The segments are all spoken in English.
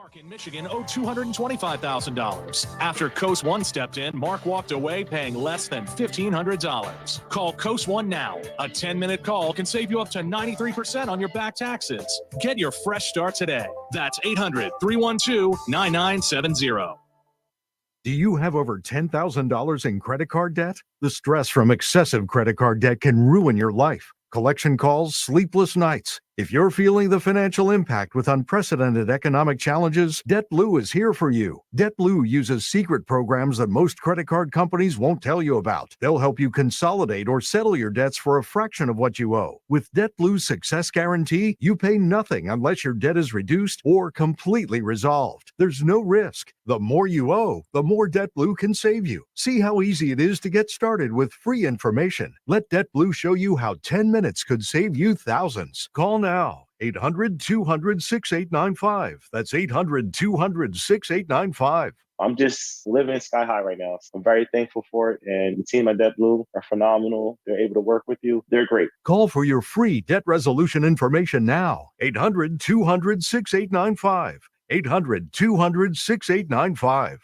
Mark in Michigan owed $225,000. After Coast One stepped in, Mark walked away paying less than $1,500. Call Coast One now. A 10-minute call can save you up to 93% on your back taxes. Get your fresh start today. That's 800-312-9970. Do you have over $10,000 in credit card debt? The stress from excessive credit card debt can ruin your life. Collection calls, sleepless nights. If you're feeling the financial impact with unprecedented economic challenges, DebtBlue is here for you. DebtBlue uses secret programs that most credit card companies won't tell you about. They'll help you consolidate or settle your debts for a fraction of what you owe. With DebtBlue's Success Guarantee, you pay nothing unless your debt is reduced or completely resolved. There's no risk. The more you owe, the more DebtBlue can save you. See how easy it is to get started with free information. Let DebtBlue show you how 10 minutes could save you thousands. Call now. 800-200-6895. That's 800-200-6895. I'm just living sky high right now. So I'm very thankful for it. And the team at DebtBlue are phenomenal. They're able to work with you. They're great. Call for your free debt resolution information now. 800-200-6895. 800-200-6895.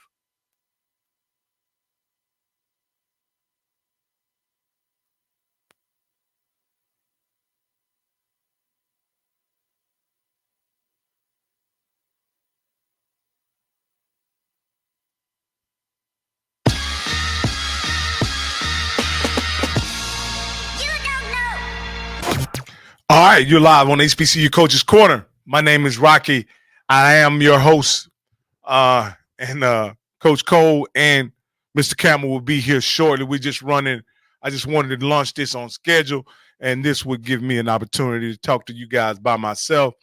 All right, you're live on HBCU Coaches Corner. My name is Rocky. I am your host, and Coach Cole and Mr. Campbell will be here shortly. We're just running. I just wanted to launch this on schedule, and this would give me an opportunity to talk to you guys by myself.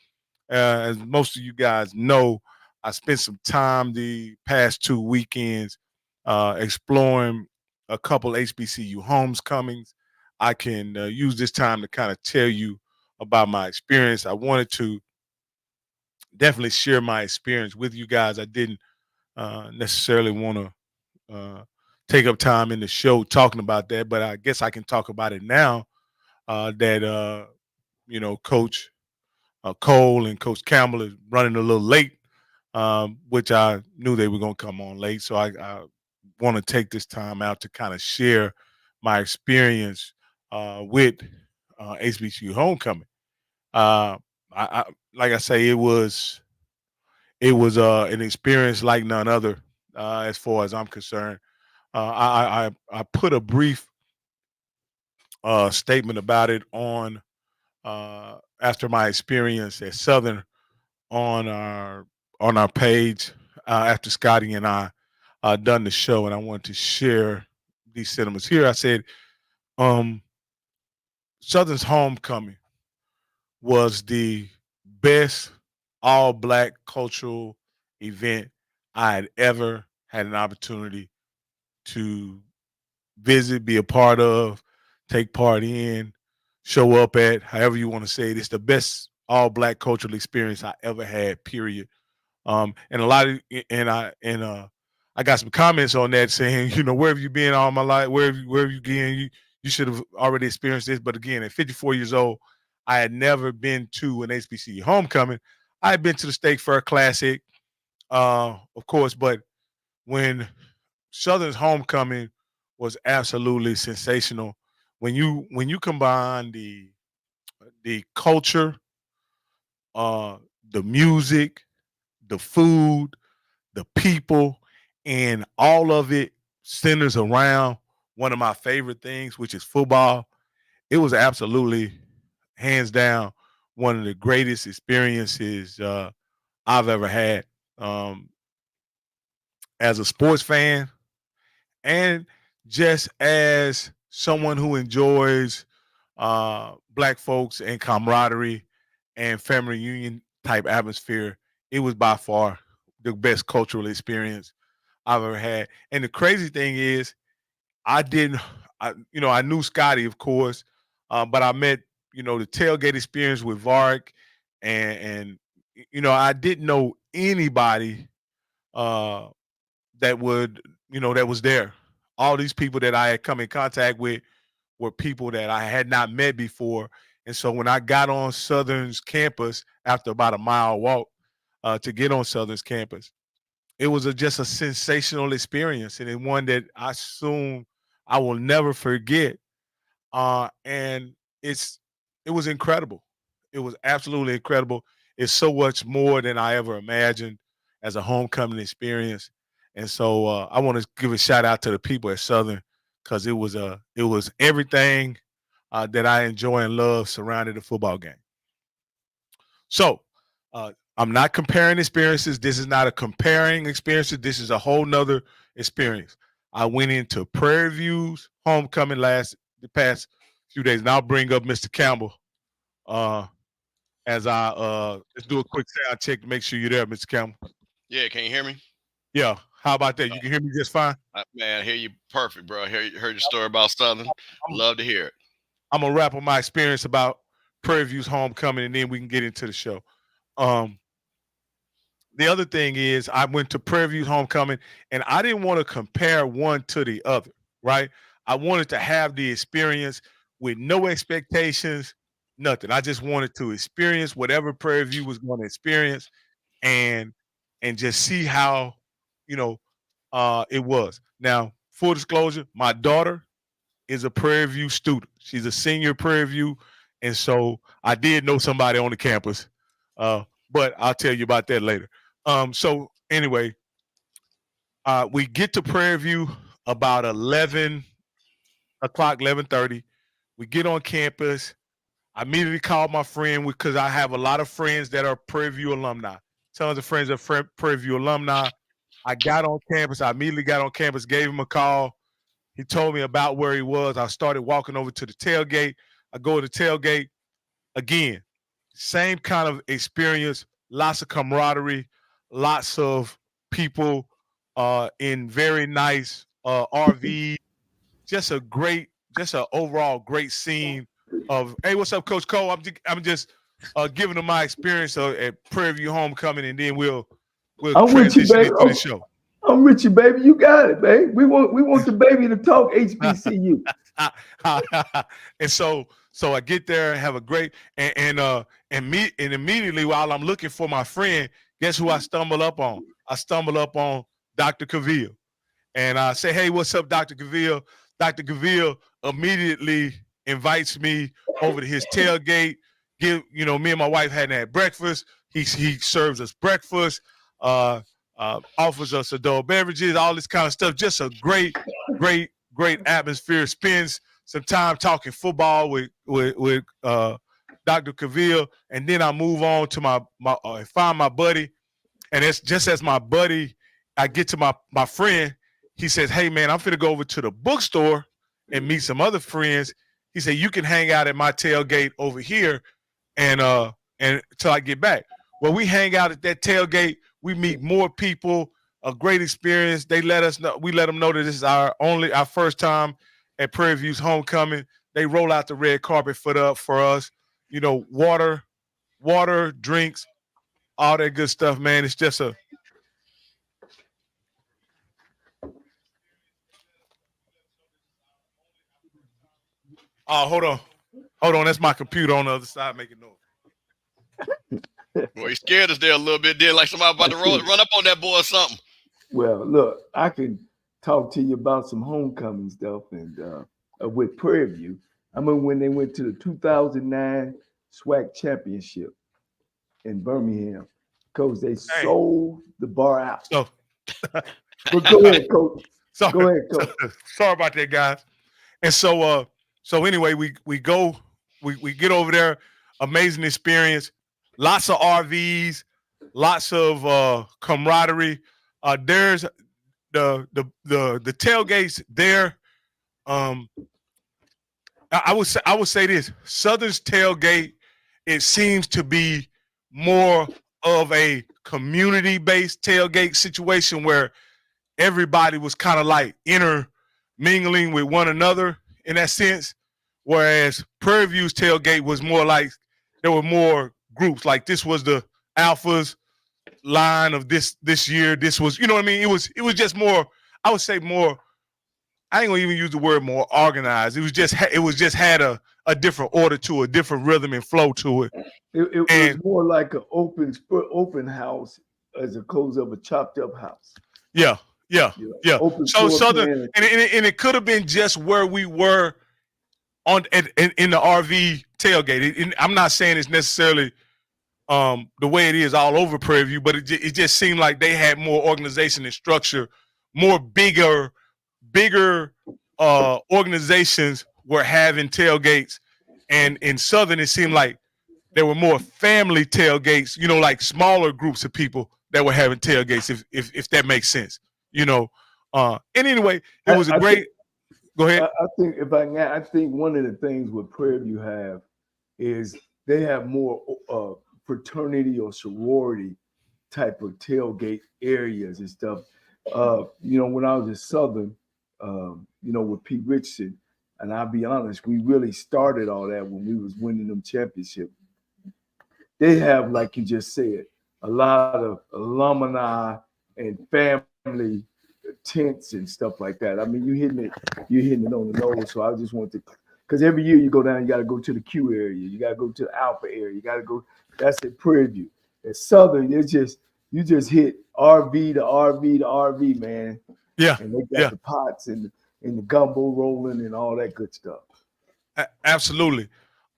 As most of you guys know, I spent some time the past 2 weekends exploring a couple HBCU homecomings. I can use this time to kind of tell you about my experience. I wanted to definitely share my experience with you guys. I didn't necessarily want to take up time in the show talking about that, but I guess I can talk about it now that, Coach Cole and Coach Campbell is running a little late, which I knew they were going to come on late. So I want to take this time out to kind of share my experience with HBCU homecoming. I like I say, it was an experience like none other as far as I'm concerned. I put a brief statement about it on after my experience at Southern on our page after Scotty and I done the show, and I wanted to share these sentiments here. I said, Southern's homecoming was the best all-black cultural event I had ever had an opportunity to visit, be a part of, take part in, show up at, however you want to say it. It's the best all-black cultural experience I ever had, period. And I got some comments on that saying, where have you been all my life? Where have you been? You should have already experienced this. But again, at 54 years old, I had never been to an HBCU homecoming. I had been to the State Fair Classic, of course, but when Southern's homecoming was absolutely sensational. When you combine the culture, the music, the food, the people, and all of it centers around one of my favorite things, which is football. It was absolutely, hands down, one of the greatest experiences I've ever had as a sports fan, and just as someone who enjoys black folks and camaraderie and family reunion type atmosphere. It was by far the best cultural experience I've ever had. And the crazy thing is, I knew Scotty, of course, but I met, the tailgate experience with Vark, and I didn't know anybody that was there. All these people that I had come in contact with were people that I had not met before. And so when I got on Southern's campus after about a mile walk, to get on Southern's campus. It was just a sensational experience, and one that I assume I will never forget. And it was incredible. It was absolutely incredible. It's so much more than I ever imagined as a homecoming experience. And so I want to give a shout out to the people at Southern, because it was everything that I enjoy and love surrounding the football game. So I'm not comparing experiences. This is not a comparing experiences. This is a whole nother experience. I went into Prairie View's homecoming the past few days, and I'll bring up Mr. Campbell as I let's do a quick sound check to make sure you're there, Mr. Campbell. Yeah, can you hear me? Yeah. How about that? You can hear me just fine? Man, I hear you perfect, bro. I heard your story about Southern. Love to hear it. I'm going to wrap up my experience about Prairie View's homecoming, and then we can get into the show. The other thing is I went to Prairie View's homecoming, and I didn't want to compare one to the other, right? I wanted to have the experience with no expectations, nothing. I just wanted to experience whatever Prairie View was going to experience and just see how, it was. Now, full disclosure, my daughter is a Prairie View student. She's a senior at Prairie View, and so I did know somebody on the campus, but I'll tell you about that later. So anyway, we get to Prairie View about 11 o'clock, 11:30. We get on campus. I immediately called my friend because I have a lot of friends that are Prairie View alumni. Tons of friends are Prairie View alumni. I got on campus. I immediately got on campus, gave him a call. He told me about where he was. I started walking over to the tailgate. I go to the tailgate. Again, same kind of experience, lots of camaraderie, lots of people in very nice RV. Just an overall great scene of, hey, what's up, Coach Cole? I'm just giving them my experience at Prairie View homecoming, and then we'll transition into the show. I'm with you, baby. You got it, baby. We want the baby to talk HBCU. And so I get there, have a great and immediately while I'm looking for my friend, guess who I stumble up on? I stumble up on Dr. Cavill, and I say, "Hey, what's up, Dr. Cavill?" Dr. Cavill immediately invites me over to his tailgate. Me and my wife hadn't breakfast. He serves us breakfast. Offers us adult beverages, all this kind of stuff. Just a great atmosphere. Spends some time talking football with Dr. Cavill, and then I move on to find my buddy. And it's just as my buddy, I get to my friend. He says, "Hey man, I'm finna go over to the bookstore and meet some other friends." He said, "You can hang out at my tailgate over here, and until I get back." Well, we hang out at that tailgate. We meet more people. A great experience. They let us know. We let them know that this is our first time at Prairie View's homecoming. They roll out the red carpet for us. Water, drinks, all that good stuff, man. It's just a hold on. That's my computer on the other side making noise. Well, he scared us there a little bit. Like somebody about to run up on that boy or something. Well, look, I could talk to you about some homecoming stuff and with Prairie View. I remember when they went to the 2009 SWAC championship in Birmingham, because they sold the bar out. Oh. But go ahead, Coach. Go ahead, Coach. Sorry about that, guys. And so anyway, we get over there. Amazing experience. Lots of RVs, lots of camaraderie. There's the tailgates there. I would say this: Southern's tailgate, it seems to be more of a community-based tailgate situation where everybody was kind of like intermingling with one another in that sense. Whereas Prairie View's tailgate was more like there were more groups. Like this was the Alphas line of this year. This was, you know what I mean? It was just more, I would say more, I ain't gonna even use the word more organized. It was just had a a different order to it, a different rhythm and flow to it. It was more like an open house as opposed to a chopped up house. Yeah. Open So floor Southern, plan. and it could have been just where we were in the RV tailgate. I'm not saying it's necessarily the way it is all over Prairie View, but it just seemed like they had more organization and structure, more bigger organizations were having tailgates, and in Southern it seemed like there were more family tailgates, like smaller groups of people that were having tailgates, if that makes sense, and anyway, it was a great. Go ahead. I think one of the things with Prairie View have is they have more fraternity or sorority type of tailgate areas and stuff. When I was in Southern, with Pete Richardson, and I'll be honest, we really started all that when we was winning them championships. They have, like you just said, a lot of alumni and family tents and stuff like that. I mean, you're hitting it on the nose. So I just want to, because every year you go down, you got to go to the Q area, you got to go to the Alpha area, you got to go. That's at Prairie View. At Southern, you just hit RV to RV to RV, man. Yeah, and they got the pots and the gumbo rolling and all that good stuff. Absolutely.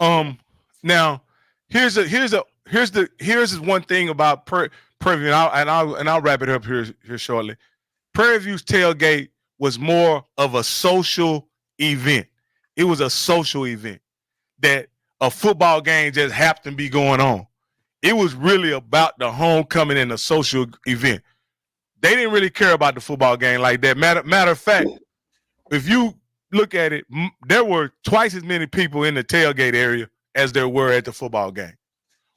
Now here's one thing about Prairie View, and I'll wrap it up here shortly. Prairie View's tailgate was more of a social event. It was a social event that a football game just happened to be going on. It was really about the homecoming and the social event. They didn't really care about the football game like that. Matter of fact, if you look at it, there were twice as many people in the tailgate area as there were at the football game.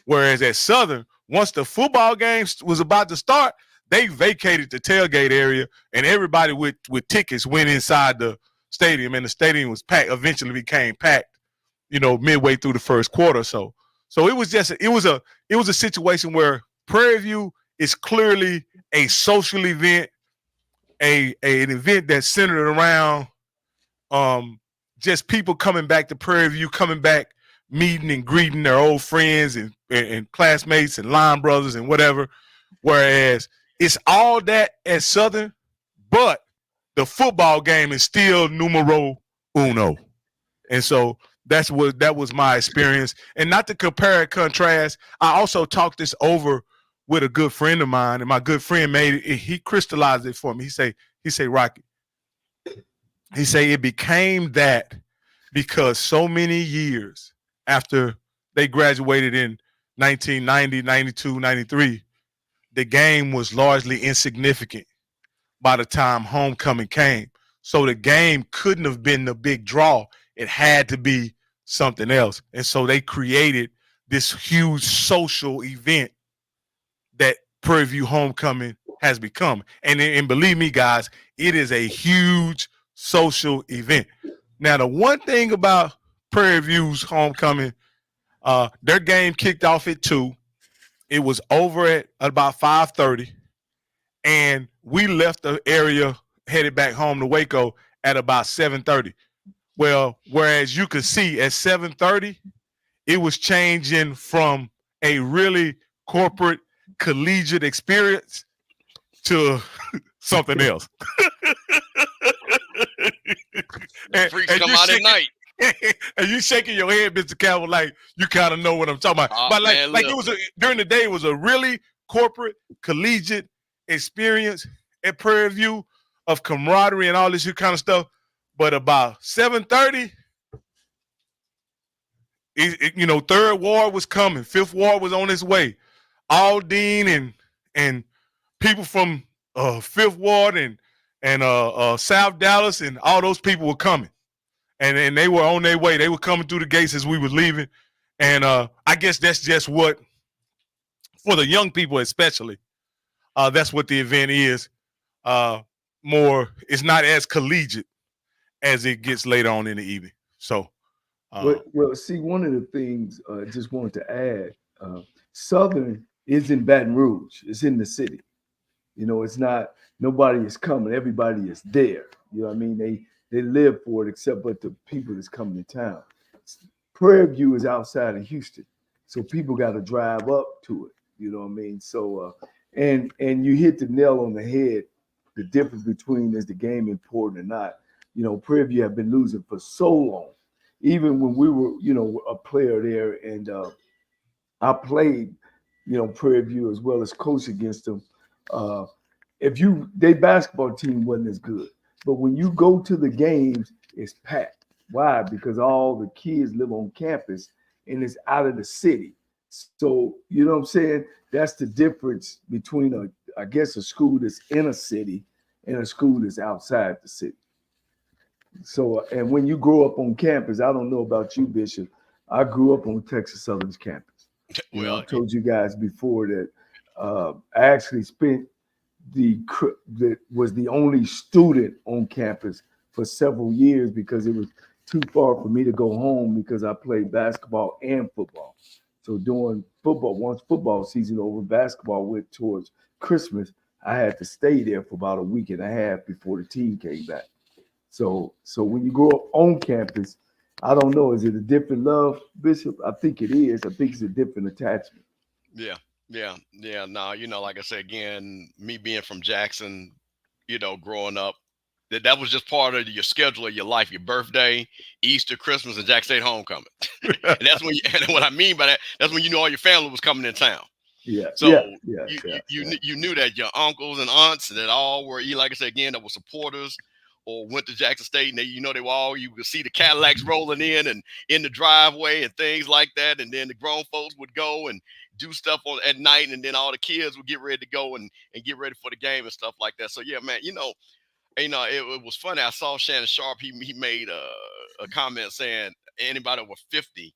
Whereas at Southern, once the football game was about to start, they vacated the tailgate area, and everybody with tickets went inside the stadium, and the stadium was packed. Eventually became packed, midway through the first quarter. So it was a situation where Prairie View is clearly a social event, an event that's centered around just people coming back to Prairie View, coming back, meeting and greeting their old friends and classmates and line brothers and whatever. Whereas it's all that at Southern, but the football game is still numero uno. And so that was my experience. And not to compare and contrast, I also talked this over with a good friend of mine, and my good friend he crystallized it for me. He say, Rocky, he say it became that because so many years after they graduated in 1990, 92, 93, the game was largely insignificant by the time homecoming came. So the game couldn't have been the big draw. It had to be something else. And so they created this huge social event that Prairie View homecoming has become. And believe me, guys, it is a huge social event. Now, the one thing about Prairie View's homecoming, their game kicked off at 2:00. It was over at about 5:30, and we left the area headed back home to Waco at about 7:30. Well, whereas you could see at 7:30, it was changing from a really corporate collegiate experience to something else. Freaks come out at night. And you shaking your head, Mr. Campbell, like you kind of know what I'm talking about. But it was during the day, it was a really corporate, collegiate experience at Prairie View of camaraderie and all this kind of stuff. But about 7:30, Third Ward was coming, Fifth Ward was on its way. Aldine and people from Fifth Ward and South Dallas and all those people were coming. And they were on their way. They were coming through the gates as we were leaving. And I guess that's just what, for the young people especially, that's what the event is. It's not as collegiate as it gets later on in the evening. So, well, see, one of the things I just wanted to add, Southern is in Baton Rouge. It's in the city. It's not, nobody is coming. Everybody is there. You know what I mean? They live for it, except but the people that's coming to town. Prairie View is outside of Houston, so people got to drive up to it. You know what I mean? So, and you hit the nail on the head. The difference between is the game important or not. You know, Prairie View have been losing for so long. Even when we were, you know, a player there, and I played, you know, Prairie View as well as coach against them. Their basketball team wasn't as good, but when you go to the games, it's packed. Why? Because all the kids live on campus and it's out of the city. So, you know what I'm saying? That's the difference between a school that's in a city and a school that's outside the city. So, and when you grow up on campus, I don't know about you, Bishop. I grew up on Texas Southern's campus. You know, I told you guys before that I actually was the only student on campus for several years because it was too far for me to go home because I played basketball and football. So during football, once football season over, basketball went towards Christmas, I had to stay there for about a week and a half before the team came back. So when you grow up on campus, I don't know, is it a different love, Bishop? I think it is. I think it's a different attachment. Yeah. No, you know, like I said, again, me being from Jackson, you know, growing up, that was just part of your schedule of your life, your birthday, Easter, Christmas, and Jackson State homecoming. And that's when and what I mean by that, that's when you know all your family was coming in town. Yeah. So you knew that your uncles and aunts that all were, like I said, again, that were supporters or went to Jackson State, and they were all, you could see the Cadillacs rolling in the driveway and things like that. And then the grown folks would go and do stuff at night, and then all the kids would get ready to go and get ready for the game and stuff like that. So yeah, man, it was funny. I saw Shannon Sharp. He made a comment saying anybody over 50,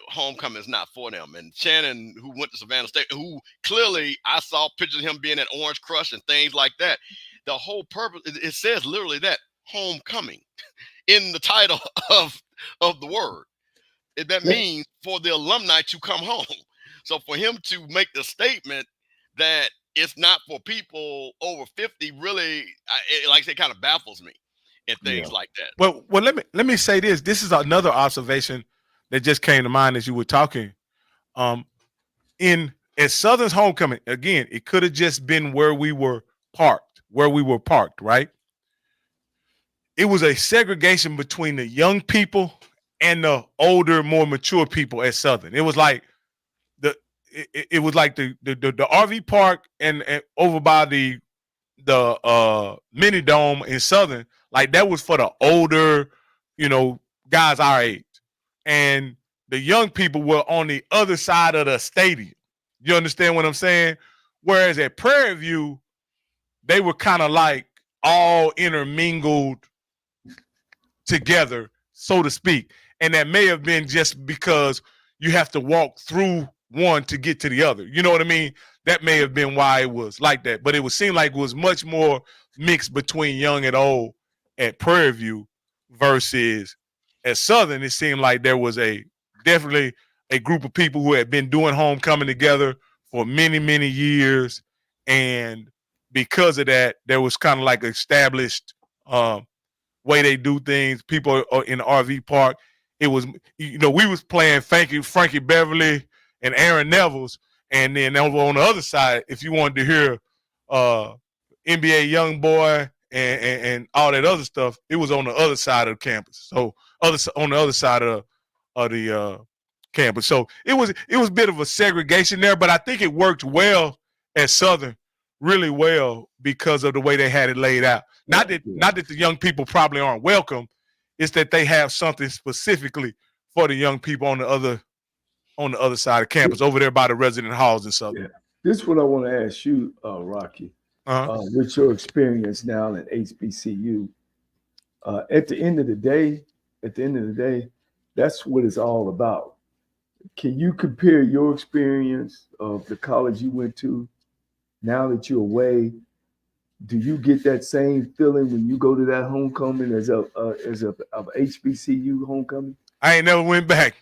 homecoming is not for them. And Shannon, who went to Savannah State, who clearly I saw pictures of him being at Orange Crush and things like that. The whole purpose, it says literally that homecoming in the title of the word. That means for the alumni to come home. So for him to make the statement that it's not for people over 50, really, like I say, kind of baffles me and things like that. Well, let me say this. This is another observation that just came to mind as you were talking. At Southern's homecoming, again, it could have just been where we were parked, right? It was a segregation between the young people and the older, more mature people at Southern. It was like the RV park and over by the mini dome in Southern, like that was for the older, guys our age. And the young people were on the other side of the stadium. You understand what I'm saying? Whereas at Prairie View, they were kind of like all intermingled together, so to speak. And that may have been just because you have to walk through one to get to the other. You know what I mean? That may have been why it was like that. But it would seem like it was much more mixed between young and old at Prairie View versus at Southern. It seemed like there was definitely a group of people who had been doing homecoming together for many, many years. And because of that, there was kind of like an established way they do things. People in the RV park, it was, we was playing Frankie Beverly and Aaron Neville's. And then over on the other side, if you wanted to hear NBA Youngboy and all that other stuff, it was on the other side of the campus. So on the other side of the campus. So it was a bit of a segregation there, but I think it worked well at Southern, really well, because of the way they had it laid out. Not that the young people probably aren't welcome, it's that they have something specifically for the young people on the other side of campus, over there by the resident halls and stuff. Yeah. This is what I want to ask you, Rocky. With your experience now at HBCU, at the end of the day, that's what it's all about. Can you compare your experience of the college you went to now that you're away? Do you get that same feeling when you go to that homecoming as a HBCU homecoming? I ain't never went back.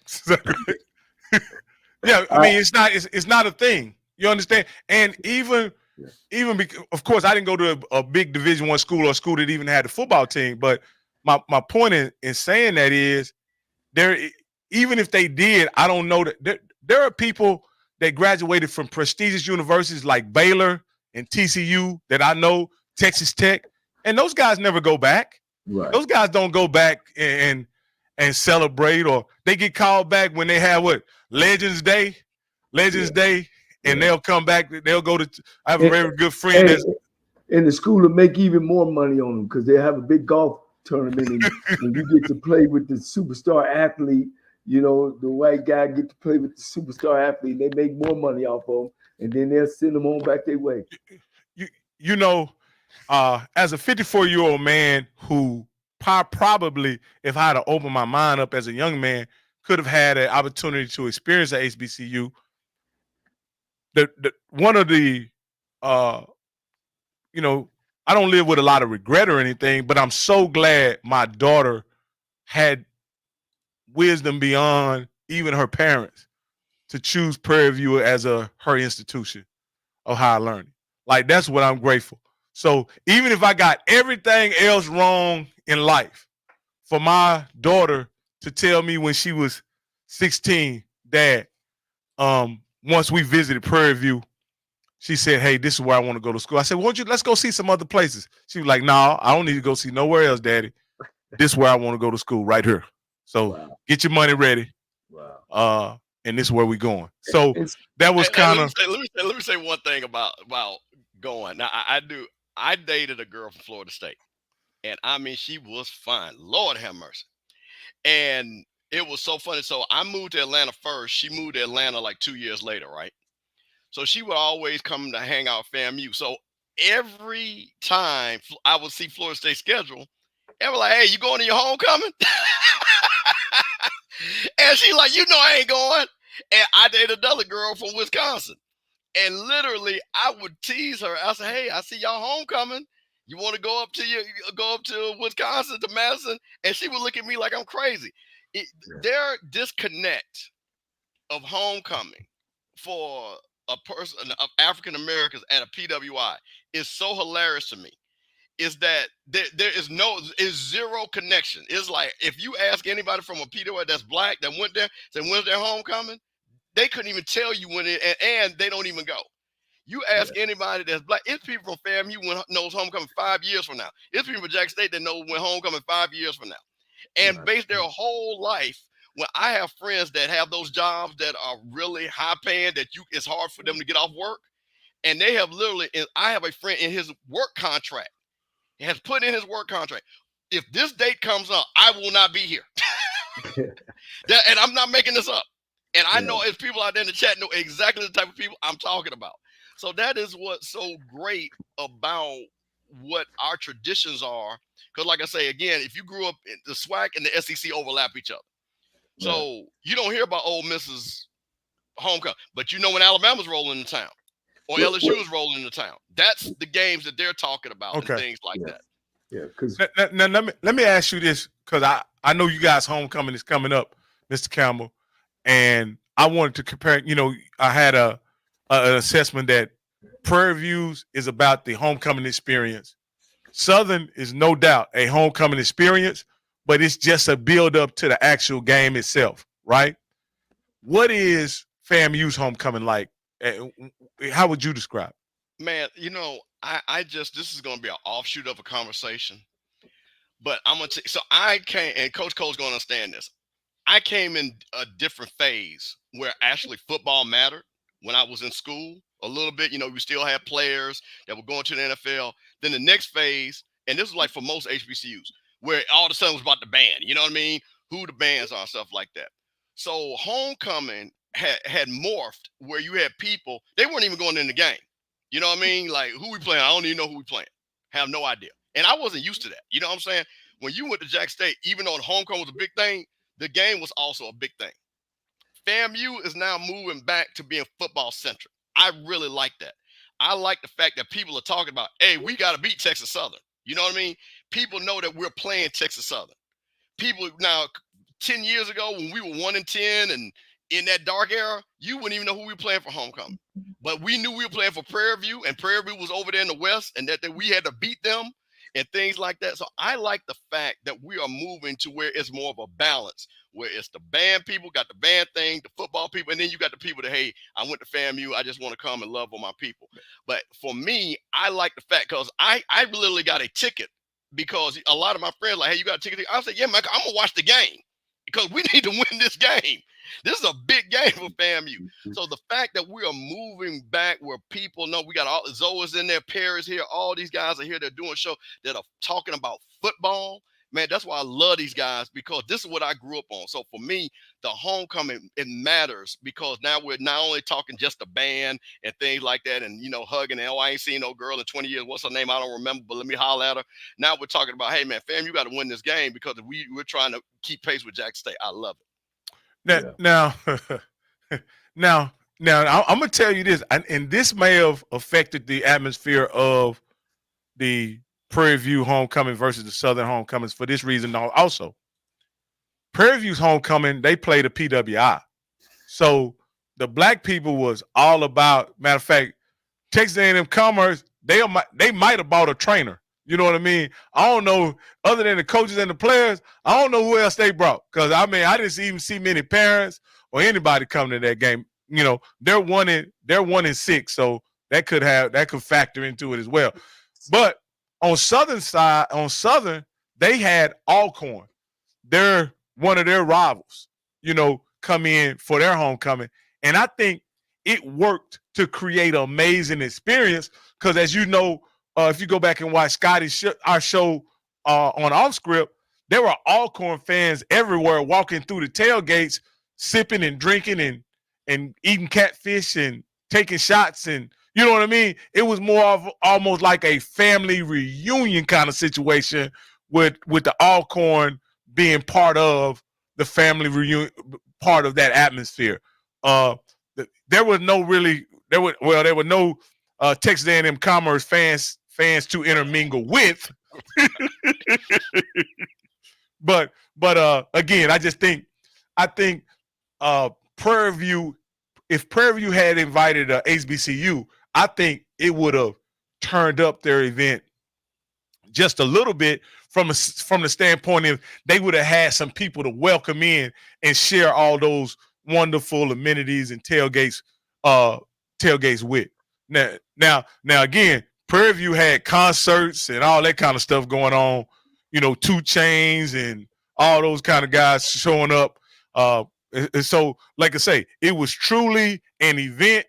Yeah, I mean, it's not a thing. You understand? And even because, of course, I didn't go to a big Division I school or a school that even had a football team. But my point in saying that is even if they did, I don't know that there are people that graduated from prestigious universities like Baylor and TCU that I know, Texas Tech, and those guys never go back. Right. Those guys don't go back and celebrate, or they get called back when they have Legends Day, and they'll come back. They'll go to. I have a very good friend and the school will make even more money on them because they have a big golf tournament, and you get to play with the superstar athlete. You know, the white guy get to play with the superstar athlete. They make more money off of them, and then they'll send them on back their way. You know, as a 54-year-old man who probably, if I had to open my mind up as a young man, could have had an opportunity to experience at HBCU. One of the, you know, I don't live with a lot of regret or anything, but I'm so glad my daughter had wisdom beyond even her parents to choose Prairie View as her institution of higher learning. Like, that's what I'm grateful. So even if I got everything else wrong in life, for my daughter to tell me when she was 16, Dad, once we visited Prairie View, she said, hey, this is where I want to go to school. I said, let's go see some other places. She was like, no, I don't need to go see nowhere else, Daddy. This is where I want to go to school, right here. So Get your money ready. Wow. And this is where we're going. So that was kind of. Let me say one thing about going. Now, I dated a girl from Florida State, and I mean, she was fine. Lord have mercy. And it was so funny. So I moved to Atlanta first. She moved to Atlanta like 2 years later, right? So she would always come to hang out at FAMU. So every time I would see Florida State schedule, they were like, hey, you going to your homecoming? And she like, you know I ain't going. And I dated another girl from Wisconsin. And literally, I would tease her. I said, hey, I see y'all homecoming. You want to go up to Wisconsin, to Madison? And she would look at me like I'm crazy. Their disconnect of homecoming for a person of African Americans at a PWI is so hilarious to me. Is that there is zero connection. It's like if you ask anybody from a PWI that's black that went there, say when's their homecoming, they couldn't even tell you when it, and they don't even go. You ask anybody that's black, it's people from FAMU knows homecoming 5 years from now. It's people from Jackson State that know when homecoming 5 years from now, and base their whole life. When I have friends that have those jobs that are really high paying, that it's hard for them to get off work, and they have literally. I have a friend in his work contract. He has put in his work contract, if this date comes up, I will not be here. And I'm not making this up. And I know as people out there in the chat know exactly the type of people I'm talking about. So that is what's so great about what our traditions are. Because like I say, again, if you grew up in the SWAC and the SEC overlap each other. So you don't hear about Ole Miss's homecoming, but you know when Alabama's rolling into town. Or LSU is rolling into town. That's the games that they're talking about and things like that. Yeah, because now let me ask you this, because I know you guys' homecoming is coming up, Mr. Campbell, and I wanted to compare. You know, I had an assessment that Prairie Views is about the homecoming experience. Southern is no doubt a homecoming experience, but it's just a build up to the actual game itself, right? What is FAMU's homecoming like? How would you describe it? Man, you know, I just, this is going to be an offshoot of a conversation, but I'm going to, so I came, and Coach Cole's going to understand this. I came in a different phase where actually football mattered when I was in school a little bit. You know, we still had players that were going to the NFL. Then the next phase, and this was like for most HBCUs, where all of a sudden it was about the band, you know what I mean? Who the bands are, stuff like that. So homecoming had morphed where you had people, they weren't even going in the game. You know what I mean? Like, who we playing? I don't even know who we playing. Have no idea. And I wasn't used to that. You know what I'm saying? When you went to Jack State, even though the homecoming was a big thing, the game was also a big thing. FAMU is now moving back to being football centric. I really like that. I like the fact that people are talking about, hey, we got to beat Texas Southern. You know what I mean? People know that we're playing Texas Southern. People now, 10 years ago when we were 1-10 and in that dark era, you wouldn't even know who we were playing for homecoming. But we knew we were playing for Prairie View, and Prairie View was over there in the West, and that we had to beat them and things like that. So I like the fact that we are moving to where it's more of a balance, where it's the band people got the band thing, the football people, and then you got the people that, hey, I went to FAMU, I just want to come and love on my people. But for me, I like the fact because I literally got a ticket because a lot of my friends like, hey, you got a ticket? I said, yeah, man, I'm gonna watch the game because we need to win this game. This is a big game for FAMU. So the fact that we are moving back where people know we got all Zoe's in there, Paris here, all these guys are here. They're doing show that are talking about football. Man, that's why I love these guys because this is what I grew up on. So for me, the homecoming, it matters because now we're not only talking just the band and things like that and, you know, hugging, and, oh, I ain't seen no girl in 20 years. What's her name? I don't remember, but let me holler at her. Now we're talking about, hey, man, fam, you got to win this game because we're trying to keep pace with Jackson State. I love it. Now, I'm gonna tell you this, and this may have affected the atmosphere of the Prairie View homecoming versus the Southern homecomings for this reason. Also, Prairie View's homecoming, they played a PWI, so the black people was all about. Matter of fact, Texas A&M-Commerce, they might have bought a trainer. You know what I mean? I don't know, other than the coaches and the players, I don't know who else they brought. Because, I mean, I didn't even see many parents or anybody come to that game. You know, they're 1-6, so that could factor into it as well. But on Southern, they had Alcorn. They're one of their rivals, you know, come in for their homecoming. And I think it worked to create an amazing experience because, as you know, if you go back and watch our show on Off Script, there were Alcorn fans everywhere walking through the tailgates, sipping and drinking and eating catfish and taking shots. And you know what I mean? It was more of almost like a family reunion kind of situation with the Alcorn being part of the family reunion, part of that atmosphere. There were no Texas A&M-Commerce fans to intermingle with. but again, I think Prairie View, if Prairie View had invited a HBCU, I think it would have turned up their event just a little bit from the standpoint of they would have had some people to welcome in and share all those wonderful amenities and tailgates with. Now again, Prairie View had concerts and all that kind of stuff going on, you know, 2 Chainz and all those kind of guys showing up. And so, like I say, it was truly an event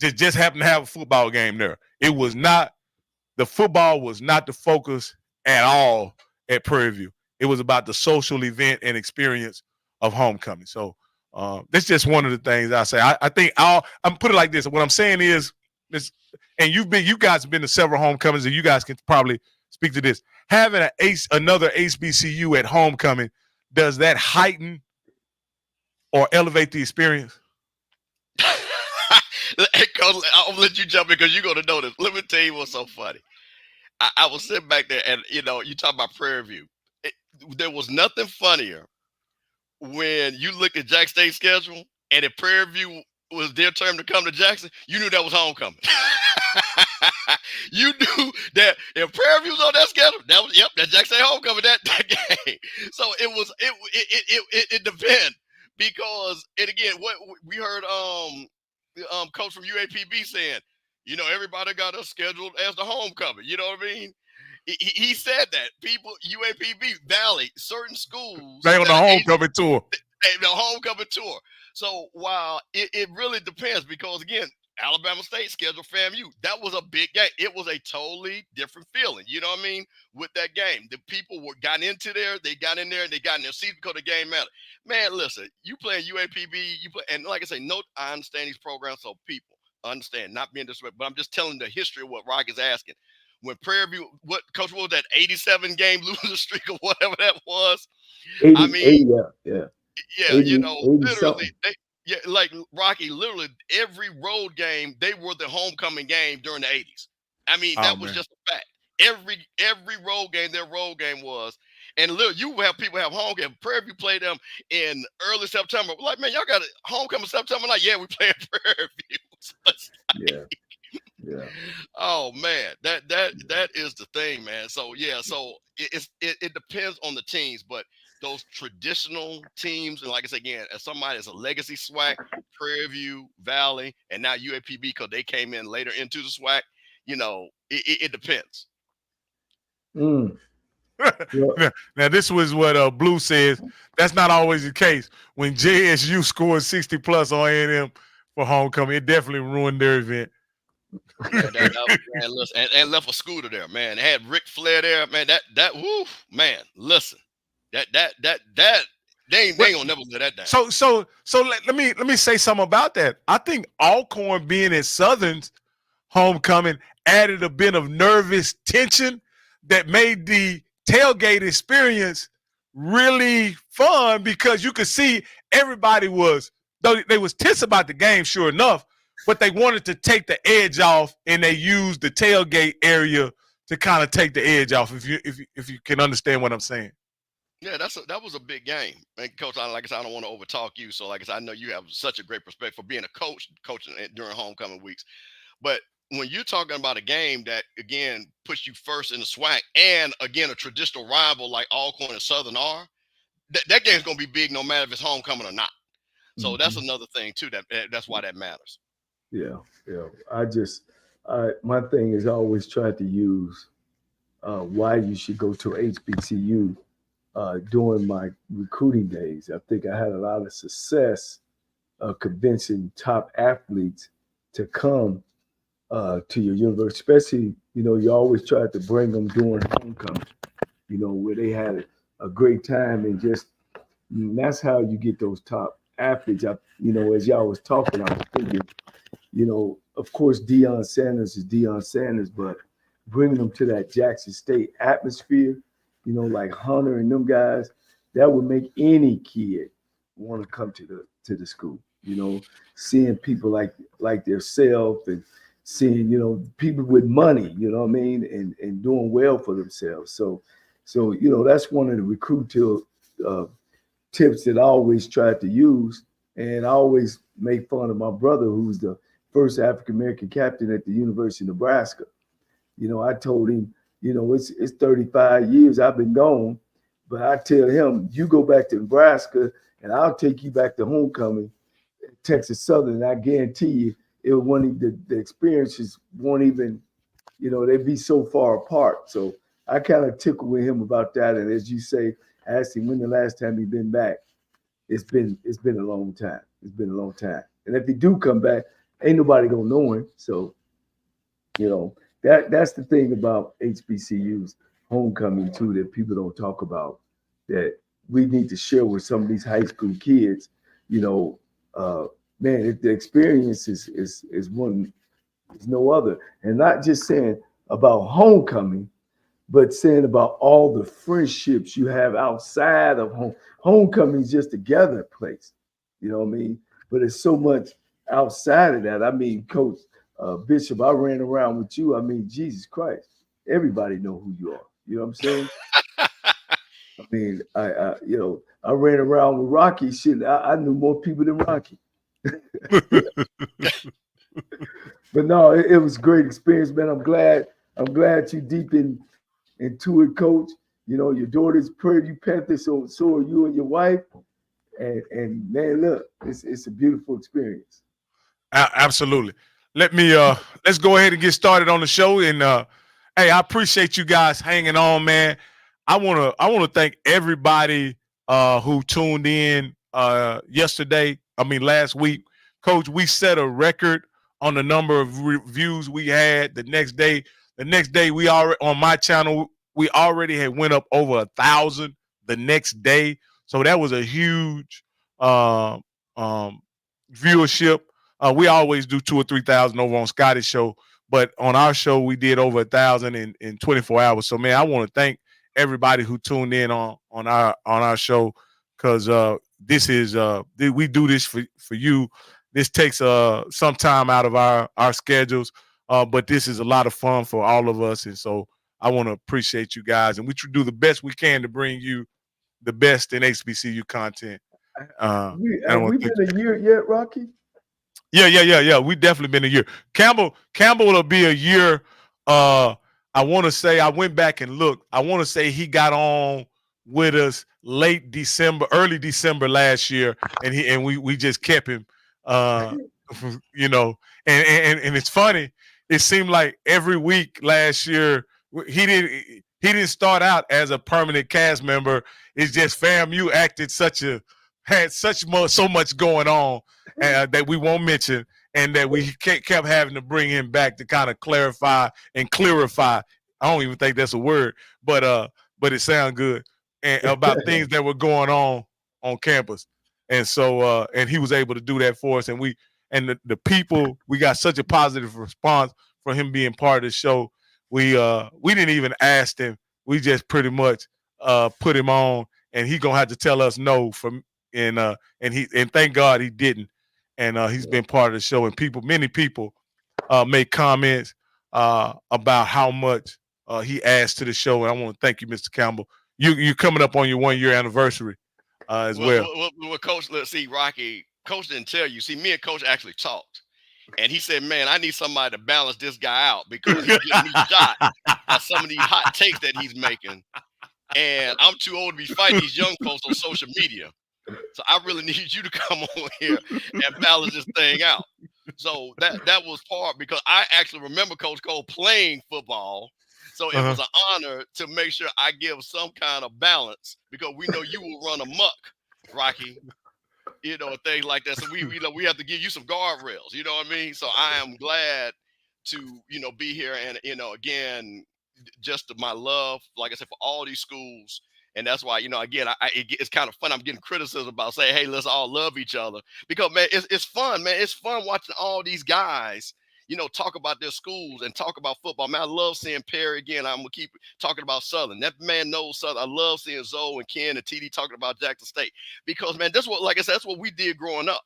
that just happened to have a football game there. The football was not the focus at all at Prairie View. It was about the social event and experience of homecoming. So that's just one of the things I say. I think I'm put it like this. What I'm saying is this, and you guys have been to several homecomings, and you guys can probably speak to this. Having another HBCU at homecoming, does that heighten or elevate the experience? I'll let you jump in because you're going to know this. Let me tell you what's so funny. I was sitting back there, and you know, you talk about Prairie View. There was nothing funnier when you look at Jackson State's schedule, and if Prairie View was their turn to come to Jackson, you knew that was homecoming. You knew that if Prairie View was on that schedule, that Jackson State homecoming that game. So it depends because, and again, what we heard coach from UAPB saying, you know, everybody got us scheduled as the homecoming. You know what I mean? He said that people, UAPB Valley, certain schools, they on the homecoming tour. The homecoming tour. So while it really depends because, again, Alabama State scheduled FAMU. That was a big game. It was a totally different feeling. You know what I mean? With that game, the people got into there. They got in there and they got in their seats because the game mattered. Man, listen, you playing UAPB, and like I say, I understand these programs, so people understand, not being disrespectful, but I'm just telling the history of what Rock is asking. When Prairie View, what coach was that 87 game losing streak or whatever that was? 80, I mean, 80, yeah, 80, you know, 80 literally, like Rocky, literally every road game, they were the homecoming game during the 80s. I mean, that was just a fact. Every road game, their road game was. And look, you have people have home game. Prairie View played them in early September. We're like, man, y'all got a homecoming September night. Yeah, we playing Prairie View. Yeah. Oh man, that is the thing, man. So yeah, so it depends on the teams, but those traditional teams, and like I said again, as somebody that's a legacy SWAC, Prairie View, Valley, and now UAPB because they came in later into the SWAC, it depends. Now, this was what Blue says. That's not always the case. When JSU scored 60 plus on A&M for homecoming, it definitely ruined their event. Man, man, listen, and left a scooter there, man. They had Ric Flair there, man. Man, listen, that they ain't gonna never let that down. So let me say something about that. I think Alcorn being at Southern's homecoming added a bit of nervous tension that made the tailgate experience really fun, because you could see everybody was, though they was tense about the game, sure enough, but they wanted to take the edge off, and they used the tailgate area to kind of take the edge off. If you can understand what I'm saying. Yeah, that was a big game. And Coach, like I said, I don't want to overtalk you. So like I said, I know you have such a great perspective for being a coaching during homecoming weeks. But when you're talking about a game that, again, puts you first in the SWAC, and again, a traditional rival like Alcorn and Southern are, that game's going to be big no matter if it's homecoming or not. So that's another thing too. That's why that matters. Yeah. My thing is I always try to use why you should go to HBCU during my recruiting days. I think I had a lot of success convincing top athletes to come to your university, especially, you always try to bring them during homecoming, where they had a great time, and that's how you get those top athletes. As y'all was talking, I was thinking, of course, Deion Sanders is Deion Sanders, but bringing them to that Jackson State atmosphere, like Hunter and them guys, that would make any kid want to come to the school. Seeing people like themselves, and seeing, people with money, and doing well for themselves. So that's one of the recruit tips that I always tried to use. And I always make fun of my brother, who's the first African-American captain at the University of Nebraska. I told him, it's 35 years I've been gone, but I tell him, you go back to Nebraska and I'll take you back to homecoming, Texas Southern. And I guarantee you, the experiences won't even, they'd be so far apart. So I kind of tickled with him about that. And as you say, I asked him when the last time he'd been back. It's been a long time. It's been a long time. And if he do come back, ain't nobody gonna know him. So, that's the thing about HBCU's homecoming too, that people don't talk about, that we need to share with some of these high school kids. Man, the experience is no other. And not just saying about homecoming, but saying about all the friendships you have outside of home. Homecoming is just a gather place, you know what I mean? But it's so much outside of that. I mean, Coach Bishop, I ran around with you. I mean, Jesus Christ, everybody know who you are. You know what I'm saying? I mean, I ran around with Rocky. Shit, I knew more people than Rocky. But no, it was a great experience, man. I'm glad you deep into it, Coach. Your daughter's Prairie View Panther, so are you and your wife. And man, look, it's a beautiful experience. Absolutely. Let's go ahead and get started on the show. And hey, I appreciate you guys hanging on, man. I wanna thank everybody who tuned in last week. Coach, we set a record on the number of reviews we had. The next day we already on my channel, we already had went up over 1,000 the next day. So that was a huge viewership. We always do 2,000 or 3,000 over on Scotty's show, but on our show we did over 1,000 in 24 hours. So man, I want to thank everybody who tuned in on our show, because this is we do this for you. This takes some time out of our schedules, but this is a lot of fun for all of us, and so I want to appreciate you guys, and we do the best we can to bring you the best in HBCU content. Have we been a year yet, Rocky? Yeah. We definitely been a year. Campbell will be a year. I want to say, I went back and looked. I want to say he got on with us late December, early December last year, and we just kept him. You know, and it's funny. It seemed like every week last year he didn't start out as a permanent cast member. It's just FAMU had so much going on that we won't mention, and that we kept having to bring him back to kind of clarify and clarify. I don't even think that's a word, but it sounds good, and about things that were going on campus. And so and he was able to do that for us, and the people, we got such a positive response for him being part of the show. We didn't even ask him. We just pretty much put him on, and he's gonna have to tell us no and thank God he didn't. And he's been part of the show, and many people make comments about how much he adds to the show. And I want to thank you, Mr. Campbell. You're coming up on your 1-year anniversary as well. Well, Coach, let's see, Rocky. Coach didn't tell you. See, me and Coach actually talked, and he said, "Man, I need somebody to balance this guy out because he's getting me shot by some of these hot takes that he's making, and I'm too old to be fighting these young folks on social media. So I really need you to come on here and balance this thing out." So that was part, because I actually remember Coach Cole playing football. So it was an honor to make sure I give some kind of balance, because we know you will run amok, Rocky, you know, things like that. So we have to give you some guardrails, you know what I mean? So I am glad to, be here. And, again, just my love, like I said, for all these schools. And that's why, again, it's kind of fun. I'm getting criticism about saying, hey, let's all love each other, because, man, it's fun, man. It's fun watching all these guys, talk about their schools and talk about football. Man, I love seeing Perry again. I'm going to keep talking about Southern. That man knows Southern. I love seeing Zoe and Ken and TD talking about Jackson State, because, man, like I said, that's what we did growing up.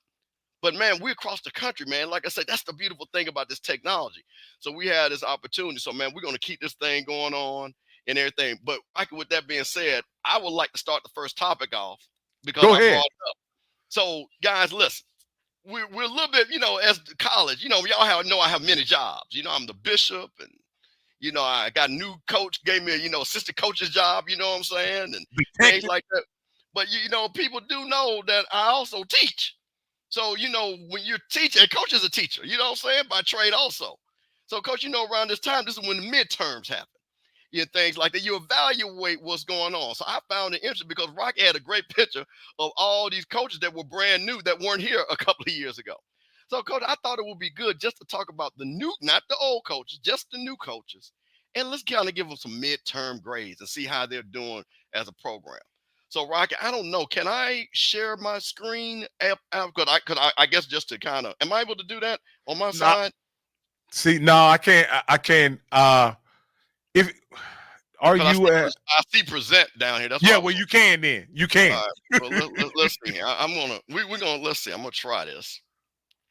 But, man, we're across the country, man. Like I said, that's the beautiful thing about this technology. So we had this opportunity. So, man, we're going to keep this thing going on and everything. But with that being said, I would like to start the first topic off, because Go I ahead. brought it up. So, guys, listen. We're a little bit, as college, y'all know I have many jobs. I'm the bishop, and, I got a new coach, gave me a, assistant coach's job, you know what I'm saying? And things like that. But, people do know that I also teach. So, when you're teaching, and coach is a teacher, you know what I'm saying, by trade also. So, coach, around this time, this is when the midterms happen. Things like that. You evaluate what's going on. So I found it interesting, because Rocky had a great picture of all these coaches that were brand new, that weren't here a couple of years ago. So, Coach, I thought it would be good just to talk about the new, not the old coaches, just the new coaches. And let's kind of give them some midterm grades and see how they're doing as a program. So, Rocky, I don't know. Can I share my screen? I guess just to kind of, am I able to do that on my side? See, no, I can't. I can't. I see present down here. That's well, you can then. You can. All right. Well, let's see. We're gonna let's see. I'm gonna try this.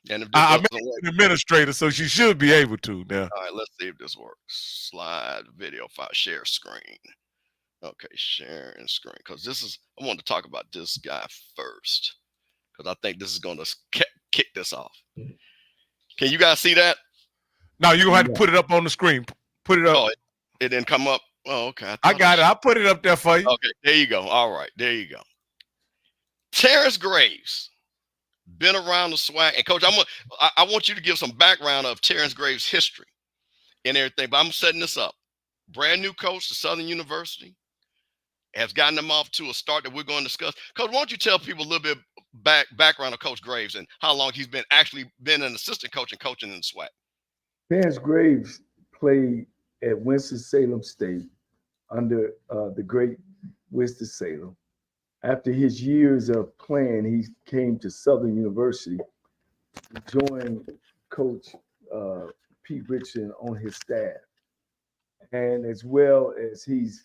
And if this I'm doesn't work, an administrator, so she should be able to now. all right, let's see if this works. Slide video file, share screen. Okay, sharing screen. Because I want to talk about this guy first, because I think this is gonna kick this off. Can you guys see that? No, you're gonna have to put it up on the screen. Put it up. Oh, it didn't come up. Oh, okay. I got it. I'll put it up there for you. Okay, there you go. All right, there you go. Terrence Graves, been around the SWAC. And Coach, I want you to give some background of Terrence Graves' history and everything. But I'm setting this up. Brand new coach to Southern University, has gotten them off to a start that we're going to discuss. Coach, why don't you tell people a little bit background of Coach Graves and how long he's been an assistant coach and coaching in the SWAC? Terrence Graves played at Winston-Salem State under the great Winston-Salem. After his years of playing, he came to Southern University, joined Coach Pete Richardson on his staff. And as well as he's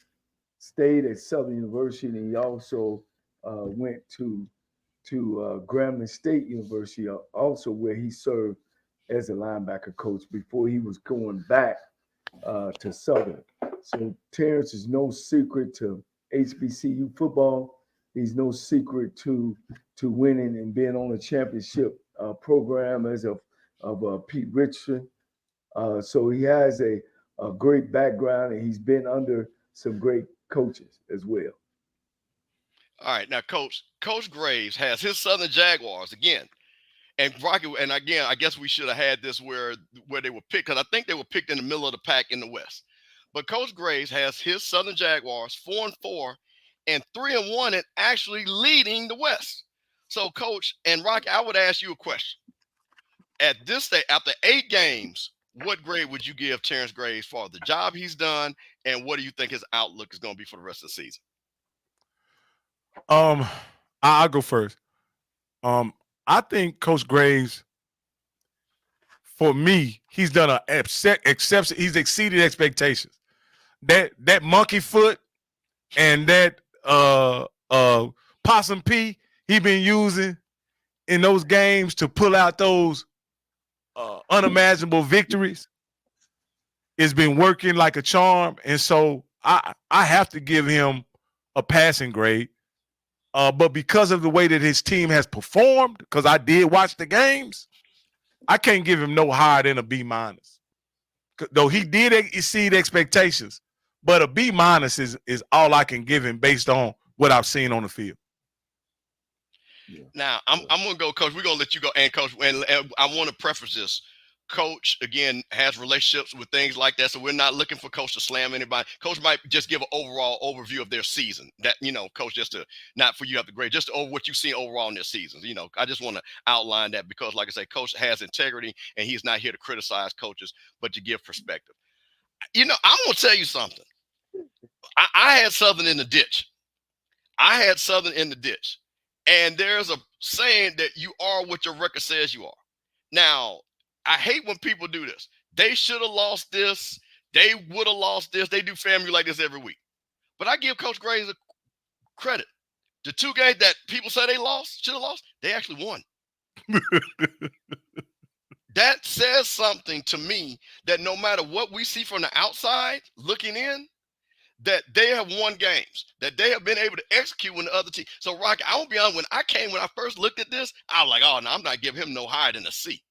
stayed at Southern University, and he also went to Grambling State University, also where he served as a linebacker coach before he was going back to Southern. So Terrence is no secret to HBCU football. He's no secret to winning and being on a championship program as of Pete Richardson. So he has a great background, and he's been under some great coaches as well. All right, now Coach Graves has his Southern Jaguars again, and Rocky, and again, I guess we should have had this where they were picked, because I think they were picked in the middle of the pack in the West. But Coach Graves has his Southern Jaguars 4-4 and 3-1, and actually leading the West. So, Coach and Rocky, I would ask you a question. At this stage, after 8 games, what grade would you give Terrence Graves for the job he's done, and what do you think his outlook is going to be for the rest of the season? I'll go first. I think Coach Graves, for me, he's done an exception. He's exceeded expectations. That monkey foot and that possum pea he been using in those games to pull out those unimaginable victories, it's been working like a charm. And so I have to give him a passing grade. But because of the way that his team has performed, because I did watch the games, I can't give him no higher than a B-. Though he did exceed expectations, but a B- is all I can give him based on what I've seen on the field. Yeah. Now, I'm going to go, Coach. We're going to let you go. And, Coach, and I want to preface this. Coach, again, has relationships with things like that, so we're not looking for Coach to slam anybody. Coach might just give an overall overview of their season. That, Coach, just to not for you have to grade, just over what you've seen overall in their seasons. I just want to outline that because, like I say, Coach has integrity, and he's not here to criticize coaches, but to give perspective. I'm going to tell you something. I had Southern in the ditch. And there's a saying that you are what your record says you are. Now, I hate when people do this. They should have lost this. They would have lost this. They do FAMU like this every week. But I give Coach Graves credit. The 2 games that people say they should have lost, they actually won. That says something to me that no matter what we see from the outside looking in, that they have won games, that they have been able to execute when the other team. So, Rocky, I won't be honest, when I first looked at this, I was like, oh, no, I'm not giving him no higher than a C.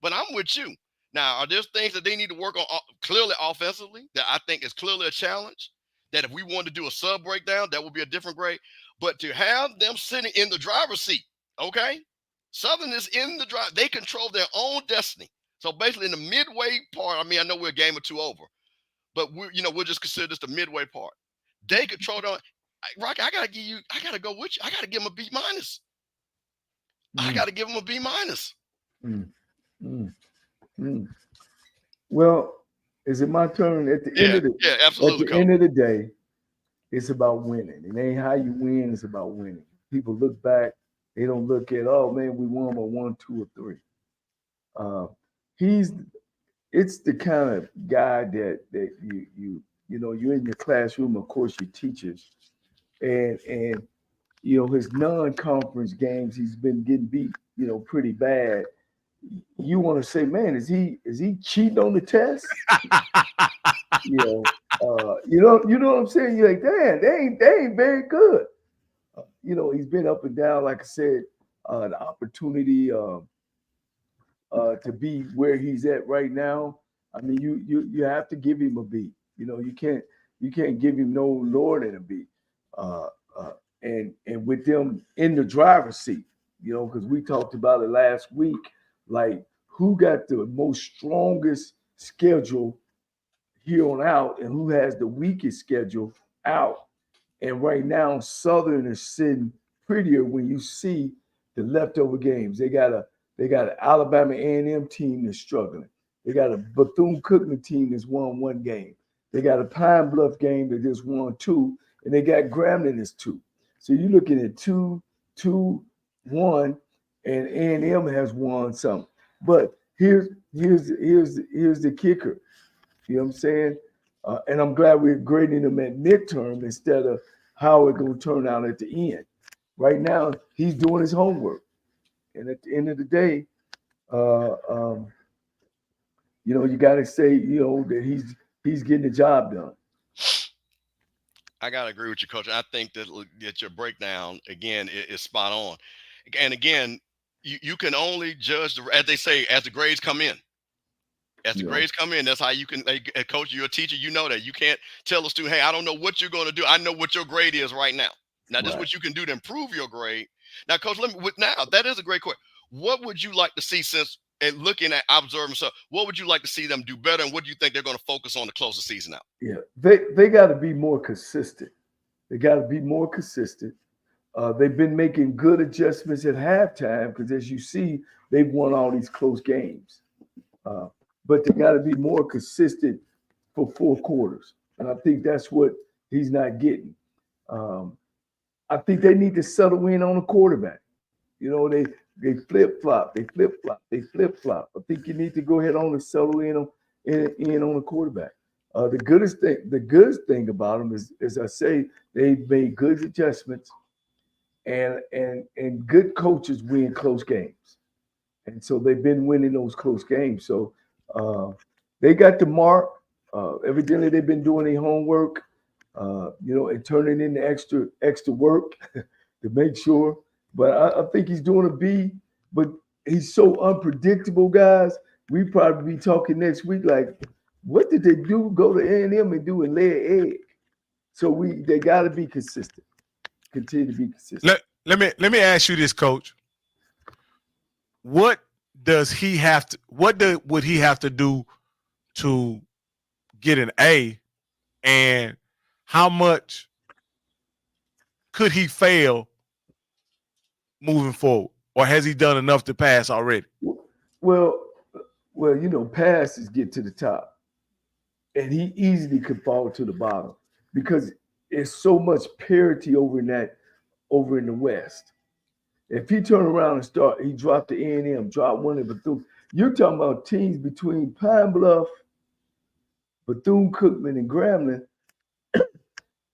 But I'm with you. Now, are there things that they need to work on clearly offensively that I think is clearly a challenge? That if we wanted to do a sub breakdown, that would be a different grade. But to have them sitting in the driver's seat, okay? Southern is in the drive. They control their own destiny. So basically in the midway part, I know we're a game or 2 over, but we'll just consider this the midway part. They control their own. Rocky, I gotta go with you. I gotta give them a B-. I gotta give them a B-. Well, is it my turn? At the absolutely. End of the day, it's about winning. It ain't how you win, it's about winning. People look back, they don't look at, oh man, we won by 1, 2, or 3. It's the kind of guy that you're in your classroom, of course, your teachers, and his non-conference games, he's been getting beat, pretty bad. You want to say, man, is he cheating on the test? You know what I'm saying? You're like, damn, they ain't very good. He's been up and down, like I said, the opportunity to be where he's at right now. You have to give him a B. You can't give him no lower than a B. And with them in the driver's seat, because we talked about it last week. Like, who got the most strongest schedule here on out and who has the weakest schedule out? And right now, Southern is sitting prettier when you see the leftover games. They got an Alabama A&M team that's struggling. They got a Bethune-Cookman team that's won 1 game. They got a Pine Bluff game that just won 2, and they got Grambling that's 2. So you're looking at 2, 2, 1. And A&M has won some. But here's the kicker. You know what I'm saying? And I'm glad we're grading them at midterm instead of how it's going to turn out at the end. Right now, he's doing his homework. And at the end of the day, you got to say, that he's getting the job done. I got to agree with you, Coach. I think that your breakdown, again, is spot on. And again, you can only judge, as they say, as the grades come in. As the grades come in, that's how you can, Coach, you're a teacher, you know that. You can't tell a student, hey, I don't know what you're going to do. I know what your grade is right now. Now, this is what you can do to improve your grade. Now, Coach, that is a great question. What would you like to see and looking at observing stuff, what would you like to see them do better, and what do you think they're going to focus on to close the season out? Yeah, they got to be more consistent. They got to be more consistent. They've been making good adjustments at halftime because, as you see, they've won all these close games. But they got to be more consistent for 4 quarters, and I think that's what he's not getting. I think they need to settle in on a quarterback. You know, they flip-flop, they flip-flop, they flip-flop. I think you need to go ahead on and settle in on a quarterback. The goodest thing about them is, as I say, they've made good adjustments, and good coaches win close games. And so they've been winning those close games. So they got the mark. Evidently, they've been doing their homework, and turning in the extra work to make sure. But I think he's doing a B. But he's so unpredictable, guys. We probably be talking next week like, what did they do? Go to A&M and do and lay an egg. So they got to be consistent. Continue to be consistent. Let me ask you this, Coach. What does he have to? Would he have to do to get an A, and how much could he fail moving forward, or has he done enough to pass already? Well, passes get to the top, and he easily could fall to the bottom because it's so much parity over in the West. If he turn around and he dropped the A&M, dropped one of Bethune. You're talking about teams between Pine Bluff, Bethune-Cookman, and Grambling.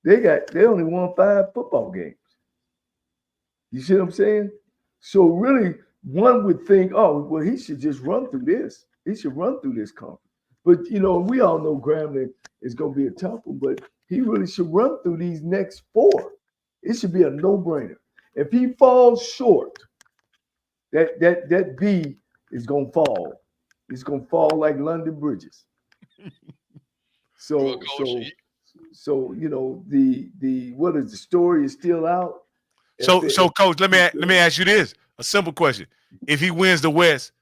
They only won 5 football games. You see what I'm saying? So really, one would think, oh, well, he should just run through this. He should run through this conference. But, we all know Grambling is going to be a tough one, but he really should run through these next 4. It should be a no-brainer. If he falls short, that B is going to fall. It's going to fall like London bridges. So the story is still out. So Coach, let me ask you this, a simple question. If he wins the West,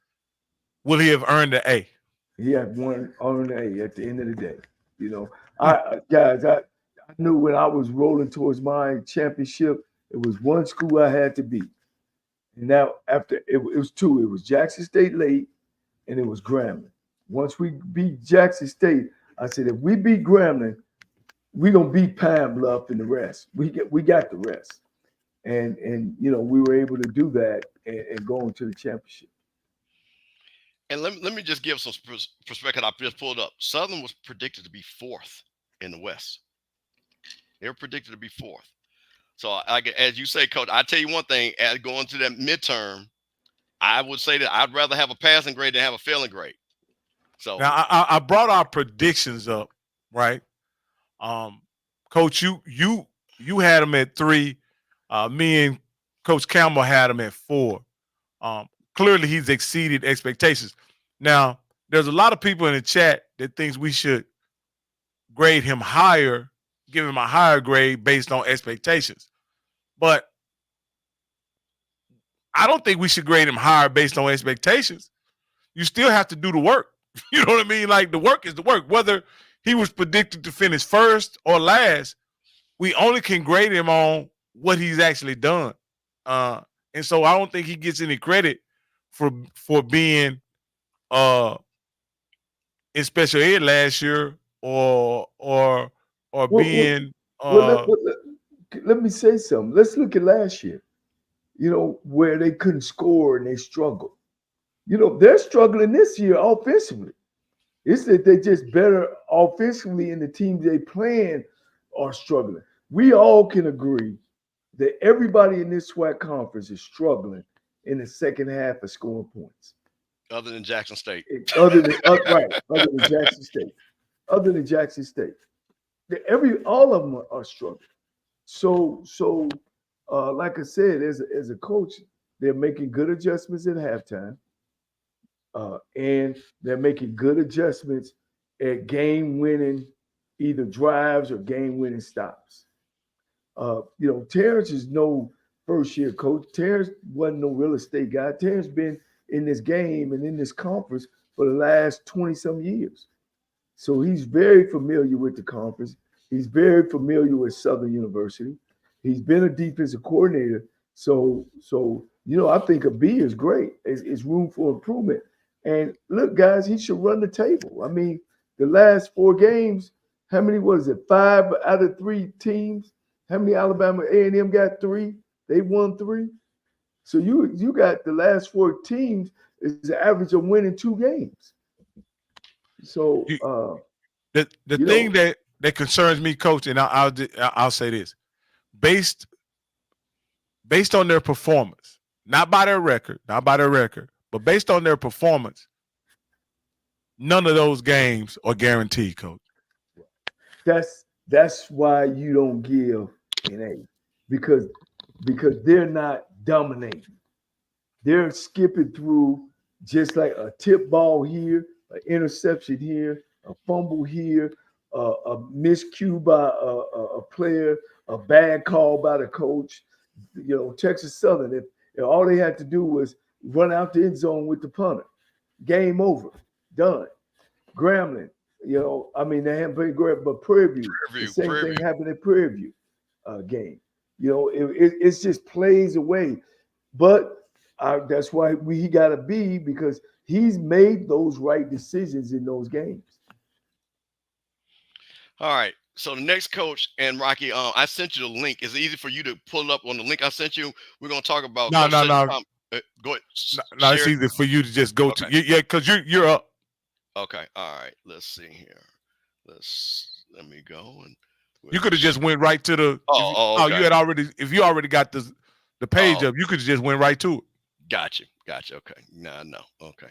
will he have earned the A? He had earned an A at the end of the day. I knew when I was rolling towards my championship, it was one school I had to beat. And now after it was 2. It was Jackson State late, and it was Grambling. Once we beat Jackson State, I said, if we beat Grambling, we're gonna beat Pine Bluff and the rest. We got the rest. And we were able to do that and go into the championship. And let me just give some perspective. I just pulled up. Southern was predicted to be 4th in the West. They were predicted to be 4th. So as you say, Coach, I tell you one thing, as going to that midterm, I would say that I'd rather have a passing grade than have a failing grade. So now I brought our predictions up, right? Coach, you had them at 3. Me and Coach Campbell had him at 4. Clearly, he's exceeded expectations. Now, there's a lot of people in the chat that thinks we should grade him higher, give him a higher grade based on expectations. But I don't think we should grade him higher based on expectations. You still have to do the work. You know what I mean? Like, the work is the work. Whether he was predicted to finish first or last, we only can grade him on what he's actually done. And so I don't think he gets any credit for being in special ed last year or being let me say something. Let's look at last year, where they couldn't score and they struggled. They're struggling this year offensively. It's that they're just better offensively, and the teams they playing are struggling. We all can agree that everybody in this SWAC conference is struggling in the second half of scoring points. Other than Jackson State. Other than Jackson State. Other than Jackson State. All of them are struggling. So like I said, as a coach, they're making good adjustments at halftime. And they're making good adjustments at game-winning either drives or game-winning stops. Terrence is no first-year coach. Terrence wasn't no real estate guy. Terrence been in this game and in this conference for the last 20-some years. So he's very familiar with the conference. He's very familiar with Southern University. He's been a defensive coordinator. So I think a B is great. It's room for improvement. And look, guys, he should run the table. I mean, the last 4 games, how many was it? 5 out of 3 teams. How many Alabama A&M got 3? They won 3. So you got the last 4 teams is the average of winning 2 games. So the thing that concerns me, Coach, and I'll say this, based on their performance, not by their record, but based on their performance, none of those games are guaranteed, Coach. That's why you don't give an A, because they're not dominating. They're skipping through just like a tip ball here, an interception here, a fumble here, a miscue by a player, a bad call by the coach. Texas Southern, if all they had to do was run out the end zone with the punter, game over, done. Grambling, they haven't played Grambling, but Prairie View, the same thing happened at Prairie View game. It's just plays away. But that's why he got a B, because he's made those right decisions in those games. All right. So the next coach, and Rocky, I sent you the link. Is it easy for you to pull up on the link I sent you? We're going to talk about. No. Go ahead. No, it's easy for you to just go to. Yeah, because you're up. Okay. All right. Let's see here. Let me go. And you could have just went right to the. Okay. You had already. If you already got the page up, you could have just went right to it. Gotcha. Okay. No. Okay.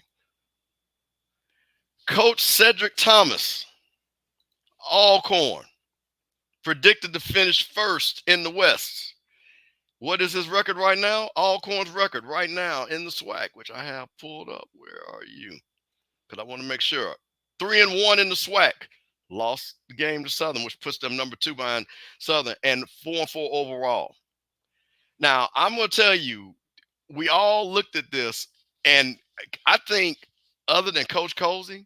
Coach Cedric Thomas, Alcorn, predicted to finish first in the West. What is his record right now? Alcorn's record right now in the SWAC, which I have pulled up. Where are you? Because I want to make sure. 3-1 in the SWAC. Lost the game to Southern, which puts them number 2 behind Southern, and 4-4 overall. Now, I'm going to tell you, we all looked at this, and I think other than Coach Colsey,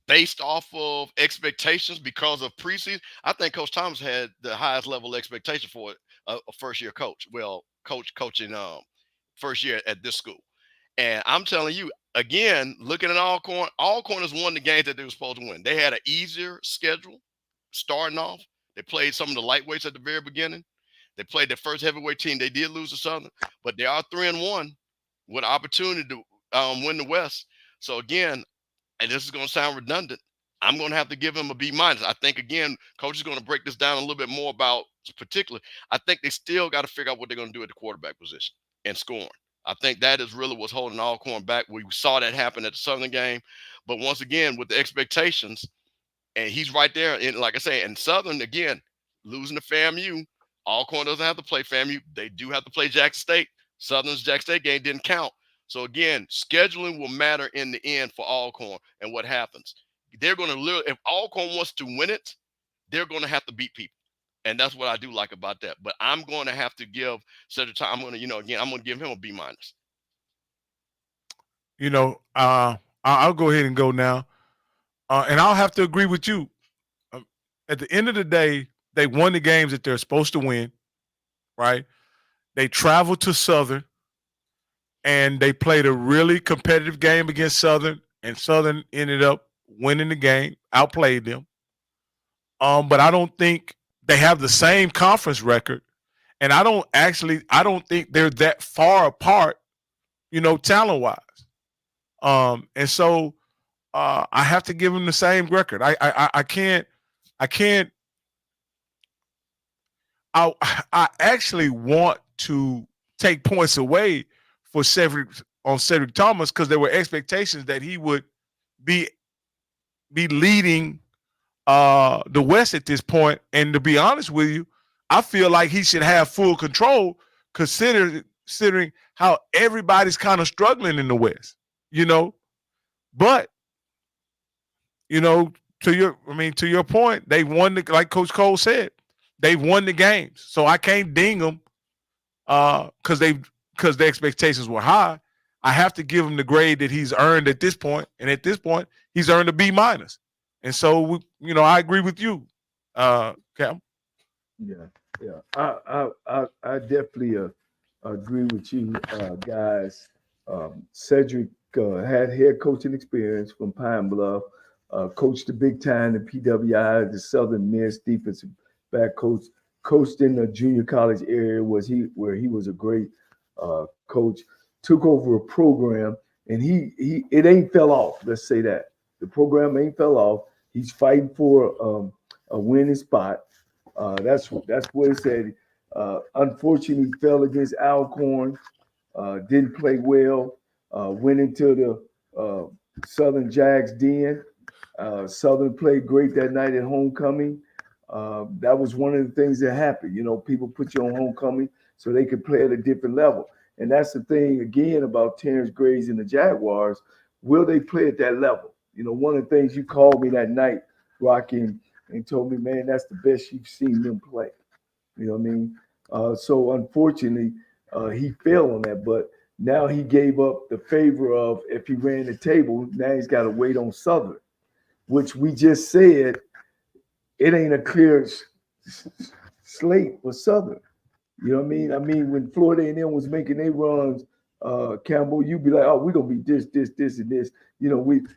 based off of expectations because of preseason, I think Coach Thomas had the highest level of expectation for a first-year coach. Well, coaching first year at this school. And I'm telling you, again, looking at Alcorn has won the games that they were supposed to win. They had an easier schedule starting off. They played some of the lightweights at the very beginning. They played their first heavyweight team. They did lose to Southern, but they are 3-1 with an opportunity to win the West. So again, and this is going to sound redundant, I'm going to have to give him a B-. I think, again, Coach is going to break this down a little bit more about particularly. I think they still got to figure out what they're going to do at the quarterback position and scoring. I think that is really what's holding Alcorn back. We saw that happen at the Southern game. But once again, with the expectations, and he's right there. And like I say, and Southern, again, losing to FAMU, Alcorn doesn't have to play FAMU. They do have to play Jackson State. Southern's Jackson State game didn't count. So again, scheduling will matter in the end for Alcorn and what happens. They're going to if Alcorn wants to win it, they're going to have to beat people. And that's what I do like about that. But I'm going to have to give Cedric Thomas, I'm going to give him a B-. I'll go ahead and go now. And I'll have to agree with you. At the end of the day, they won the games that they're supposed to win, right? They traveled to Southern, and they played a really competitive game against Southern, and Southern ended up winning the game, outplayed them. But I don't think they have the same conference record, and I don't think they're that far apart, talent-wise. And so I have to give them the same record. I actually want to take points away for Cedric Thomas, because there were expectations that he would be leading the West at this point. And to be honest with you, I feel like he should have full control, considering how everybody's kind of struggling in the West, But to your point, they won like Coach Cole said, They've won the games, so I can't ding them because the expectations were high. I have to give him the grade that he's earned at this point, and at this point, he's earned a B-. And so, I agree with you, Cam. Yeah. I definitely agree with you guys. Cedric had head coaching experience from Pine Bluff, coached the big time in PWI, the Southern Miss defensive back coach, coached in the junior college area where he was a great coach, took over a program, and it ain't fell off. Let's say that. The program ain't fell off. He's fighting for a winning spot. That's what he said. Unfortunately, fell against Alcorn. Didn't play well. Went into the Southern Jags den. Southern played great that night at homecoming. That was one of the things that happened. People put you on homecoming so they could play at a different level. And that's the thing, again, about Terrence Graves and the Jaguars. Will they play at that level? One of the things you called me that night, Rocky, and told me, man, that's the best you've seen them play. You know what I mean? So unfortunately, he failed on that. But now he gave up the favor of, if he ran the table, now he's got to wait on Southern, which we just said it ain't a clear slate for Southern. You know what I mean? I mean, when Florida A&M was making their runs, Campbell, you'd be like, oh, we're going to be this, and this. And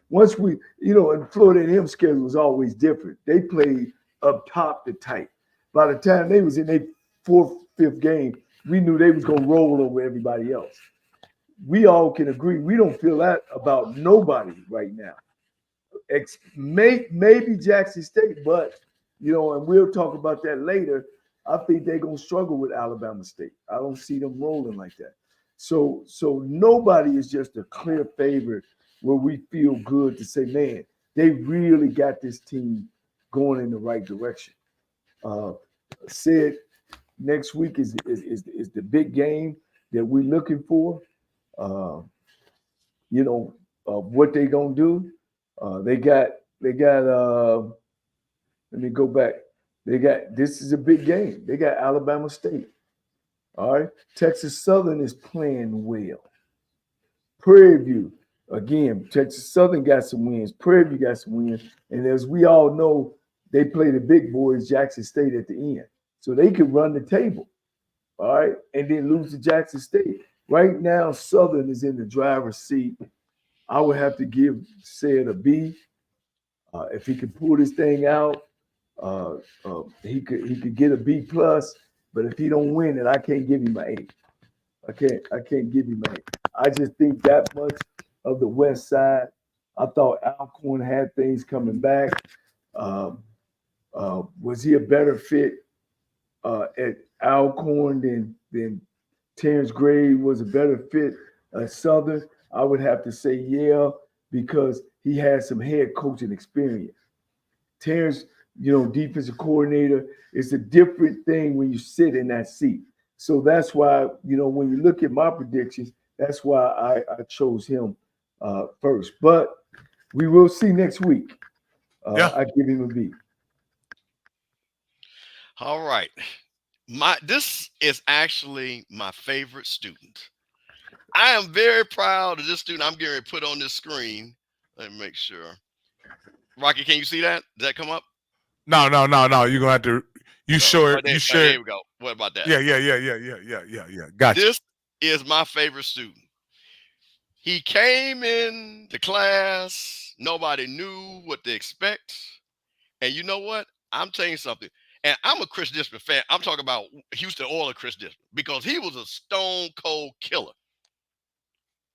Florida A&M schedule was always different. They played up top to tight. By the time they was in their fourth, fifth game, we knew they was going to roll over everybody else. We all can agree. We don't feel that about nobody right now. Maybe Jackson State, but, and we'll talk about that later. I think they're going to struggle with Alabama State. I don't see them rolling like that. So nobody is just a clear favorite where we feel good to say, man, they really got this team going in the right direction. Said next week is the big game that we're looking for. What they gonna do? They got. Let me go back. This is a big game. They got Alabama State. All right. Texas Southern is playing well. Prairie View, again, Texas Southern got some wins. Prairie View got some wins. And as we all know, they play the big boys, Jackson State, at the end. So they can run the table. All right. And then lose to Jackson State. Right now, Southern is in the driver's seat. I would have to give Sid a B. If he could pull this thing out, he could get a B plus. But if he don't win it, I can't give him an A. I can't give him an A. I just think that much of the West Side. I thought Alcorn had things coming back. Was he a better fit at Alcorn than Terrence Gray was a better fit at Southern? I would have to say yeah, because he had some head coaching experience. Terrence, defensive coordinator, it's a different thing when you sit in that seat. So that's why, when you look at my predictions, that's why I chose him first. But we will see next week. I give him a B. All right. This is actually my favorite student. I am very proud of this student I'm getting ready to put on this screen. Let me make sure. Rocky, can you see that? Does that come up? No. You're gonna have to. You sure? Right there, you sure? There we go. What about that? Yeah. Gotcha. This is my favorite student. He came in the class. Nobody knew what to expect. And you know what? I'm telling you something. And I'm a Chris Disper fan. I'm talking about Houston Oilers Chris Disper, because he was a stone cold killer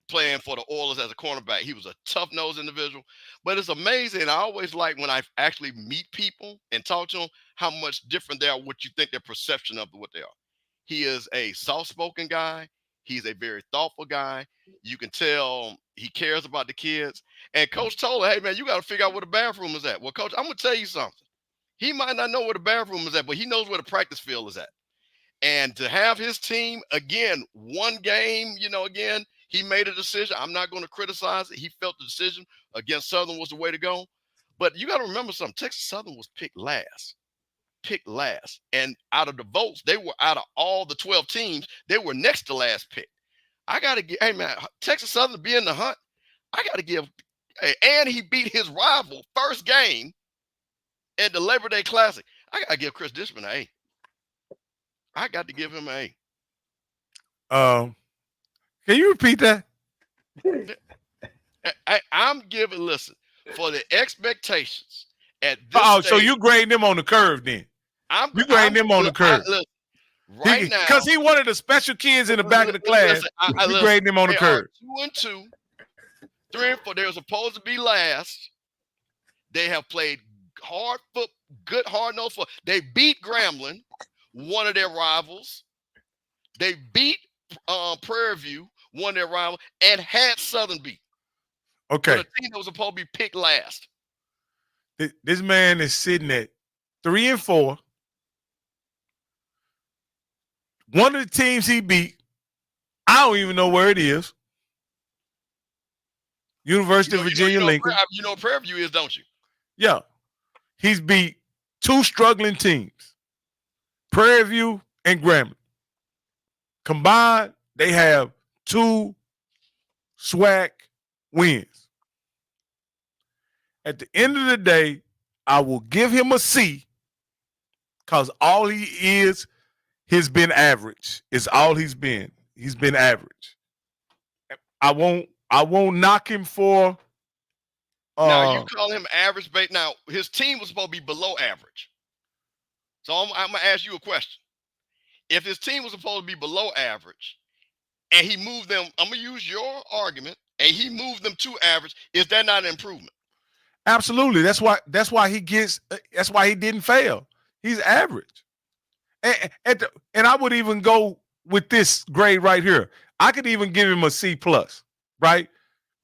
playing for the Oilers as a cornerback. He was a tough-nosed individual. But it's amazing. I always like when I actually meet people and talk to them how much different they are, what you think their perception of what they are. He is a soft-spoken guy. He's a very thoughtful guy. You can tell he cares about the kids. And Coach told her, hey, man, you got to figure out where the bathroom is at. Well, Coach, I'm going to tell you something. He might not know where the bathroom is at, but he knows where the practice field is at. And to have his team, again, one game, again, he made a decision. I'm not going to criticize it. He felt the decision against Southern was the way to go. But you got to remember something. Texas Southern was picked last. picked last. And out of the votes, they were out of all the 12 teams, they were next to last pick. I got to give, hey, man, Texas Southern be in the hunt. I got to give, and he beat his rival first game at the Labor Day Classic. I got to give Chris Dishman an A. I got to give him an A. Can you repeat that? I'm giving, listen, for the expectations at this so stage, you grading them on the curve then? You grading them on the curve. Listen, right now. Because he one of the special kids in the back of the class. You grading him on the curve. 2-2, 3-4. They're supposed to be last. They have played good hard-nosed football. They beat Grambling, one of their rivals. They beat Prairie View, one of their rivals, and had Southern beat. Okay. The team that was supposed to be picked last. This man is sitting at 3-4. One of the teams he beat, I don't even know where it is. University of Virginia Lincoln. You know what Prairie View is, don't you? Yeah. He's beat two struggling teams, Prairie View and Grambling. Combined, they have 2 SWAC wins. At the end of the day, I will give him a C because all he is has been average. It's all he's been. He's been average. I won't knock him for. Now you call him average, but now his team was supposed to be below average. So I'm gonna ask you a question. If his team was supposed to be below average, and he moved them, I'm gonna use your argument, and he moved them to average, is that not an improvement? Absolutely. That's why he didn't fail. He's average. And I would even go with this grade right here. I could even give him a C+, right?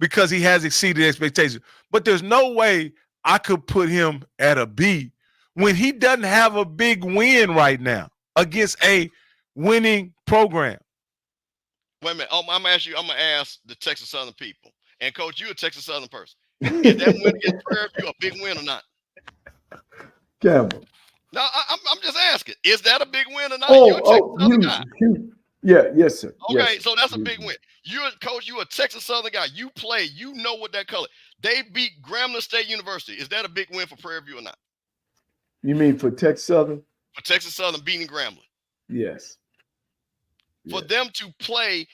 Because he has exceeded expectations. But there's no way I could put him at a B when he doesn't have a big win right now against a winning program. Wait a minute. I'm gonna ask the Texas Southern people. And Coach, you're a Texas Southern person. Is that win against Prairie View a big win or not? Campbell. No, I'm just asking. Is that a big win or not? You're a Texas Southern guy. Yes, sir. Okay, yes, so that's a big win. You're a coach, you're a Texas Southern guy. You play, you know what that color. They beat Grambling State University. Is that a big win for Prairie View or not? You mean for Texas Southern? For Texas Southern beating Grambling. Yes. For them to play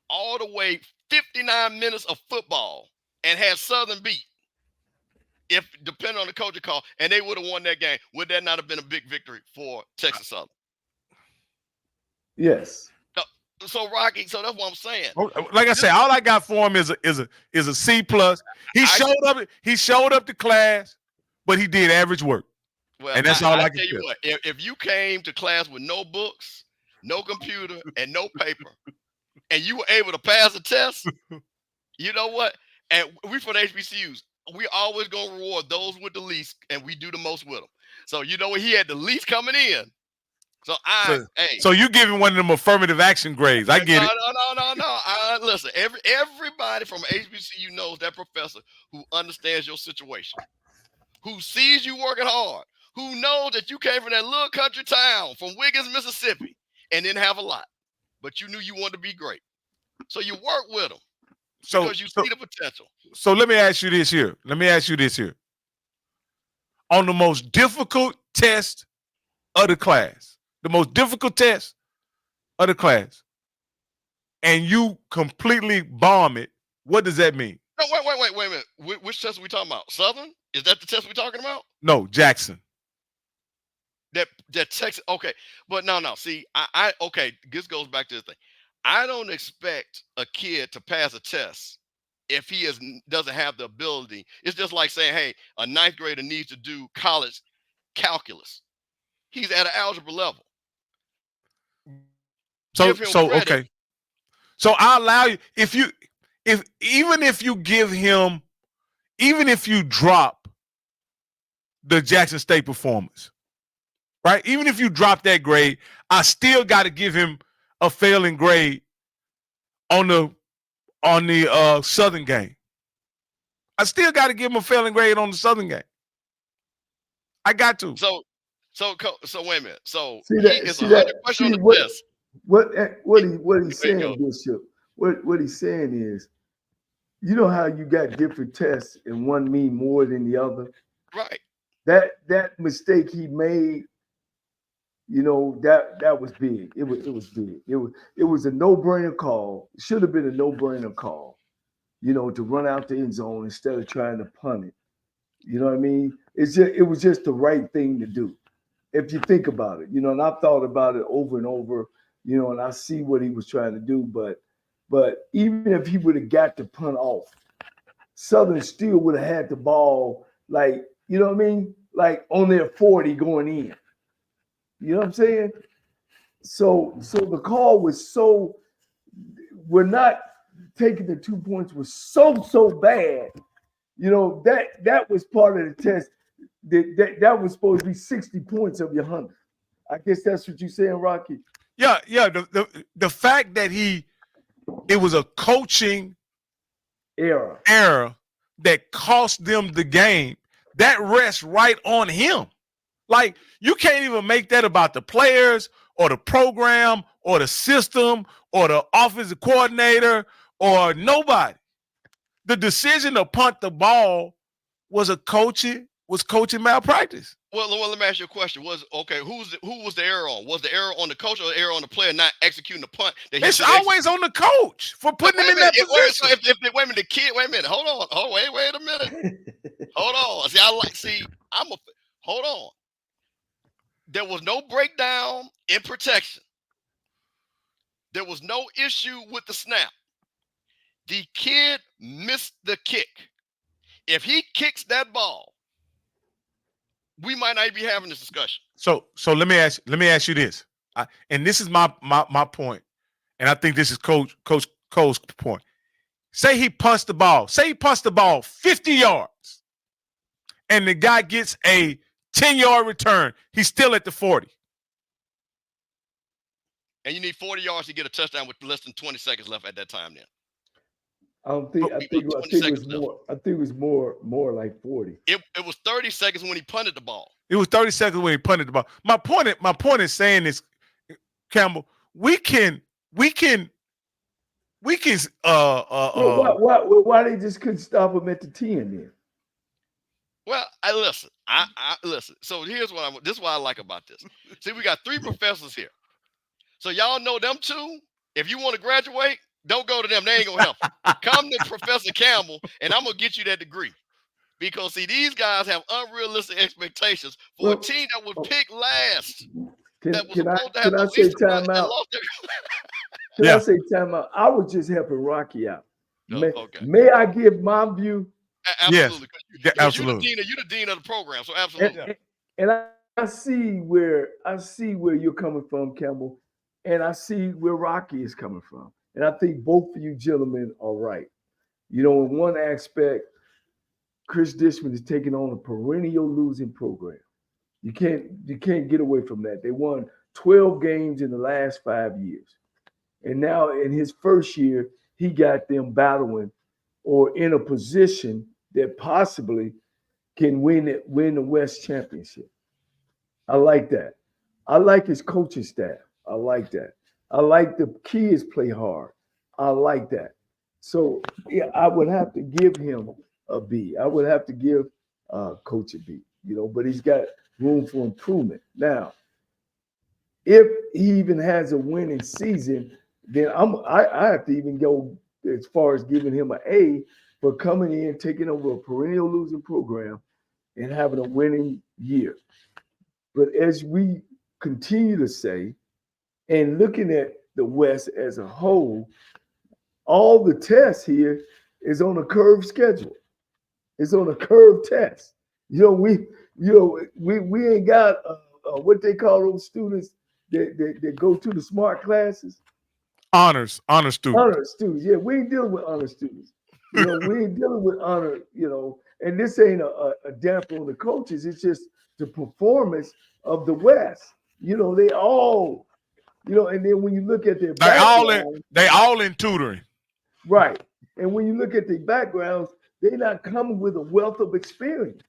all the way 59 minutes of football and have Southern beat, if depending on the coaching call, and they would have won that game, would that not have been a big victory for Texas Southern? Yes. So Rocky, so that's what I'm saying. Like I said, all I got for him is a C+. He showed up to class, but he did average work. Well, and that's all I can tell you what. If you came to class with no books, no computer, and no paper, and you were able to pass a test, you know what? And we from the HBCUs, we always gonna reward those with the least, and we do the most with them. So you know what? He had the least coming in. So you giving one of them affirmative action grades. I get it. No. Listen, everybody from HBCU knows that professor who understands your situation, who sees you working hard, who knows that you came from that little country town from Wiggins, Mississippi, and didn't have a lot, but you knew you wanted to be great. So you work with them because you see the potential. So let me ask you this here. On the most difficult test of the class, and you completely bomb it, what does that mean? No, wait a minute. Which test are we talking about? Southern? Is that the test we're talking about? No, Jackson. That Texas. Okay, but no. See, I okay. This goes back to the thing. I don't expect a kid to pass a test if he doesn't have the ability. It's just like saying, hey, a ninth grader needs to do college calculus. He's at an algebra level. So okay. So I'll allow you even if you drop the Jackson State performance, right? Even if you drop that grade, I still got to give him a failing grade on the Southern game. I still got to give him a failing grade on the Southern game. I got to. So So wait a minute. So See he that? is See 100 that? questions See on the test. what he's There you saying, go. Bishop. What he's saying is, you know how you got different tests and one mean more than the other. Right. That mistake he made, you know, that was big. It was big. It was a no-brainer call. It should have been a no-brainer call, you know, to run out the end zone instead of trying to punt it. You know what I mean? It was just the right thing to do. If you think about it, you know, and I've thought about it over and over, you know, and I see what he was trying to do, but even if he would have got the punt off, Southern still would have had the ball, like, you know what I mean? Like on their 40 going in. You know what I'm saying? So the call was we're not taking the 2 points was so bad. You know, that was part of the test. That was supposed to be 60 points of your 100. I guess that's what you're saying, Rocky. Yeah. The fact that it was a coaching error that cost them the game, that rests right on him. Like, you can't even make that about the players or the program or the system or the offensive coordinator or nobody. The decision to punt the ball was coaching malpractice. Well, let me ask you a question. Who was the error on? Was the error on the coach or the error on the player not executing the punt? It's always on the coach for putting him in that position. Wait a minute, the kid. Wait a minute. Hold on. Oh, wait a minute. Hold on. Hold on. There was no breakdown in protection. There was no issue with the snap. The kid missed the kick. If he kicks that ball, we might not be having this discussion. So let me ask you this, and this is my point, and I think this is Coach Cole's point. Say he punts the ball. Say he punts the ball 50 yards, and the guy gets a 10-yard return. He's still at the 40. And you need 40 yards to get a touchdown with less than 20 seconds left at that time. Then I think it was more like 40. It was 30 seconds when he punted the ball. It was 30 seconds when he punted the ball. My point is saying this, Campbell. We can. Why they just couldn't stop him at the 10 then? Well, I listen. So here's this is what I like about this. See, we got 3 professors here. So y'all know them 2. If you want to graduate, don't go to them. They ain't gonna help you. Come to Professor Campbell, and I'm gonna get you that degree. Because see, these guys have unrealistic expectations for a team that was picked last. Can I say timeout? Can I say timeout? I was just helping Rocky out. May I give my view? Absolutely. Yes. Absolutely. You're the dean of the program, so absolutely. And I see where you're coming from, Campbell, and I see where Rocky is coming from. And I think both of you gentlemen are right. You know, in one aspect, Chris Dishman is taking on a perennial losing program. You can't get away from that. They won 12 games in the last 5 years. And now in his first year, he got them battling or in a position that possibly can win the West Championship. I like that. I like his coaching staff. I like that. I like the kids play hard. I like that. So yeah, I would have to give him a B. I would have to give Coach a B, you know, but he's got room for improvement. Now, if he even has a winning season, then I have to even go as far as giving him an A for coming in, taking over a perennial losing program and having a winning year. But as we continue to say, and looking at the West as a whole, all the tests here is on a curved schedule. It's on a curved test. We ain't got what they call those students that go to the smart classes. Honor students. Honor students. Yeah, we ain't dealing with honor students. We ain't dealing with honor, and this ain't a damper on the coaches. It's just the performance of the West. They all, and then when you look at their they all in tutoring. Right. And when you look at their backgrounds, they're not coming with a wealth of experience.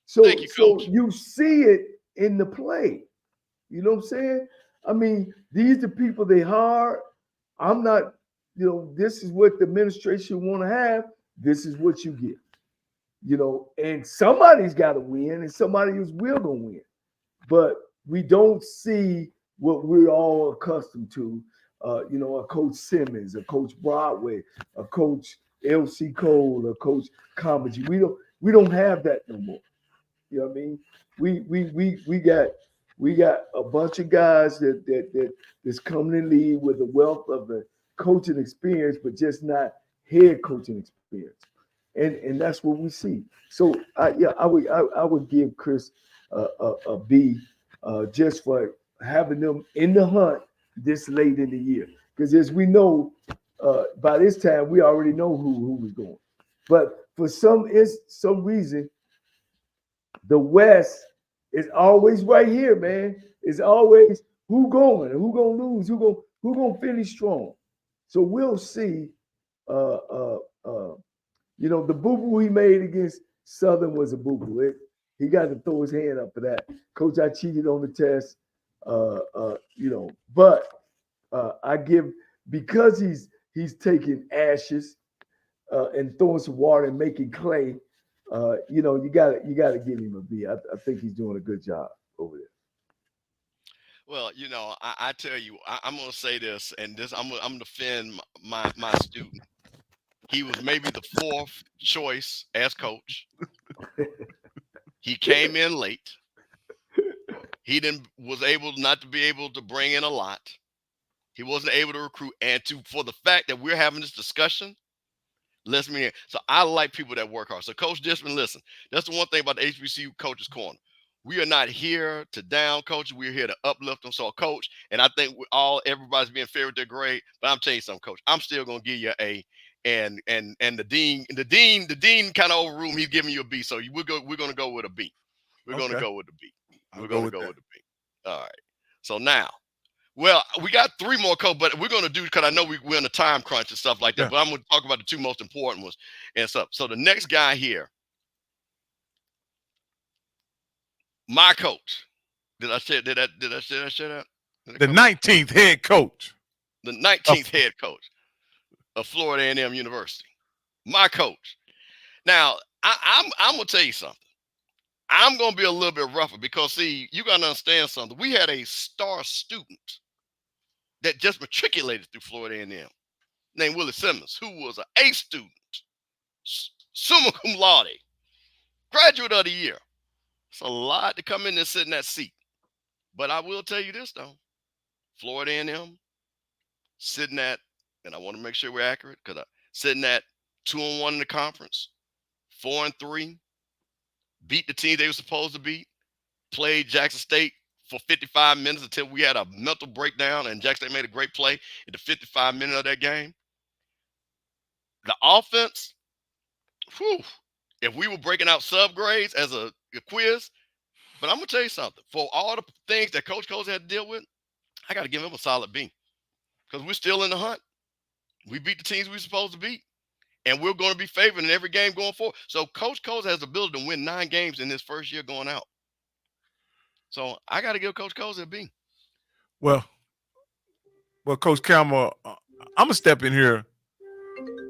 So you see it in the play. You know what I'm saying? I mean, these are people they hire. I'm not, this is what the administration want to have. This is what you get. And somebody's got to win, and somebody is will gonna win. But we don't see what we're all accustomed to. A Coach Simmons, a Coach Broadway, a Coach L.C. Cole, a Coach Comedy. We don't have that no more. You know what I mean? We got a bunch of guys that's coming in the league with a wealth of the coaching experience, but just not head coaching experience. And that's what we see. So I would give Chris a B just for having them in the hunt this late in the year. Because as we know, by this time we already know who was going. But for some reason, the West is always right here, man. It's always who going, who gonna lose, who gonna finish strong. So we'll see. The boo-boo he made against Southern was a boo-boo. He got to throw his hand up for that. Coach, I cheated on the test. But I give, because he's taking ashes and throwing some water and making clay. You gotta give him a B. I think he's doing a good job over there. Well, I tell you, I'm gonna say this, and this I'm gonna defend my student. He was maybe the fourth choice as coach. He came in late. He was able not to be able to bring in a lot. He wasn't able to recruit, and for the fact that we're having this discussion, so I like people that work hard. So Coach Disman, listen, that's the one thing about the HBCU Coaches Corner. We are not here to down coaches. We're here to uplift them. So, Coach, and I think everybody's being fair with their grade, but I'm telling you something, Coach. I'm still gonna give you an A. And the dean kind of overruled. He's giving you a B. So we're gonna go with a B. We're gonna go with a B. We're gonna go with a B. All right. So now, well, we got three more codes, but we're gonna do, because I know we're in a time crunch and stuff like that. Yeah. But I'm gonna talk about the two most important ones and stuff. So the next guy here, my coach. Did I say that? The 19th head coach. The 19th head coach of Florida A&M University. My coach. Now, I'm gonna tell you something. I'm gonna be a little bit rougher because, see, you gotta understand something. We had a star student that just matriculated through Florida A&M named Willie Simmons, who was an A student, summa cum laude, graduate of the year. It's a lot to come in and sit in that seat. But I will tell you this, though. Florida A&M sitting at, and I want to make sure we're accurate, because sitting at 2-1 in the conference, 4-3, beat the team they were supposed to beat, played Jackson State for 55 minutes until we had a mental breakdown, and Jackson State made a great play in the 55 minutes of that game. The offense, if we were breaking out subgrades as a quiz, but I'm going to tell you something. For all the things that Coach Coles had to deal with, I got to give him a solid B, because we're still in the hunt. We beat the teams we were supposed to beat, and we're going to be favored in every game going forward. So Coach Coles has the ability to win 9 games in his first year going out. So I got to give Coach Coles a B. Well, Coach Campbell, I'm going to step in here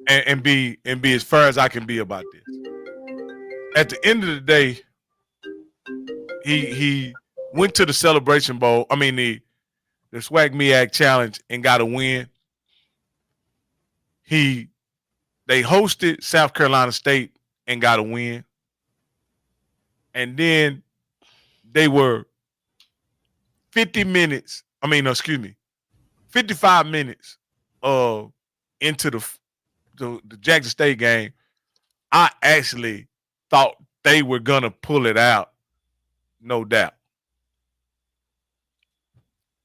and be as fair as I can be about this. At the end of the day, he went to the Celebration Bowl. I mean, the SWAC and MEAC Challenge and got a win. They hosted South Carolina State and got a win. And then they were 55 minutes into the Jackson State game. I actually thought they were going to pull it out, no doubt.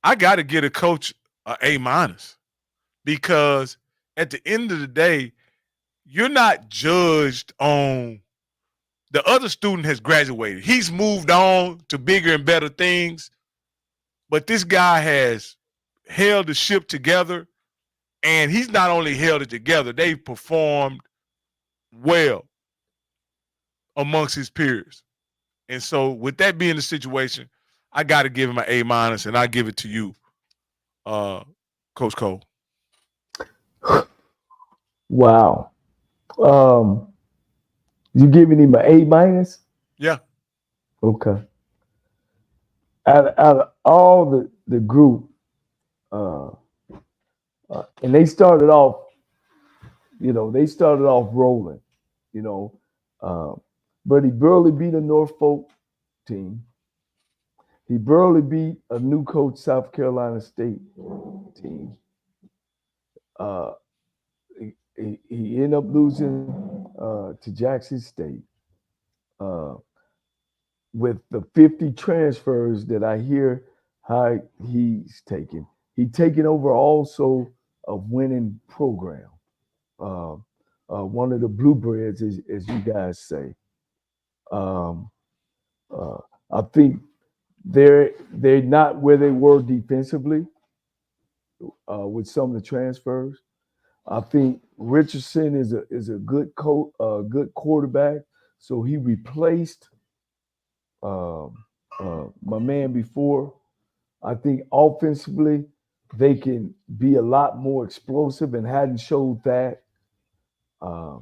I got to get a coach an A-, because at the end of the day, you're not judged on the other student has graduated. He's moved on to bigger and better things, but this guy has held the ship together, and he's not only held it together, they've performed well amongst his peers. And so with that being the situation, I got to give him an A-, and I give it to you, Coach Cole. Wow. You giving him an A-? Yeah. Okay. Out of all the group, and they started off rolling, but he barely beat a Norfolk team. He barely beat a new coach South Carolina State team. He ended up losing to Jackson State. With the 50 transfers that I hear how he's taken. He's taken over also a winning program. One of the blueberries, as you guys say. I think they're not where they were defensively with some of the transfers. I think Richardson is a good good quarterback, so he replaced my man before. I think offensively they can be a lot more explosive and hadn't showed that. I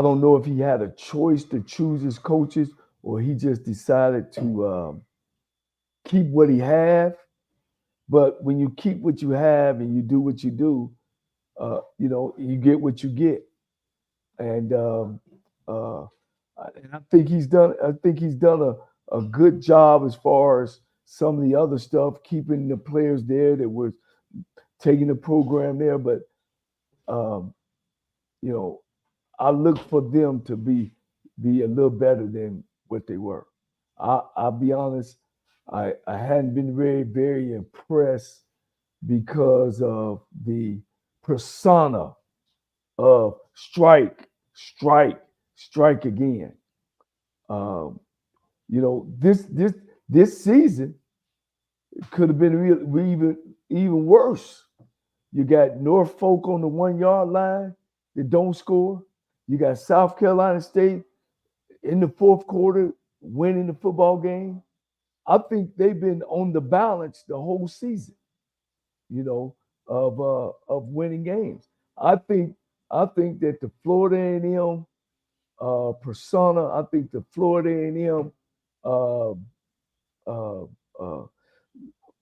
don't know if he had a choice to choose his coaches or he just decided to keep what he had. But when you keep what you have and you do what you do, you get what you get. And I think he's done. I think he's done a good job as far as some of the other stuff, keeping the players there that was taking the program there. But I look for them to be a little better than what they were. I'll be honest. I hadn't been very, very impressed because of the persona of strike again. This season could have been even worse. You got Norfolk on the 1 yard line that don't score. You got South Carolina State in the fourth quarter winning the football game. I think they've been on the balance the whole season, of winning games. I think that the Florida A&M persona, I think the Florida A&M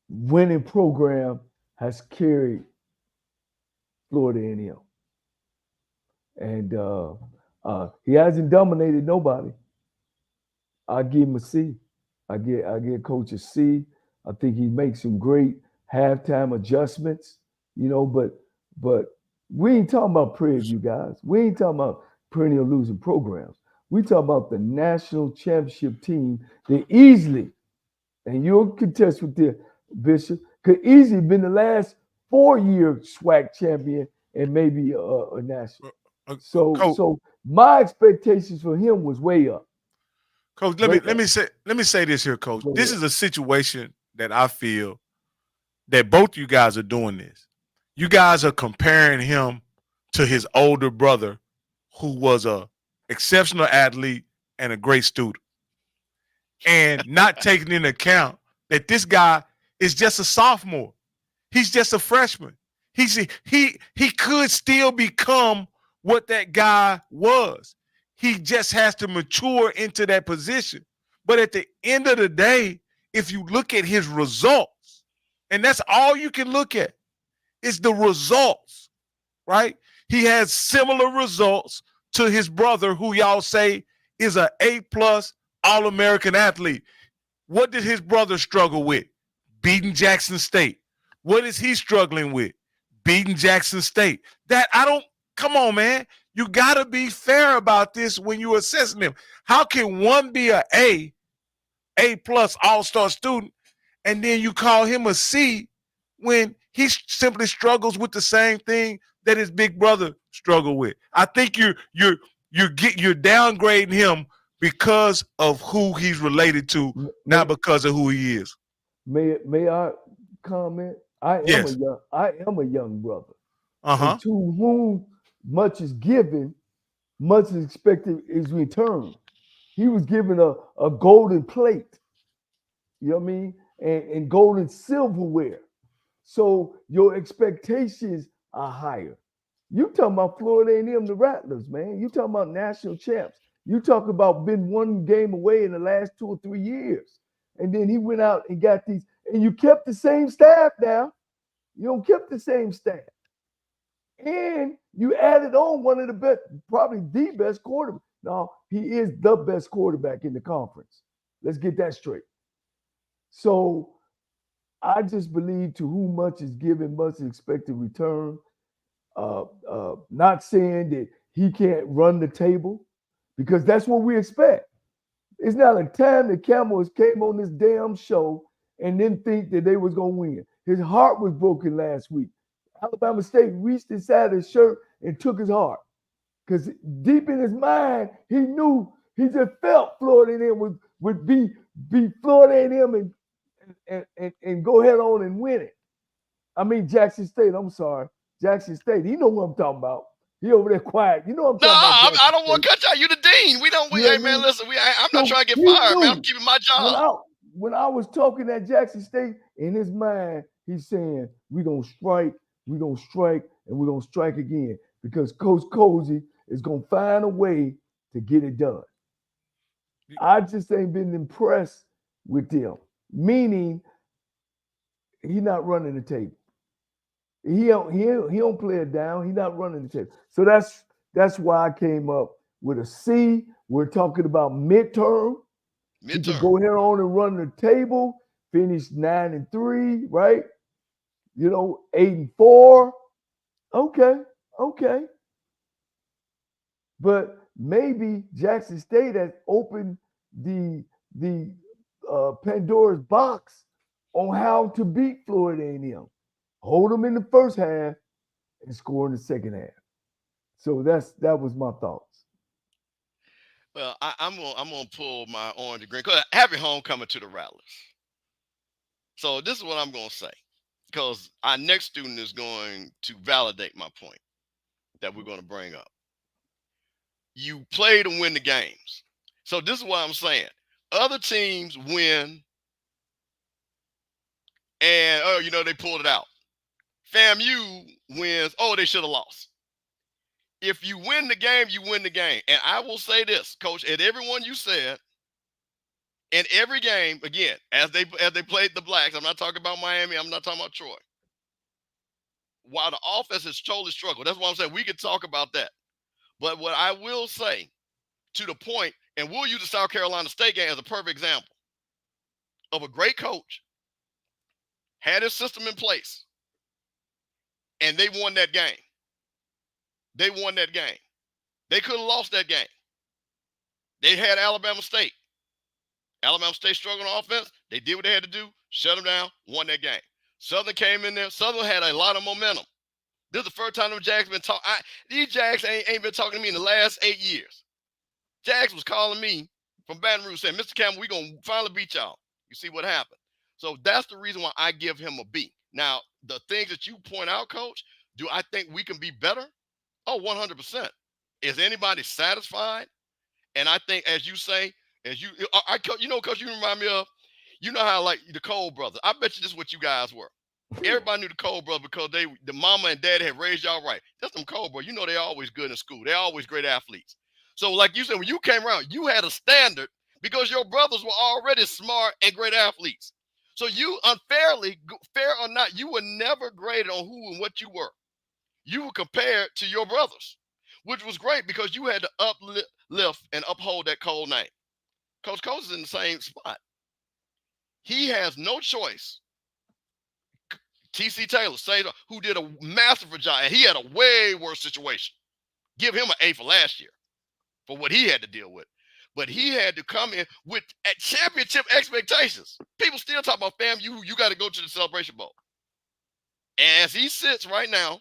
winning program has carried Florida A&M. And he hasn't dominated nobody. I give him a C. I give Coach a C. I think he makes some great halftime adjustments, but we ain't talking about Prairie View, guys. We ain't talking about perennial losing programs. We talk about the national championship team that easily, and you'll contest with the Bishop, could easily been the last 4-year SWAC champion and maybe a national. So my expectations for him was way up. Coach, let me say this here, Coach. This is a situation that I feel that both you guys are doing this. You guys are comparing him to his older brother, who was a exceptional athlete and a great student, and not taking into account that this guy is just a sophomore. He's just a freshman. He could still become what that guy was. He just has to mature into that position. But at the end of the day, if you look at his results, and that's all you can look at, is the results, right? He has similar results to his brother, who y'all say is an A+ All-American athlete. What did his brother struggle with? Beating Jackson State. What is he struggling with? Beating Jackson State. Come on, man. You got to be fair about this when you're assessing them. How can one be an A+ all-star student, and then you call him a C when he simply struggles with the same thing that his big brother struggled with? I think you're downgrading him because of who he's related to, not because of who he is. May I comment? I am a young brother. Uh-huh. To whom much is given, much is expected is returned. He was given a golden plate You know what I mean? And gold and silverware. So your expectations are higher. You talking about Florida A&M, the Rattlers, man. You talking about national champs. You talk about been one game away in the last 2 or 3 years. And then he went out and got these, and you kept the same staff now. You don't kept the same staff. And you added on one of the best, probably the best quarterback. No, he is the best quarterback in the conference. Let's get that straight. So I just believe to whom much is given, much is expected return. Not saying that he can't run the table, because that's what we expect. It's not a time that Camels came on this damn show and didn't think that they was going to win. His heart was broken last week. Alabama State reached inside his shirt and took his heart, because deep in his mind, he knew, he just felt Florida A&M would be Florida A&M and go ahead on and win it. I mean, Jackson State, I'm sorry. Jackson State, he know what I'm talking about. He over there quiet. You know what I'm talking about. I don't want to cut you out. You the dean. Hey, man, listen, I'm not trying to get fired, man. I'm keeping my job. When I was talking at Jackson State, in his mind, he's saying, we're going to strike, and we're going to strike again, because Coach Cozy is going to find a way to get it done. I just ain't been impressed with them, meaning he's not running the table. He don't play it down. He's not running the table. So that's why I came up with a C. We're talking about midterm. He can go here on and run the table, finish 9-3, right? 8-4. Okay. But maybe Jackson State has opened the Pandora's box on how to beat Florida A&M. Hold them in the first half and score in the second half. So that was my thoughts. Well, I'm gonna pull my orange and green, because happy homecoming to the Rattlers. So this is what I'm gonna say, because our next student is going to validate my point that we're gonna bring up. You play to win the games. So this is what I'm saying. Other teams win, and they pulled it out. FAMU wins. Oh, they should have lost. If you win the game, you win the game. And I will say this, Coach, at everyone you said, in every game, again, as they played the Blacks, I'm not talking about Miami, I'm not talking about Troy. While the offense has totally struggled, that's why I'm saying we could talk about that. But what I will say, to the point, and we'll use the South Carolina State game as a perfect example of a great coach, had his system in place, and they won that game. They won that game. They could have lost that game. They had Alabama State. Alabama State struggled on offense. They did what they had to do, shut them down, won that game. Southern came in there. Southern had a lot of momentum. This is the first time them Jags been talking. These Jags ain't been talking to me in the last 8 years. Jags was calling me from Baton Rouge saying, Mr. Campbell, we're going to finally beat y'all. You see what happened. So that's the reason why I give him a B. Now, the things that you point out, Coach, do I think we can be better? Oh, 100%. Is anybody satisfied? And I think, as you say, Coach, you remind me of, how like the Cole brothers. I bet you this is what you guys were. Everybody knew the Cole brothers because the mama and daddy had raised y'all right. That's them Cole brothers. They're always good in school. They're always great athletes. So like you said, when you came around, you had a standard because your brothers were already smart and great athletes. So you unfairly, fair or not, you were never graded on who and what you were. You were compared to your brothers, which was great because you had to uplift and uphold that Cole name. Coach Cole is in the same spot. He has no choice. T.C. Taylor, who did a massive job, and he had a way worse situation. Give him an A for last year for what he had to deal with. But he had to come in with championship expectations. People still talk about FAMU, you got to go to the Celebration Bowl. And as he sits right now,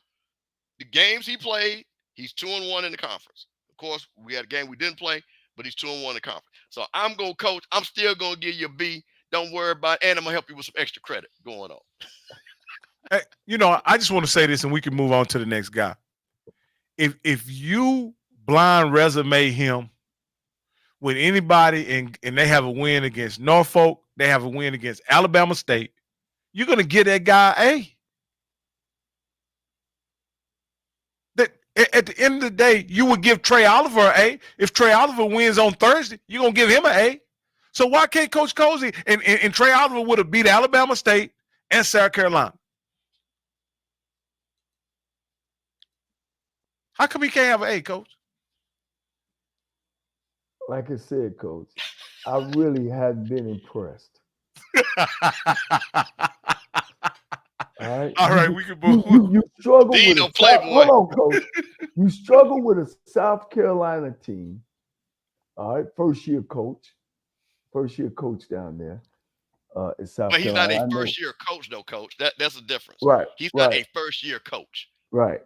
the games he played, he's 2-1 in the conference. Of course, we had a game we didn't play, but he's 2-1 in the conference. So I'm going to coach. I'm still going to give you a B. Don't worry about it. And I'm going to help you with some extra credit going on. Hey, I just want to say this, and we can move on to the next guy. If you blind resume him with anybody and they have a win against Norfolk, they have a win against Alabama State, you're going to get that guy A. That at the end of the day, you would give Trey Oliver an A. If Trey Oliver wins on Thursday, you're going to give him an A. So why can't Coach Cozy and Trey Oliver would have beat Alabama State and South Carolina? How come he can't have an A, Coach? Like I said, Coach, I really hadn't been impressed. All right, we can move. You struggle with Dino Playboy. Hold on, Coach. You struggle with a South Carolina team. All right, first year coach down there. In South But he's Carolina. not a first-year coach, though, Coach. That's the difference. Right. He's not a first-year coach. Right.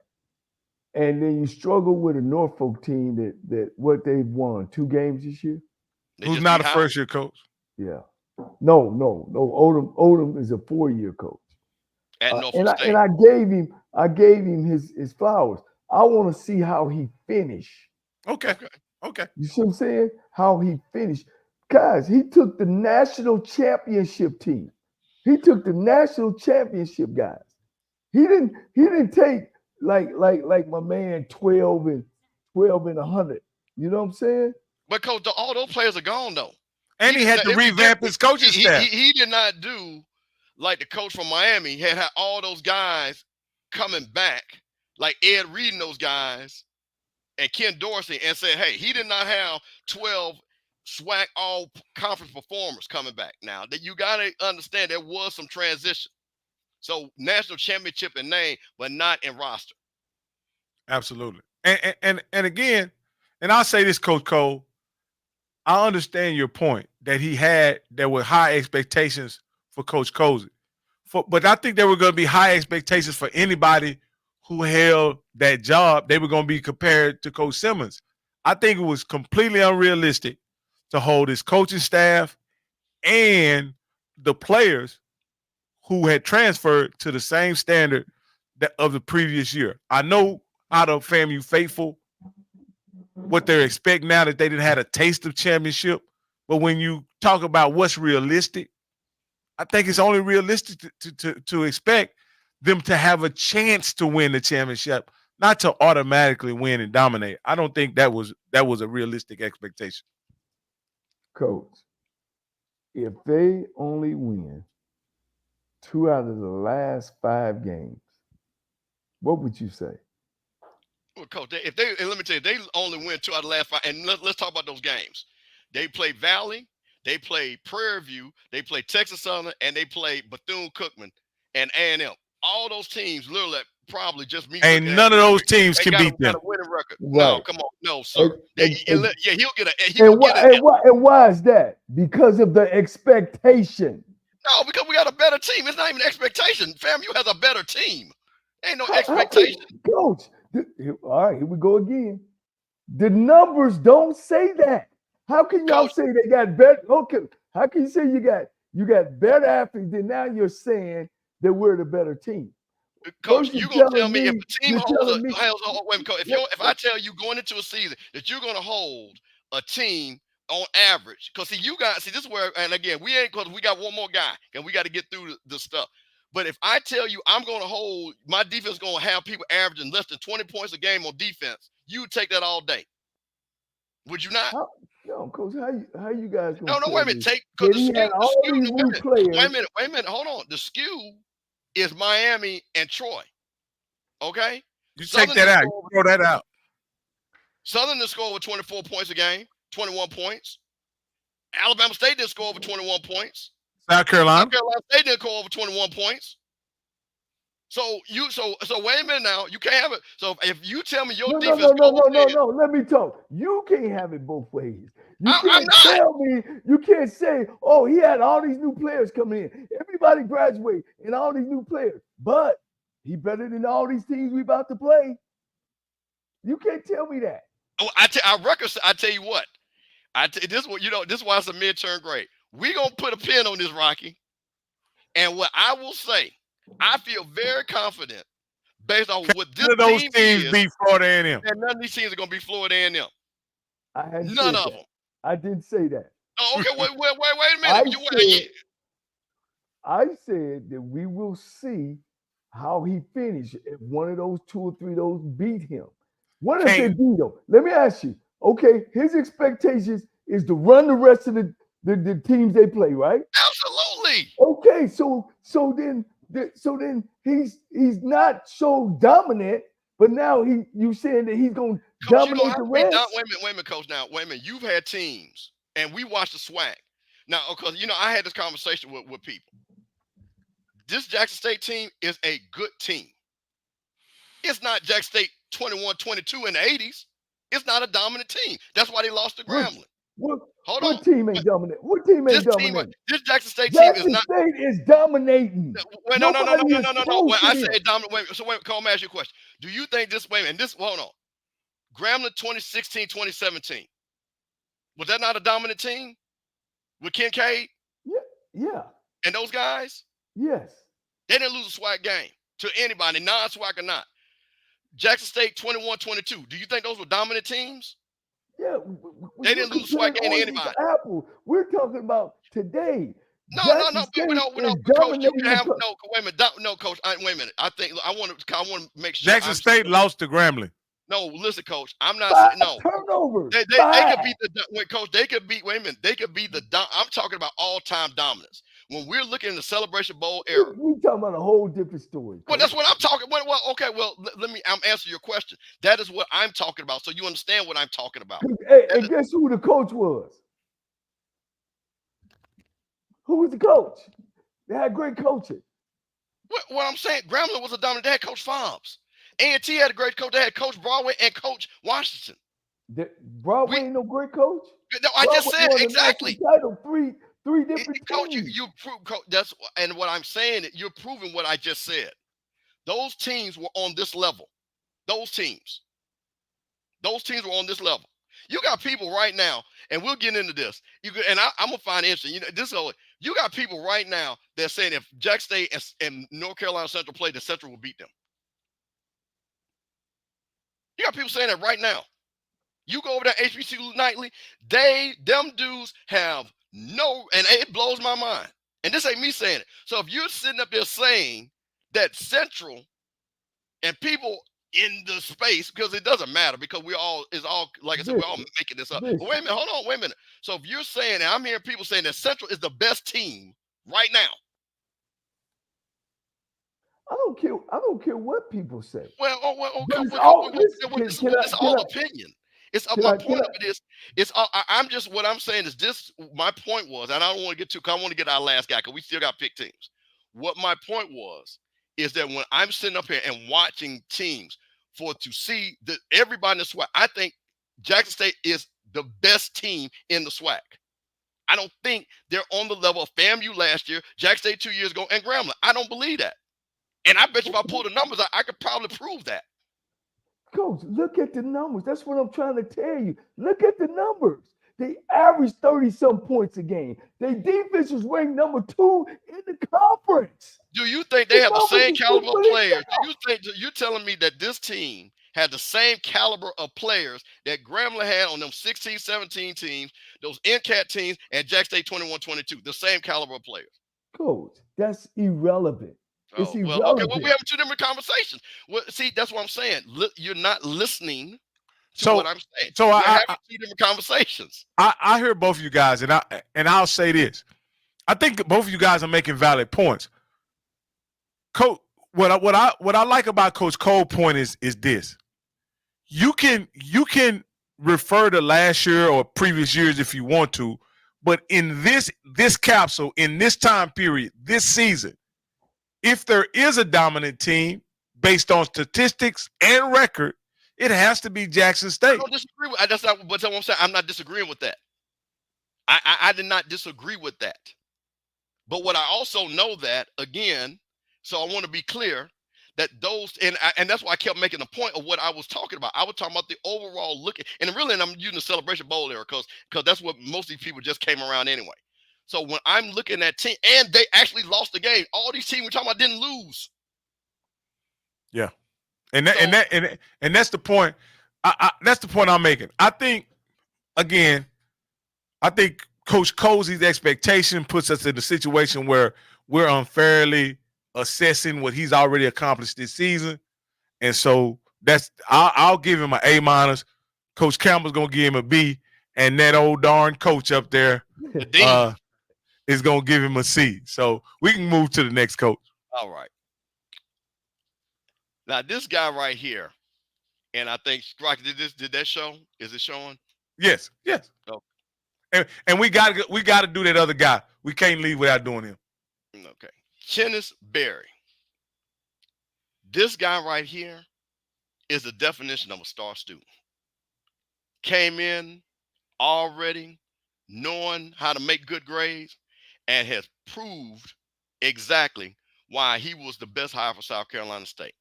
And then you struggle with a Norfolk team that what they've won 2 games this year. Who's not a first-year coach? Yeah. No. Odom is a 4-year coach. At Norfolk State. And I gave him his flowers. I want to see how he finish. Okay. You see what I'm saying? How he finished. Guys, he took the national championship team. He took the national championship guys. He didn't take like my man 12 and 100. You know what I'm saying? But Coach, all those players are gone though. And he had to revamp his coaching staff. He did not do like the coach from Miami had all those guys coming back, like Ed Reed and those guys, and Ken Dorsey, and said, hey, he did not have 12 SWAC all conference performers coming back. Now that you got to understand there was some transition. So national championship in name, but not in roster. Absolutely. And again, and I'll say this, Coach Cole, I understand your point that there were high expectations for Coach Cozy. But I think there were going to be high expectations for anybody who held that job. They were going to be compared to Coach Simmons. I think it was completely unrealistic to hold his coaching staff and the players who had transferred to the same standard of the previous year. I know out of FAMU faithful what they're expecting now that they didn't have a taste of championship. But when you talk about what's realistic, I think it's only realistic to expect them to have a chance to win the championship, not to automatically win and dominate. I don't think that was a realistic expectation. Coach, if they only win 2 out of the last 5 games, what would you say? Well, Coach, let me tell you, they only win 2 out of the last 5. And let's talk about those games. They played Valley, they played Prairie View, they played Texas Southern, and they played Bethune-Cookman and A&M. All those teams literally probably just meet. And none of those teams can beat them. Got a winning record. Right. No, come on, no, sir. He'll get a. And why is that? Because of the expectation. No, because we got a better team. It's not even an expectation. FAMU has a better team. Ain't no expectation. Coach, all right, here we go again. The numbers don't say that. How can y'all say they got better? Okay, how can you say you got better athletes than now you're saying that we're the better team? Coach, you gonna tell me if the team if I tell you going into a season that you're gonna hold a team on average, because this is where, and again, because we got one more guy and we got to get through the stuff. But if I tell you I'm going to hold, my defense going to have people averaging less than 20 points a game on defense, you would take that all day. Would you not? No, Coach, how you guys No, wait a minute. Wait a minute. Hold on. The skew is Miami and Troy. Okay? You take that out. You throw that out. Southern didn't score over 24 points a game, 21 points. Alabama State didn't score over 21 points. South Carolina State didn't score over 21 points. So wait a minute now. You can't have it. So if you tell me your defense, no. Let me talk. You can't have it both ways. You can't say, oh, he had all these new players coming in. Everybody graduate and all these new players, but he better than all these teams we about to play. You can't tell me that. Oh, I tell you what. This is why it's a midterm grade. We're gonna put a pin on this, Rocky. And what I will say, I feel very confident based on what this those teams beat Florida A&M. And none of these teams are gonna be Florida A&M. None of them. I didn't say that. Oh, okay, wait a minute. I said that we will see how he finished if one of those 2 or 3 of those beat him. What if they beat him? Let me ask you. Okay, his expectations is to run the rest of the teams they play, right? Absolutely. Okay, so then he's not so dominant, but now you saying that he's going to dominate the rest? Wait a minute, Coach. Now, wait a minute. You've had teams, and we watched the SWAC. Now, because I had this conversation with people. This Jackson State team is a good team. It's not Jackson State 21-22 in the 80s. It's not a dominant team. That's why they lost to Grambling. What team ain't dominant? What team ain't dominant? This Jackson State team is not. Jackson State is dominating. Wait, no. When I said dominant, so wait, Cole, let me ask you a question. Do you think this? Wait a minute. Hold on. Grambling 2016, 2017. Was that not a dominant team with Kincaid? Yeah. And those guys? Yes. They didn't lose a SWAC game to anybody, non-SWAC or not. Jackson State 21-22. Do you think those were dominant teams? Yeah. They didn't lose a SWAC game to anybody. Apple. We're talking about today. No. Coach, you can have wait a minute. No, Coach. Wait a minute. I want to make sure. Jackson State lost to Grambling. No, listen, Coach. I'm not saying no. Turnovers. They could beat Coach. They could beat. Wait a minute. They could be I'm talking about all-time dominance. When we're looking in the Celebration Bowl era, we're talking about a whole different story. Well, that's what I'm talking. Well, okay. Well, I'm answering your question. That is what I'm talking about, so you understand what I'm talking about. Hey, and guess who the coach was? Who was the coach? They had great coaching. What I'm saying, Grambling was a dominant. They had Coach Fobbs. A&T had a great coach. They had Coach Broadway and Coach Washington. Broadway ain't no great coach. No, I just said exactly. Title three different Coach, teams. you prove, Coach. And what I'm saying, you're proving what I just said. Those teams were on this level. Those teams were on this level. You got people right now, and we'll get into this. I'm gonna find it interesting. You got people right now that are saying if Jackson State and North Carolina Central played, the Central will beat them. You got people saying that right now. You go over there HBCU Nightly, them dudes have no, and it blows my mind. And this ain't me saying it. So if you're sitting up there saying that Central and people in the space, because it doesn't matter, because like I said, we're all making this up. But wait a minute, hold on, wait a minute. So if you're saying, and I'm hearing people saying that Central is the best team right now. I don't care what people say. Well, okay. It's all opinion. It's my point of it is I'm just what I'm saying is this. My point was, and I don't want to get too. I want to get our last guy because we still got pick teams. What my point was is that when I'm sitting up here and watching teams to see that everybody in the SWAC, I think Jackson State is the best team in the SWAC. I don't think they're on the level of FAMU last year, Jackson State 2 years ago, and Grambling. I don't believe that. And I bet you if I pull the numbers out, I could probably prove that. Coach, look at the numbers. That's what I'm trying to tell you. Look at the numbers. They average 30-some points a game. Their defense was ranked number 2 in the conference. Do you think they have the same caliber of players? Do you think you're telling me that this team had the same caliber of players that Grambling had on them 16, 17 teams, those NCAT teams, and Jackson State 21-22, the same caliber of players? Coach, that's irrelevant. It's irrelevant. Well, okay, we're having two different conversations. Well, see, that's what I'm saying. You're not listening to what I'm saying. So we're having two different conversations. I hear both of you guys, and I'll say this. I think both of you guys are making valid points. Coach, what I like about Coach Cole's point is this. You can refer to last year or previous years if you want to, but in this capsule, in this time period, this season, if there is a dominant team based on statistics and record, it has to be Jackson State. I don't disagree with that's not what I'm saying. I'm not disagreeing with that. I did not disagree with that. But what I also know that, again, so I want to be clear that those, and that's why I kept making the point of what I was talking about. I was talking about the overall look, and really, and I'm using the Celebration Bowl era because that's what most of these people just came around anyway. So when I'm looking at team, and they actually lost the game, all these teams we're talking about didn't lose. Yeah, and that's the point. That's the point I'm making. I think Coach Cozy's expectation puts us in a situation where we're unfairly assessing what he's already accomplished this season. And so I'll give him an A-. Coach Campbell's gonna give him a B, and that old darn coach up there is gonna give him a C. So we can move to the next coach. All right. Now this guy right here, and I think Rocky did that show? Is it showing? Yes. Oh. And we gotta do that other guy. We can't leave without doing him. Okay. Kenneth Berry. This guy right here is the definition of a star student. Came in already knowing how to make good grades and has proved exactly why he was the best hire for South Carolina State.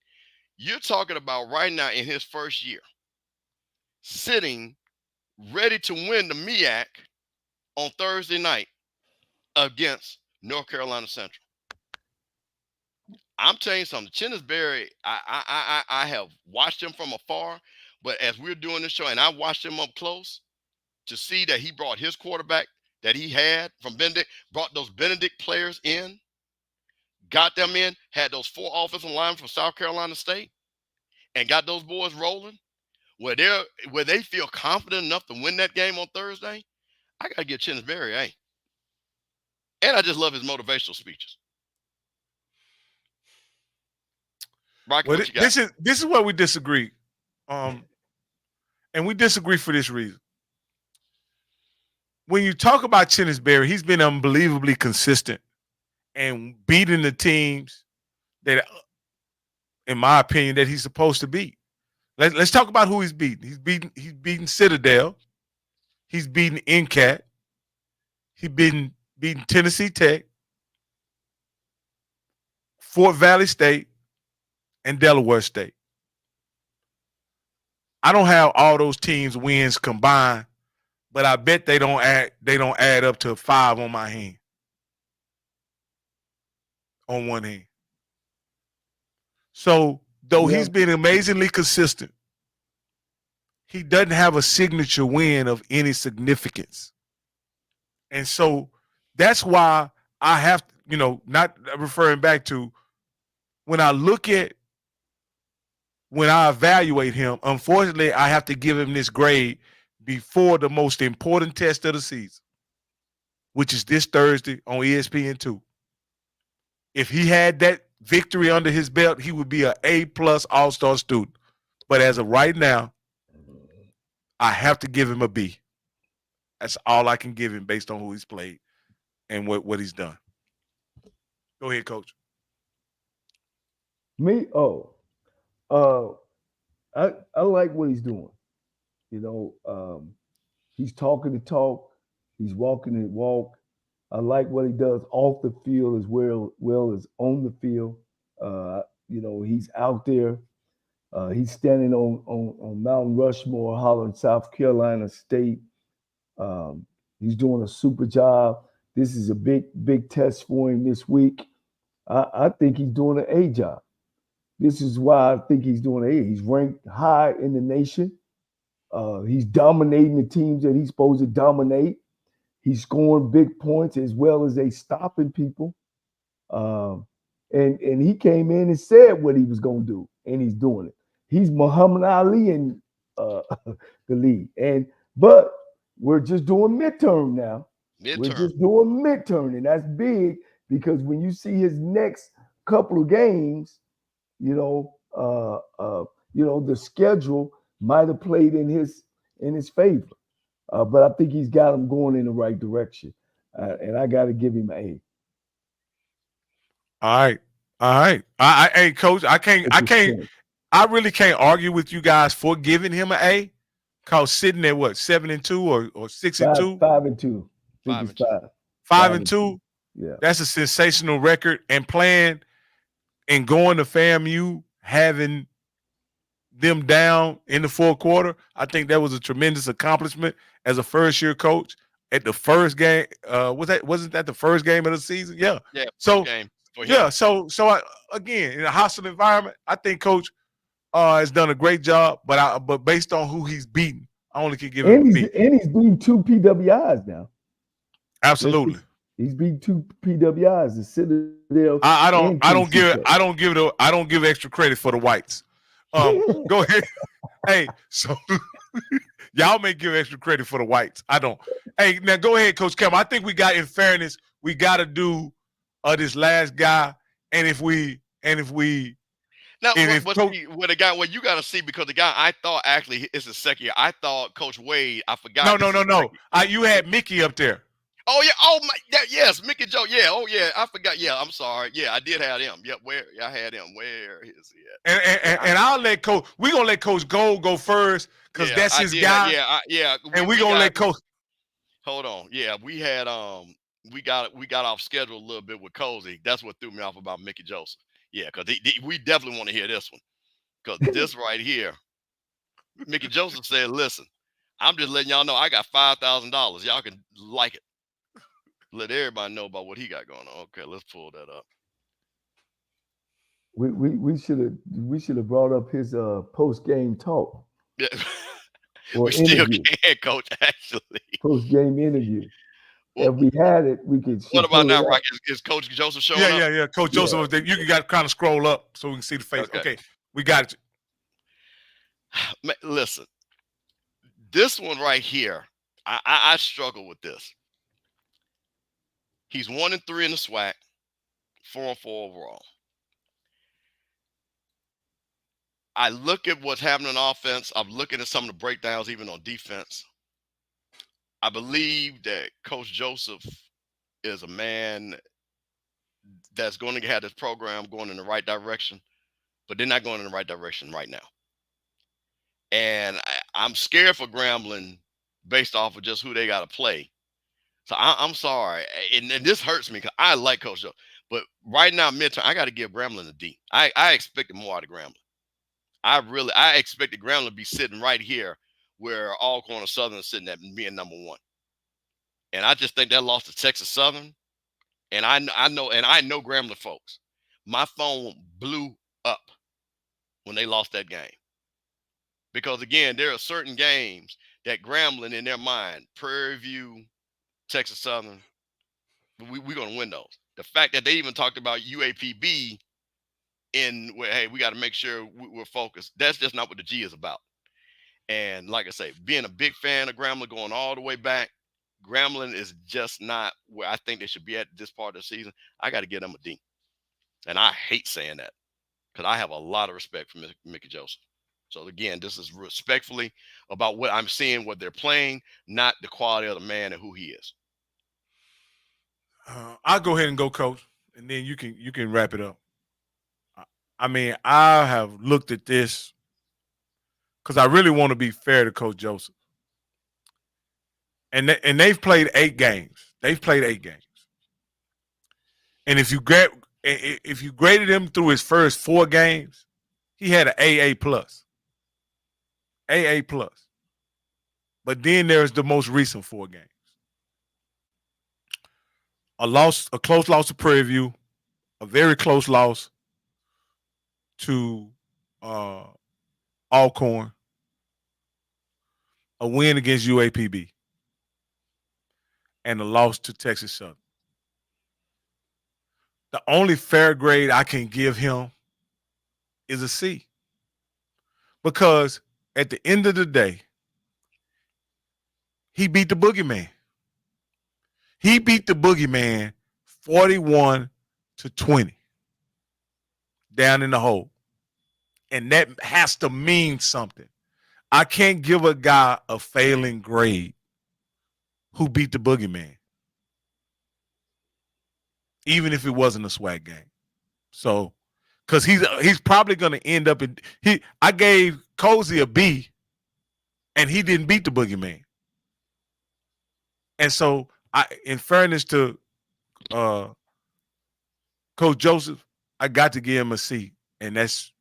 You're talking about right now in his first year, sitting ready to win the MEAC on Thursday night against North Carolina Central. I'm telling you something. Kenneth Berry, I have watched him from afar, but as we're doing this show, and I watched him up close to see that he brought his quarterback that he had from Benedict, brought those Benedict players in, got them in, had those 4 offensive linemen from South Carolina State, and got those boys rolling, where they feel confident enough to win that game on Thursday. I gotta give Kenneth Berry A. And I just love his motivational speeches. Rocky, Well, what you got? this is where we disagree. And we disagree for this reason. When you talk about Kenneth Berry, he's been unbelievably consistent and beating the teams that, in my opinion, that he's supposed to beat. Let's talk about who he's beaten. He's beaten Citadel. He's beaten NCAT. He's beaten Tennessee Tech, Fort Valley State, and Delaware State. I don't have all those teams' wins combined, but I bet they don't add up to 5 on my hand. On one hand. So though he's been amazingly consistent, he doesn't have a signature win of any significance. And so that's why I have, not referring back to when I evaluate him, unfortunately, I have to give him this grade before the most important test of the season, which is this Thursday on ESPN2. If he had that victory under his belt, he would be an A+ all-star student. But as of right now, I have to give him a B. That's all I can give him based on who he's played and what he's done. Go ahead, Coach. Me? I like what he's doing. He's talking the talk. He's walking the walk. I like what he does off the field as well as on the field. He's out there. He's standing on Mount Rushmore hollering South Carolina State. He's doing a super job. This is a big test for him this week. I think he's doing an A job. This is why I think he's doing an A. He's ranked high in the nation. He's dominating the teams that he's supposed to dominate. He's scoring big points as well as they stopping people. And he came in and said what he was going to do, and he's doing it. He's Muhammad Ali in the league. But we're just doing midterm now. We're just doing midterm, and that's big because when you see his next couple of games, the schedule might have played in his favor. But I think he's got him going in the right direction. And I got to give him an A. All right. Hey, Coach, I really can't argue with you guys for giving him an A. Cause sitting at what, 7-2 or 6-2? 5-2. 5-2. Yeah. That's a sensational record. And playing and going to FAMU, having them down in the fourth quarter, I think that was a tremendous accomplishment as a first-year coach. At the first game, wasn't that the first game of the season? Yeah. Yeah. So game yeah. So again, in a hostile environment, I think Coach has done a great job. But based on who he's beaten, I only can give him a B. And he's beaten 2 PWIs now. Absolutely. He's beat 2 PWIs, the Citadel. I and don't KC give extra credit for the whites. Go ahead. Hey, so y'all may give extra credit for the whites. I don't. Hey, now go ahead, Coach Cam. I think in fairness, we got to do this last guy. And if we Now, Coach, with the guy, you got to see, because the guy I thought actually is his second year. I thought Coach Wade. I forgot. No. You had Mickey up there. Oh yeah. Oh my. Yes, Mickey Joe. Yeah. Oh yeah. I forgot. Yeah. I'm sorry. Yeah, I did have him. Yep. I had him. Where is he at? And I'll let Coach. We're gonna let Coach Gold go first because that's his guy. Yeah. And we're gonna let Coach. Hold on. Yeah, we had we got off schedule a little bit with Cozy. That's what threw me off about Mickey Joseph. Yeah, because we definitely want to hear this one. Because this right here, Mickey Joseph said, "Listen, I'm just letting y'all know I got $5,000. Y'all can like it. Let everybody know about what he got going on." Okay, let's pull that up. We should have brought up his post game talk. Yeah. Or we still interview. can, Coach. Actually, post game interview. If we had it, we could. What about now, Rock? Is Coach Joseph showing up? Yeah. Coach Joseph, you can kind of scroll up so we can see the face. Okay, we got it. Listen, this one right here, I struggle with this. He's 1-3 in the SWAC, 4-4 overall. I look at what's happening on offense. I'm looking at some of the breakdowns, even on defense. I believe that Coach Joseph is a man that's going to have this program going in the right direction, but they're not going in the right direction right now. And I'm scared for Grambling based off of just who they got to play. So I'm sorry. And this hurts me because I like Coach Joseph. But right now, midterm, I got to give Grambling a D. I expected more out of Grambling. I expected Grambling to be sitting right here where Alcorn Southern is sitting at being number one. And I just think that lost to Texas Southern. And I know Grambling folks. My phone blew up when they lost that game. Because again, there are certain games that Grambling in their mind, Prairie View, Texas Southern, we're going to win those. The fact that they even talked about UAPB hey, we got to make sure we're focused. That's just not what the G is about. And like I say, being a big fan of Grambling going all the way back, Grambling is just not where I think they should be at this part of the season. I got to give them a D. And I hate saying that because I have a lot of respect for Mickey Joseph. So again, this is respectfully about what I'm seeing, what they're playing, not the quality of the man and who he is. I'll go ahead and go, Coach, and then you can wrap it up. I mean, I have looked at this because I really want to be fair to Coach Joseph. And they've played 8 games. They've played 8 games. And if you graded him through his first 4 games, he had an AA+. AA+. But then there's the most recent 4 games. A close loss to Prairie View, a very close loss to Alcorn, a win against UAPB, and a loss to Texas Southern. The only fair grade I can give him is a C. Because at the end of the day, he beat the boogeyman. He beat the boogeyman 41-20 down in the hole. And that has to mean something. I can't give a guy a failing grade who beat the boogeyman, even if it wasn't a SWAC game. So, because he's probably going to end up in I gave Cozy a B, and he didn't beat the boogeyman. And so, in fairness to Coach Joseph, I got to give him a C, and that's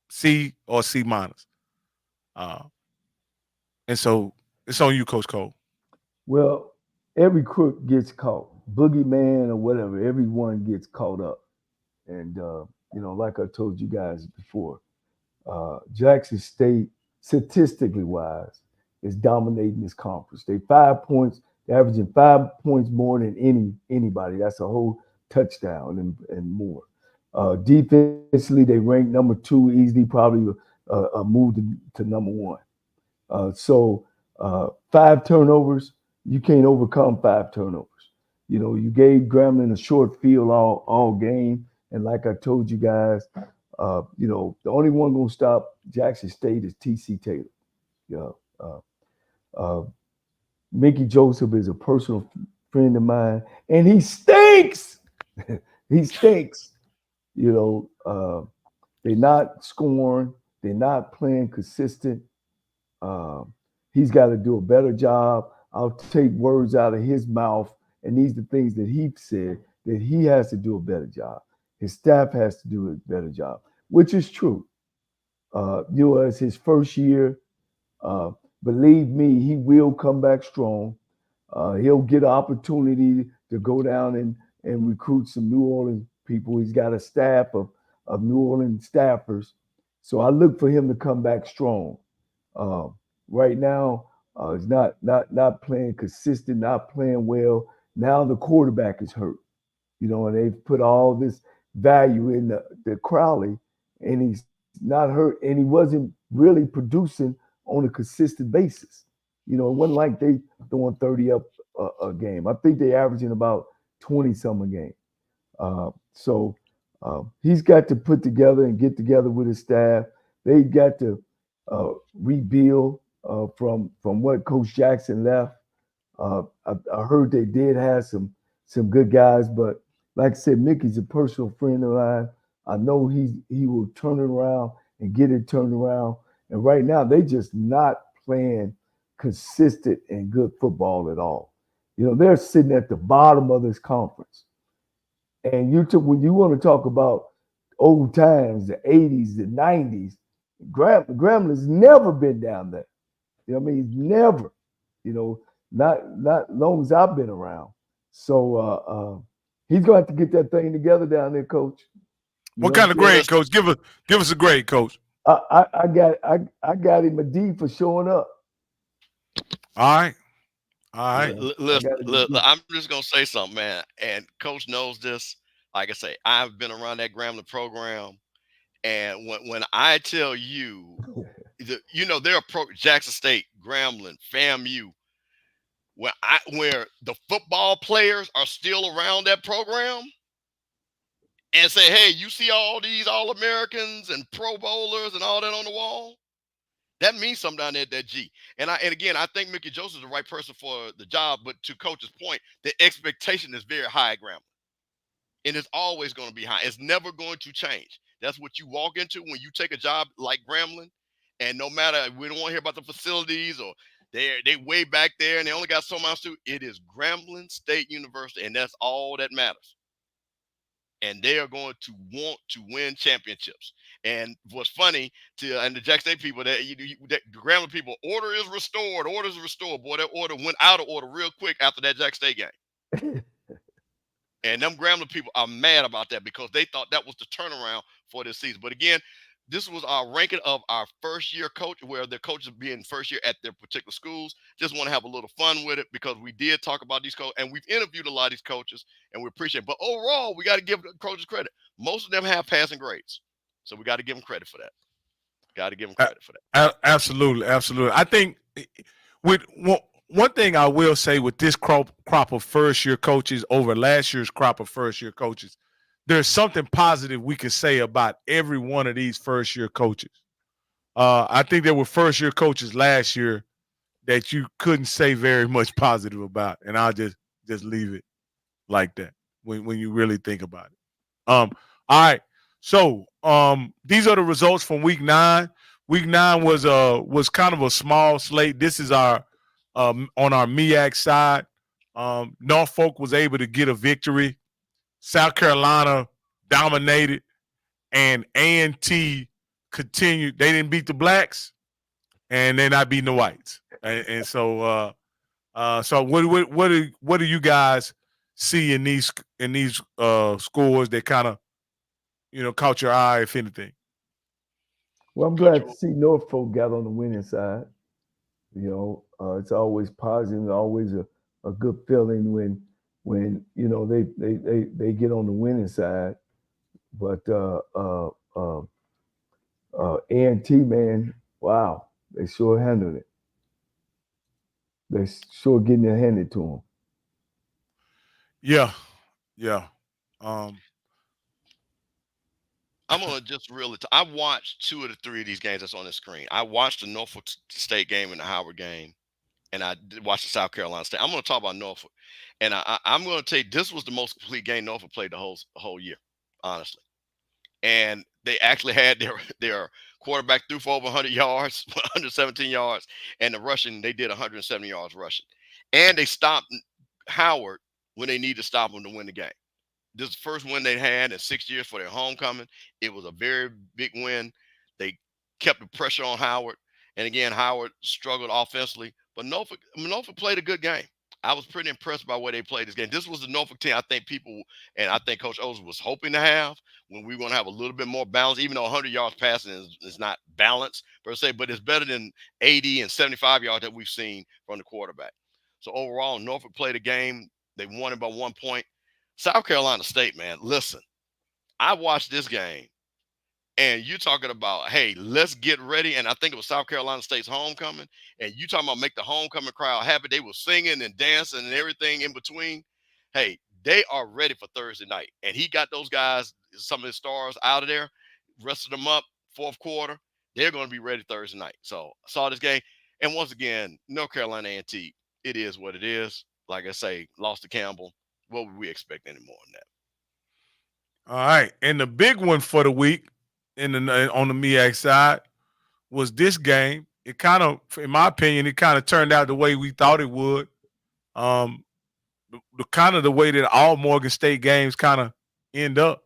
C or C-. And so it's on you, Coach Cole. Well, every crook gets caught, boogeyman or whatever. Everyone gets caught up, and like I told you guys before, Jackson State, statistically wise, is dominating this conference. They 5 points They're averaging 5 points more than anybody. That's a whole touchdown and more. Defensively, they rank number 2, easily probably a move to number 1. So 5 turnovers, you can't overcome 5 turnovers. You know, you gave Grambling a short field all game. And like I told you guys, you know, the only one going to stop Jackson State is T.C. Taylor. You know, Mickey Joseph is a personal friend of mine, and he stinks. He stinks. You know, they're not scoring. They're not playing consistent. He's got to do a better job. I'll take words out of his mouth, and these are the things that he said, that he has to do a better job. His staff has to do a better job, which is true. You know, it's his first year. Believe me, he will come back strong. He'll get an opportunity to go down and recruit some New Orleans people. He's got a staff of New Orleans staffers. So I look for him to come back strong. Right now, he's not playing consistent, not playing well. Now the quarterback is hurt, you know, and they've put all this value in the Crowley, and he's not hurt, and he wasn't really producing on a consistent basis. You know, it wasn't like they throwing 30 up a game. I think they averaging about 20-some a game. So he's got to put together and get together with his staff. They got to rebuild from what Coach Jackson left. I heard they did have some good guys, but like I said, Mickey's a personal friend of mine. I know he will turn it around and get it turned around. And right now, they just not playing consistent and good football at all. You know, they're sitting at the bottom of this conference. And when you want to talk about old times, the 80s, the 90s, Grambling's never been down there. You know what I mean? He's never, you know, not long as I've been around. So he's going to have to get that thing together down there, Coach. What kind of grade, Coach? Give us a grade, Coach. I got him a D for showing up. All right. Listen, I'm just gonna say something, man. And Coach knows this. Like I say, I've been around that Grambling program, and when I tell you, you know, they're Jackson State, Grambling, FAMU, where the football players are still around that program, and say, hey, you see all these All-Americans and Pro Bowlers and all that on the wall? That means something down there at that G. And again, I think Mickey Joseph is the right person for the job, but to Coach's point, the expectation is very high at Grambling. And it's always going to be high. It's never going to change. That's what you walk into when you take a job like Grambling. And no matter, we don't want to hear about the facilities or they way back there and they only got so much to. It is Grambling State University, and that's all that matters. And they are going to want to win championships. And what's funny and the Jackson State people, that Grambling people, order is restored. Boy, that order went out of order real quick after that Jackson State game. And them Grambling people are mad about that because they thought that was the turnaround for this season. But again, this was our ranking of our first year coach, where the coaches being first year at their particular schools. Just want to have a little fun with it because we did talk about these coaches and we've interviewed a lot of these coaches and we appreciate it. But overall, we got to give the coaches credit. Most of them have passing grades. So we got to give them credit for that. Absolutely. I think with one thing I will say with this crop of first-year coaches over last year's crop of first-year coaches, there's something positive we can say about every one of these first-year coaches. I think there were first-year coaches last year that you couldn't say very much positive about, and I'll just leave it like that when you really think about it. All right. So these are the results from week 9. Week 9 was kind of a small slate. This is our on our MEAC side. Norfolk was able to get a victory. South Carolina dominated, and A&T continued. They didn't beat the blacks, and they're not beating the whites. And so what do you guys see in these scores that kind of caught your eye, if anything? Well, I'm glad to see Norfolk got on the winning side. It's always positive, always a a good feeling when you know they get on the winning side. But A&T, man, wow, they sure handled it. They sure getting it handed to them. Yeah. I'm gonna just I watched 2 of the 3 of these games that's on the screen. I watched the Norfolk State game and the Howard game, and I did watch the South Carolina State. I'm gonna talk about Norfolk, and I'm gonna tell you this was the most complete game Norfolk played the whole year, honestly. And they actually had their quarterback threw for over 100 yards, 117 yards, and the rushing they did 170 yards rushing, and they stopped Howard when they needed to stop him to win the game. This is the first win they had in 6 years for their homecoming. It was a very big win. They kept the pressure on Howard. And again, Howard struggled offensively, but Norfolk played a good game. I was pretty impressed by where they played this game. This was the Norfolk team I think people, and I think Coach Oz was hoping to have when we were going to have a little bit more balance, even though 100 yards passing is not balanced per se, but it's better than 80 and 75 yards that we've seen from the quarterback. So overall, Norfolk played a game. They won it by 1 point. South Carolina State, man, listen, I watched this game, and you talking about, hey, let's get ready. And I think it was South Carolina State's homecoming. And you talking about make the homecoming crowd happy. They were singing and dancing and everything in between. Hey, they are ready for Thursday night. And he got those guys, some of his stars out of there, rested them up, fourth quarter. They're going to be ready Thursday night. So I saw this game. And once again, North Carolina A&T, it is what it is. Like I say, lost to Campbell. What would we expect any more than that? All right. And the big one for the week on the MEAC side was this game. It kind of, in my opinion, it kind of turned out the way we thought it would. The kind of the way that all Morgan State games kind of end up.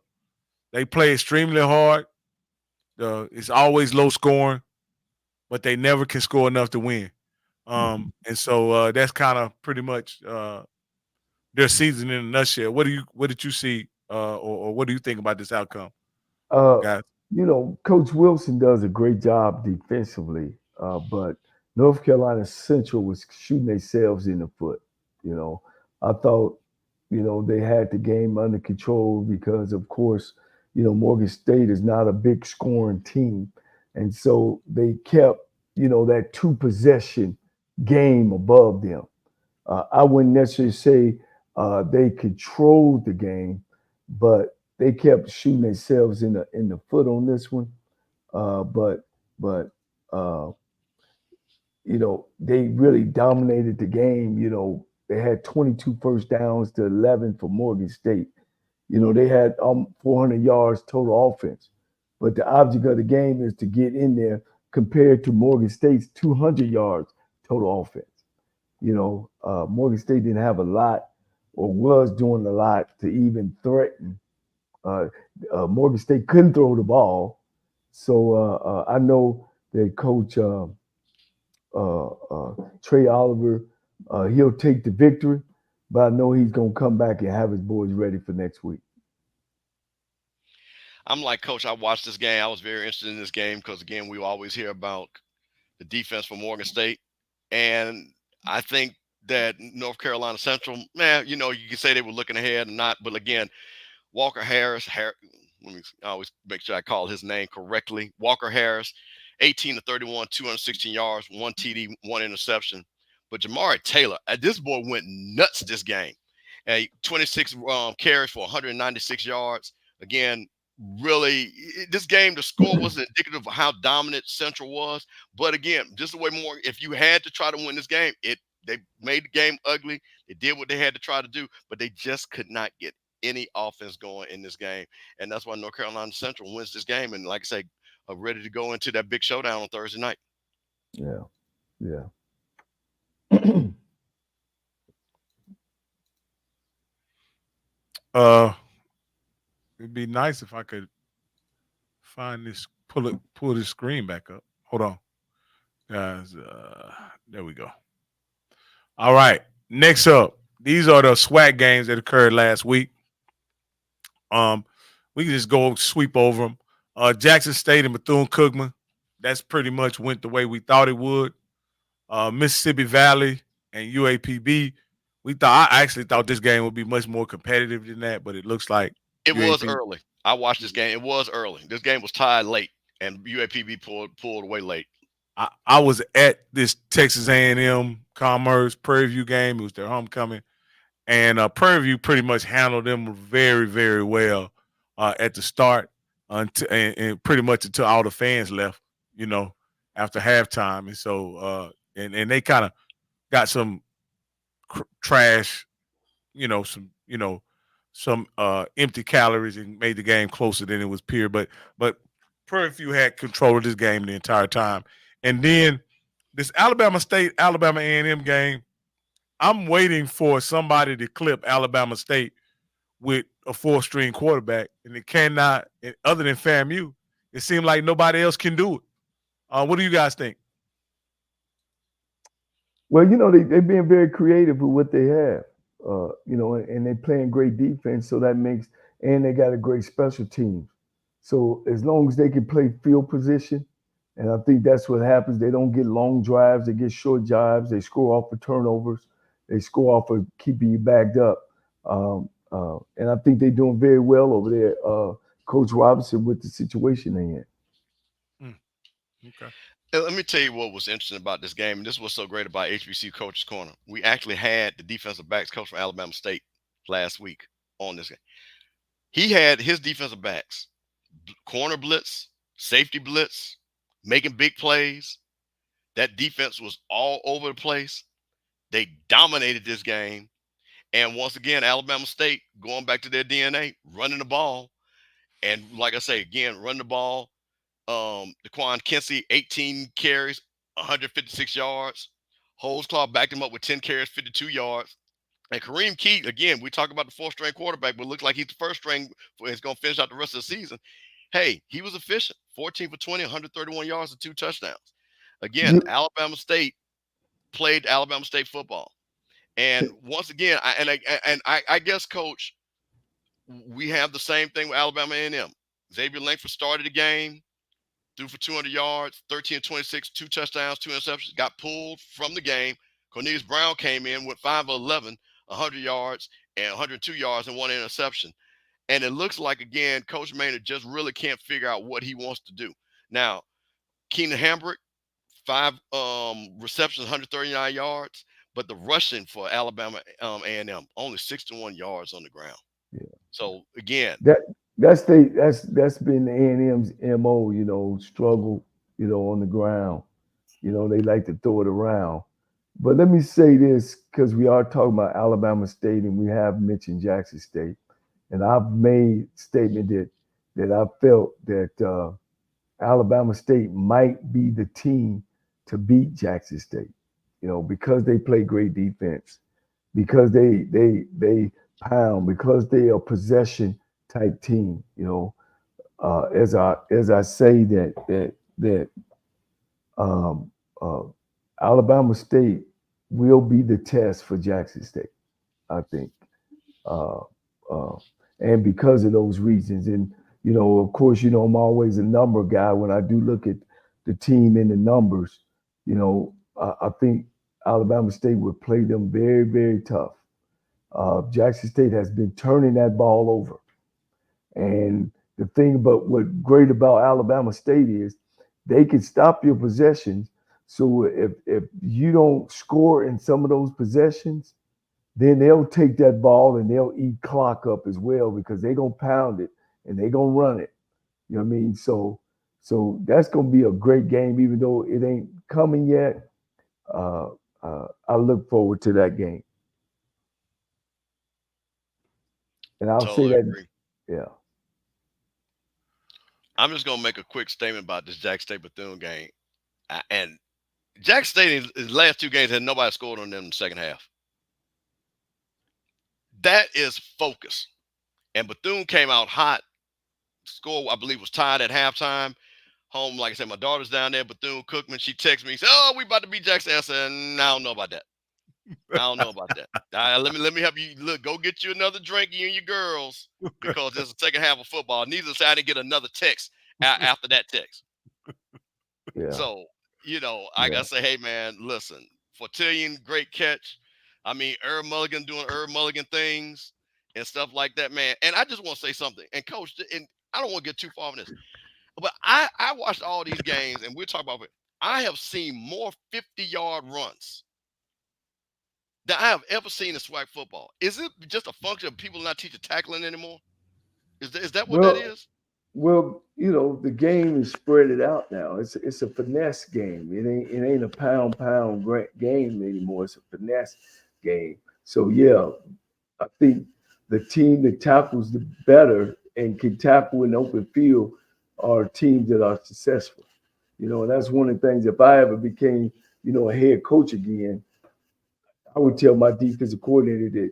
They play extremely hard. It's always low scoring, but they never can score enough to win. And so that's kind of pretty much their season in a nutshell. What did you see, or what do you think about this outcome, guys? You know, Coach Wilson does a great job defensively, but North Carolina Central was shooting themselves in the foot. You know, I thought, you know, they had the game under control because, of course, you know, Morgan State is not a big scoring team. And so they kept, you know, that 2-possession game above them. I wouldn't necessarily say they controlled the game, but they kept shooting themselves in the foot on this one. But you know, they really dominated the game. You know, they had 22 first downs to 11 for Morgan State. You know, they had 400 yards total offense. But the object of the game is to get in there compared to Morgan State's 200 yards total offense. You know, Morgan State didn't have a lot or was doing a lot to even threaten. Morgan State couldn't throw the ball. So I know that Coach Trey Oliver, he'll take the victory, but I know he's going to come back and have his boys ready for next week. I'm like, Coach, I watched this game. I was very interested in this game because, again, we always hear about the defense for Morgan State. And I think that North Carolina Central, man, you know, you can say they were looking ahead and not. But, again, Walker Harris, let me always make sure I call his name correctly. Walker Harris, 18-31, 216 yards, 1 TD, 1 interception. But Jamari Taylor, this boy went nuts this game. 26 carries for 196 yards. Again, really, this game, the score wasn't indicative of how dominant Central was. But again, just the way more, if you had to try to win this game, they made the game ugly. They did what they had to try to do, but they just could not get any offense going in this game. And that's why North Carolina Central wins this game. And like I say, are ready to go into that big showdown on Thursday night. Yeah. It'd be nice if I could find this, pull this screen back up. Hold on, guys. There we go. All right. Next up, these are the SWAC games that occurred last week. We can just go sweep over them. Jackson State and Bethune-Cookman. That's pretty much went the way we thought it would. Mississippi Valley and UAPB, I actually thought this game would be much more competitive than that, but it looks like It was UAP. early. I watched this game. It was early. This game was tied late, and UAPB pulled away late. I was at this Texas A&M-Commerce Prairie View game. It was their homecoming, and Prairie View pretty much handled them very, very well at the start, and pretty much until all the fans left. After halftime, and so and they kind of got some trash, some empty calories, and made the game closer than it was pure. But Prairie View had control of this game the entire time. And then this Alabama State, Alabama A&M game, I'm waiting for somebody to clip Alabama State with a 4-string quarterback, and it cannot, other than FAMU, it seemed like nobody else can do it. What do you guys think? Well, they're being very creative with what they have, and they're playing great defense. So that makes, and they got a great special team. So as long as they can play field position, and I think that's what happens. They don't get long drives. They get short drives. They score off of turnovers. They score off of keeping you backed up. And I think they're doing very well over there, Coach Robinson, with the situation they're in. Okay. Let me tell you what was interesting about this game, and this was so great about HBCU Coaches Corner. We actually had the defensive backs coach from Alabama State last week on this game. He had his defensive backs, corner blitz, safety blitz, making big plays. That defense was all over the place. They dominated this game. And once again, Alabama State, going back to their DNA, running the ball. And like I say, again, running the ball. DeQuan Kinsey, 18 carries, 156 yards. Holesclaw backed him up with 10 carries, 52 yards. And Kareem Keat, again, we talk about the 4th-string quarterback, but it looks like he's the 1st string. He's going to finish out the rest of the season. Hey, he was efficient. 14 for 20, 131 yards and 2 touchdowns. Again, Alabama State played Alabama State football. And once again, I guess, Coach, we have the same thing with Alabama A&M. Xavier Langford started the game, threw for 200 yards, 13-26, 2 touchdowns, 2 interceptions, got pulled from the game. Cornelius Brown came in with 5 of 11, 100 yards and 102 yards and 1 interception. And it looks like, again, Coach Maynard just really can't figure out what he wants to do. Now, Keenan Hambrick, 5 receptions, 139 yards, but the rushing for Alabama A&M, only 61 yards on the ground. Yeah. So, again. That's been A&M's MO, struggle, on the ground. They like to throw it around. But let me say this, because we are talking about Alabama State and we have mentioned Jackson State. And I've made statement that I felt that Alabama State might be the team to beat Jackson State, because they play great defense, because they pound, because they are a possession type team. As I say that Alabama State will be the test for Jackson State, I think. And because of those reasons. And, of course, I'm always a number guy. When I do look at the team in the numbers, I think Alabama State would play them very, very tough. Jackson State has been turning that ball over. And the thing about what's great about Alabama State is they can stop your possessions. So if you don't score in some of those possessions, then they'll take that ball and they'll eat clock up as well, because they're going to pound it and they're going to run it. You know what I mean? So that's going to be a great game, even though it ain't coming yet. I look forward to that game. And I'll say that, agree. Yeah. I'm just going to make a quick statement about this Jackson State Bethune game. And Jackson State, in his last 2 games, had nobody scored on them in the second half. That is focus. And Bethune came out hot. Score, I believe, was tied at halftime. Home, like I said, my daughter's down there, Bethune-Cookman. She texted me, said, "Oh, we about to beat Jackson." I said, "I don't know about that. I don't know about that. Let me help you. Look, go get you another drink, you and your girls, because there's a second half of football." Neither side didn't get another text after that text. Yeah. So, I gotta say, hey man, listen, Fortillion, great catch. I mean, Herb Mulligan doing Herb Mulligan things and stuff like that, man. And I just want to say something. And Coach, and I don't want to get too far on this, but I watched all these games, and we're talking about it. I have seen more 50-yard runs than I have ever seen in SWAC football. Is it just a function of people not teaching tackling anymore? Is that what that is? Well, the game is spread it out now. It's a finesse game. It ain't a pound game anymore. It's a finesse game. So yeah, I think the team that tackles the better and can tackle in open field are teams that are successful. And that's one of the things. If I ever became, a head coach again, I would tell my defensive coordinator that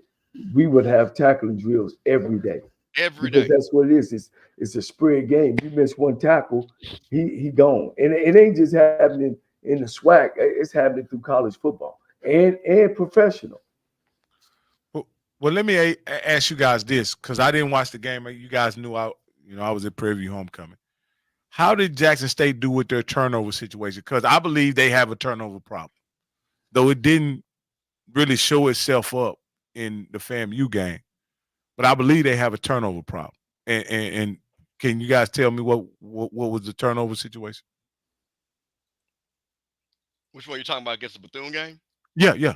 we would have tackling drills every day. Every day. Because that's what it is. It's a spread game. You miss one tackle, he gone. And it ain't just happening in the SWAC. It's happening through college football and professional. Well, let me ask you guys this, because I didn't watch the game. You guys knew I was at Prairie View homecoming. How did Jackson State do with their turnover situation? Because I believe they have a turnover problem, though it didn't really show itself up in the FAMU game. But I believe they have a turnover problem. And can you guys tell me what was the turnover situation? Which one are you talking about against the Bethune game? Yeah. Okay,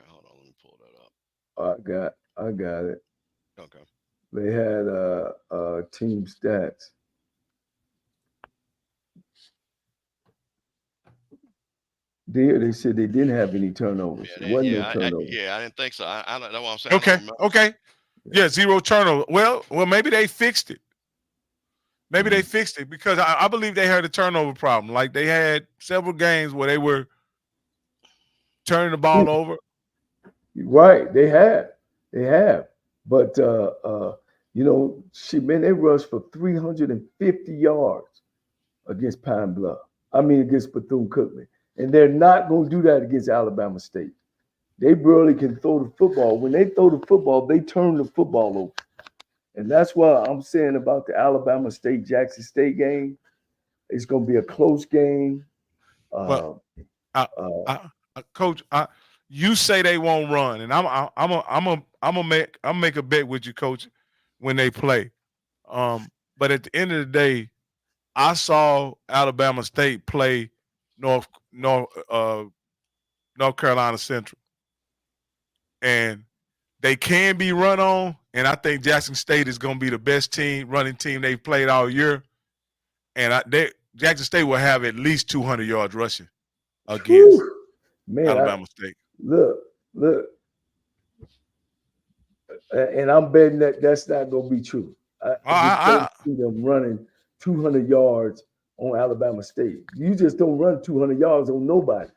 hold on. Let me pull that up. I got it. Okay. They had team stats. They said they didn't have any turnovers. I didn't think so. I don't know what I'm saying. Okay. Yeah, 0 turnover. Well, maybe they fixed it. Maybe they fixed it, because I believe they had a turnover problem. Like, they had several games where they were turning the ball over. Right, they have. But they rushed for 350 yards against against Bethune-Cookman. And they're not going to do that against Alabama State. They barely can throw the football. When they throw the football, they turn the football over. And that's why I'm saying about the Alabama State Jackson State game. It's going to be a close game. Coach, you say they won't run, and I'm make a bet with you, Coach, when they play. But at the end of the day, I saw Alabama State play North Carolina Central, and they can be run on. And I think Jackson State is going to be the best running team they've played all year. And Jackson State will have at least 200 yards rushing against Alabama State. Look. And I'm betting that's not going to be true. I see them running 200 yards on Alabama State. You just don't run 200 yards on nobody.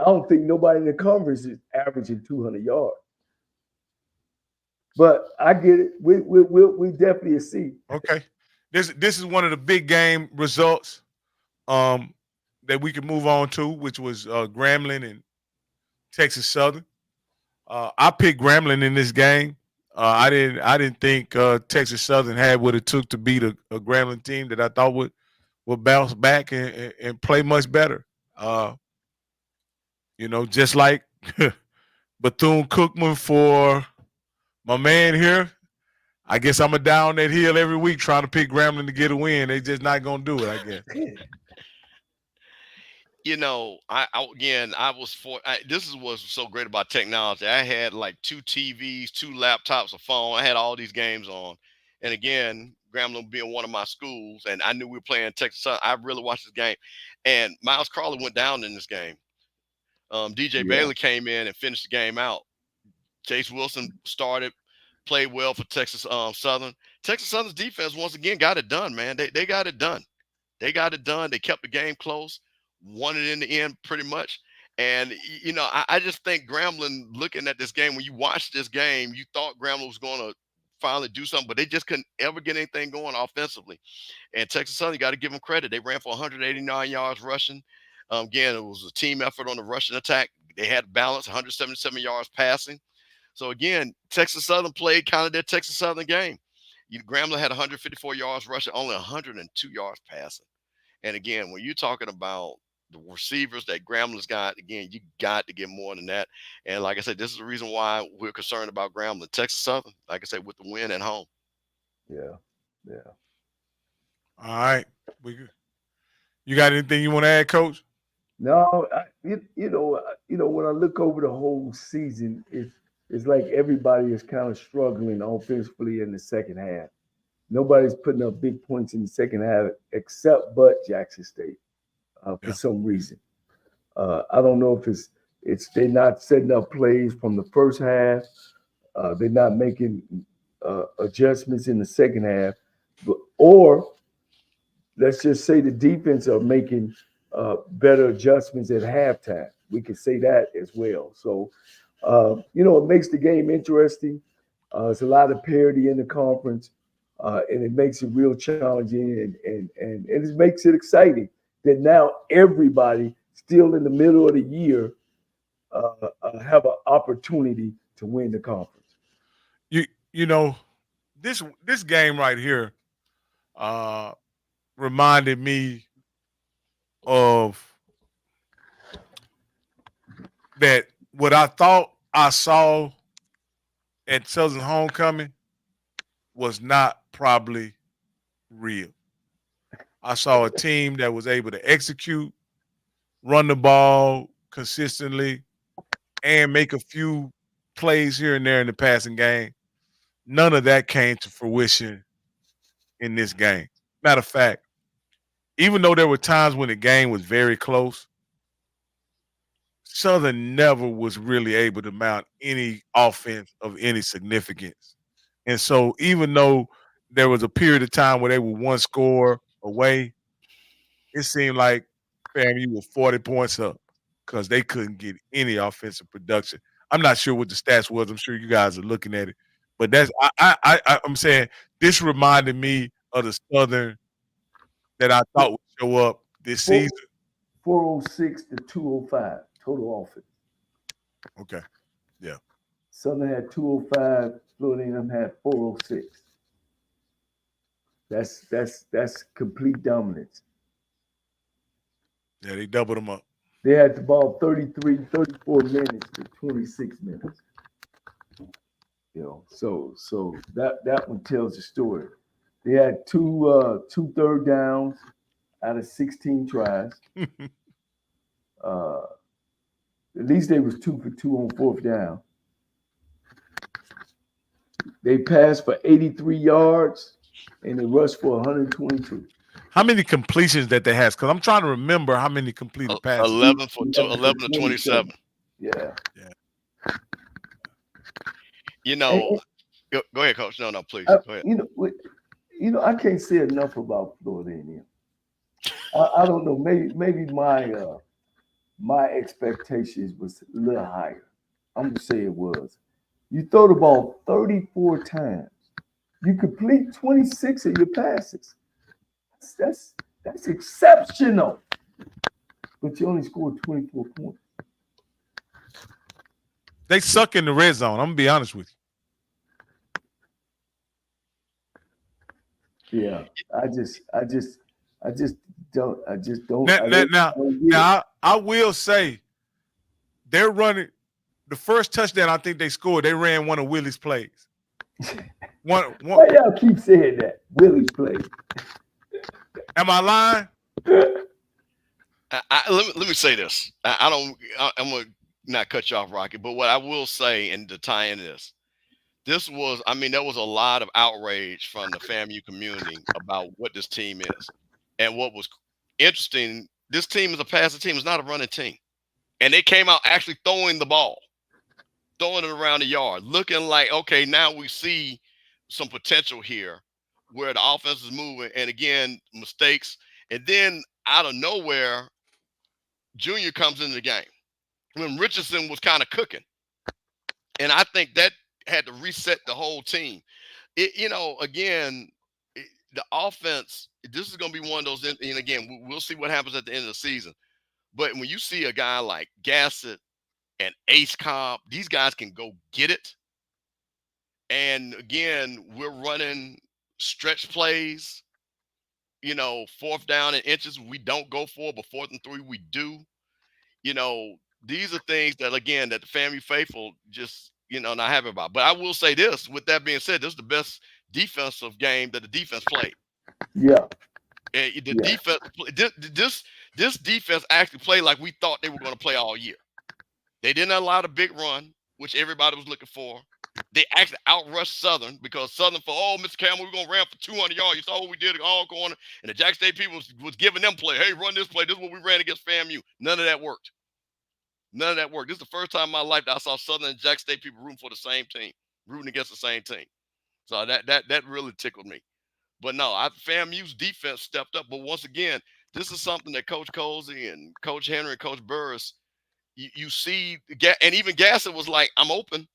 I don't think nobody in the conference is averaging 200 yards. But I get it. We definitely see. Okay, this is one of the big game results that we can move on to, which was Grambling and Texas Southern. I picked Grambling in this game. I didn't think Texas Southern had what it took to beat a Grambling team that I thought would bounce back and play much better. Just like Bethune-Cookman for my man here. I guess I'm down that hill every week trying to pick Grambling to get a win. They just not gonna do it, I guess. This is what's so great about technology. I had like 2 TVs, 2 laptops, a phone. I had all these games on. And again, Grambling being one of my schools, and I knew we were playing Texas. I really watched this game. And Miles Carlin went down in this game. DJ Bailey came in and finished the game out. Chase Wilson played well for Texas Southern. Texas Southern's defense once again got it done, man. They got it done. They kept the game close, won it in the end pretty much. And I just think Grambling, looking at this game, when you watch this game, you thought Grambling was going to finally do something, but they just couldn't ever get anything going offensively. And Texas Southern, you got to give them credit. They ran for 189 yards rushing. Again, it was a team effort on the rushing attack. They had balance, 177 yards passing. So again, Texas Southern played kind of their Texas Southern game. Grambling had 154 yards rushing, only 102 yards passing. And again, when you're talking about the receivers that Grambling's got, again, you got to get more than that. And like I said, this is the reason why we're concerned about Grambling. Texas Southern, like I said, with the win at home. Yeah. All right. You got anything you want to add, Coach? No, you know, when I look over the whole season, it's like everybody is kind of struggling offensively in the second half. Nobody's putting up big points in the second half except but Jackson State for some reason. I don't know if it's they're not setting up plays from the first half. They're not making adjustments in the second half, or let's just say the defense are making better adjustments at halftime. We can say that as well. So, you know, it makes the game interesting. It's a lot of parity in the conference, and it makes it real challenging, and it makes it exciting that now everybody still in the middle of the year have an opportunity to win the conference. You know, this game right here reminded me of that what I thought I saw at Southern Homecoming was not probably real. I saw a team that was able to execute, run the ball consistently, and make a few plays here and there in the passing game. None of that came to fruition in this game. Matter of fact, even though there were times when the game was very close, Southern never was really able to mount any offense of any significance. And so even though there was a period of time where they were one score away, it seemed like FAMU was 40 points up because they couldn't get any offensive production. I'm not sure what the stats was. I'm sure you guys are looking at it. But that's I'm saying this reminded me of the Southern that I thought would show up this season. 406 to 205 total offense. Okay. Yeah. Southern had 205, Florida A&M had 406. That's complete dominance. Yeah, they doubled them up. They had the ball 34 minutes to 26 minutes. You know, so that one tells the story. They had two third downs out of 16 tries. At least they was 2 for 2 on fourth down. They passed for 83 yards and they rushed for 122. How many completions that they has? Because I'm trying to remember how many completed passes. 11 to 27. Yeah. You know, go ahead, Coach. No, please. Go ahead. You know, I can't say enough about Florida A&M. I don't know. Maybe my expectations was a little higher. I'm gonna say it was. You throw the ball 34 times. You complete 26 of your passes. That's exceptional. But you only scored 24 points. They suck in the red zone. I'm gonna be honest with you. Yeah, I just don't. Now, I will say they're running the first touchdown. I think they scored. They ran one of Willie's plays. One. Why y'all keep saying that? Willie's play. Am I lying? Let me say this. I'm gonna not cut you off, Rocky, but what I will say, and to tie in this was, I mean, there was a lot of outrage from the FAMU community about what this team is. And what was interesting, this team is a passing team, it's not a running team. And they came out actually throwing the ball, throwing it around the yard, looking like, okay, now we see some potential here where the offense is moving. And again, mistakes. And then out of nowhere, Junior comes into the game when Richardson was kind of cooking. And I think that had to reset the whole team. Again, the offense, this is going to be one of those, and again, we'll see what happens at the end of the season. But when you see a guy like Gassett and Ace Cobb, these guys can go get it. And again, we're running stretch plays. you know, 4th down and inches we don't go for, but 4th and 3 we do. You know, these are things that, again, that the FAMU faithful just, you know, not happy about. But I will say this, with that being said, this is the best defensive game that the defense played. Yeah. And the Yeah. defense, this defense actually played like we thought they were going to play all year. They didn't allow the big run, which everybody was looking for. They actually outrushed Southern because Southern Mr. Campbell, we're going to ram for 200 yards. You saw what we did all corner. And the Jack State people was giving them play. Hey, run this play. This is what we ran against FAMU. None of that worked. None of that worked. This is the first time in my life that I saw Southern and Jack State people rooting for the same team, rooting against the same team. So that really tickled me. But no, FAMU's defense stepped up. But once again, this is something that Coach Colsey and Coach Henry and Coach Burris, you see, and even Gasser was like, I'm open.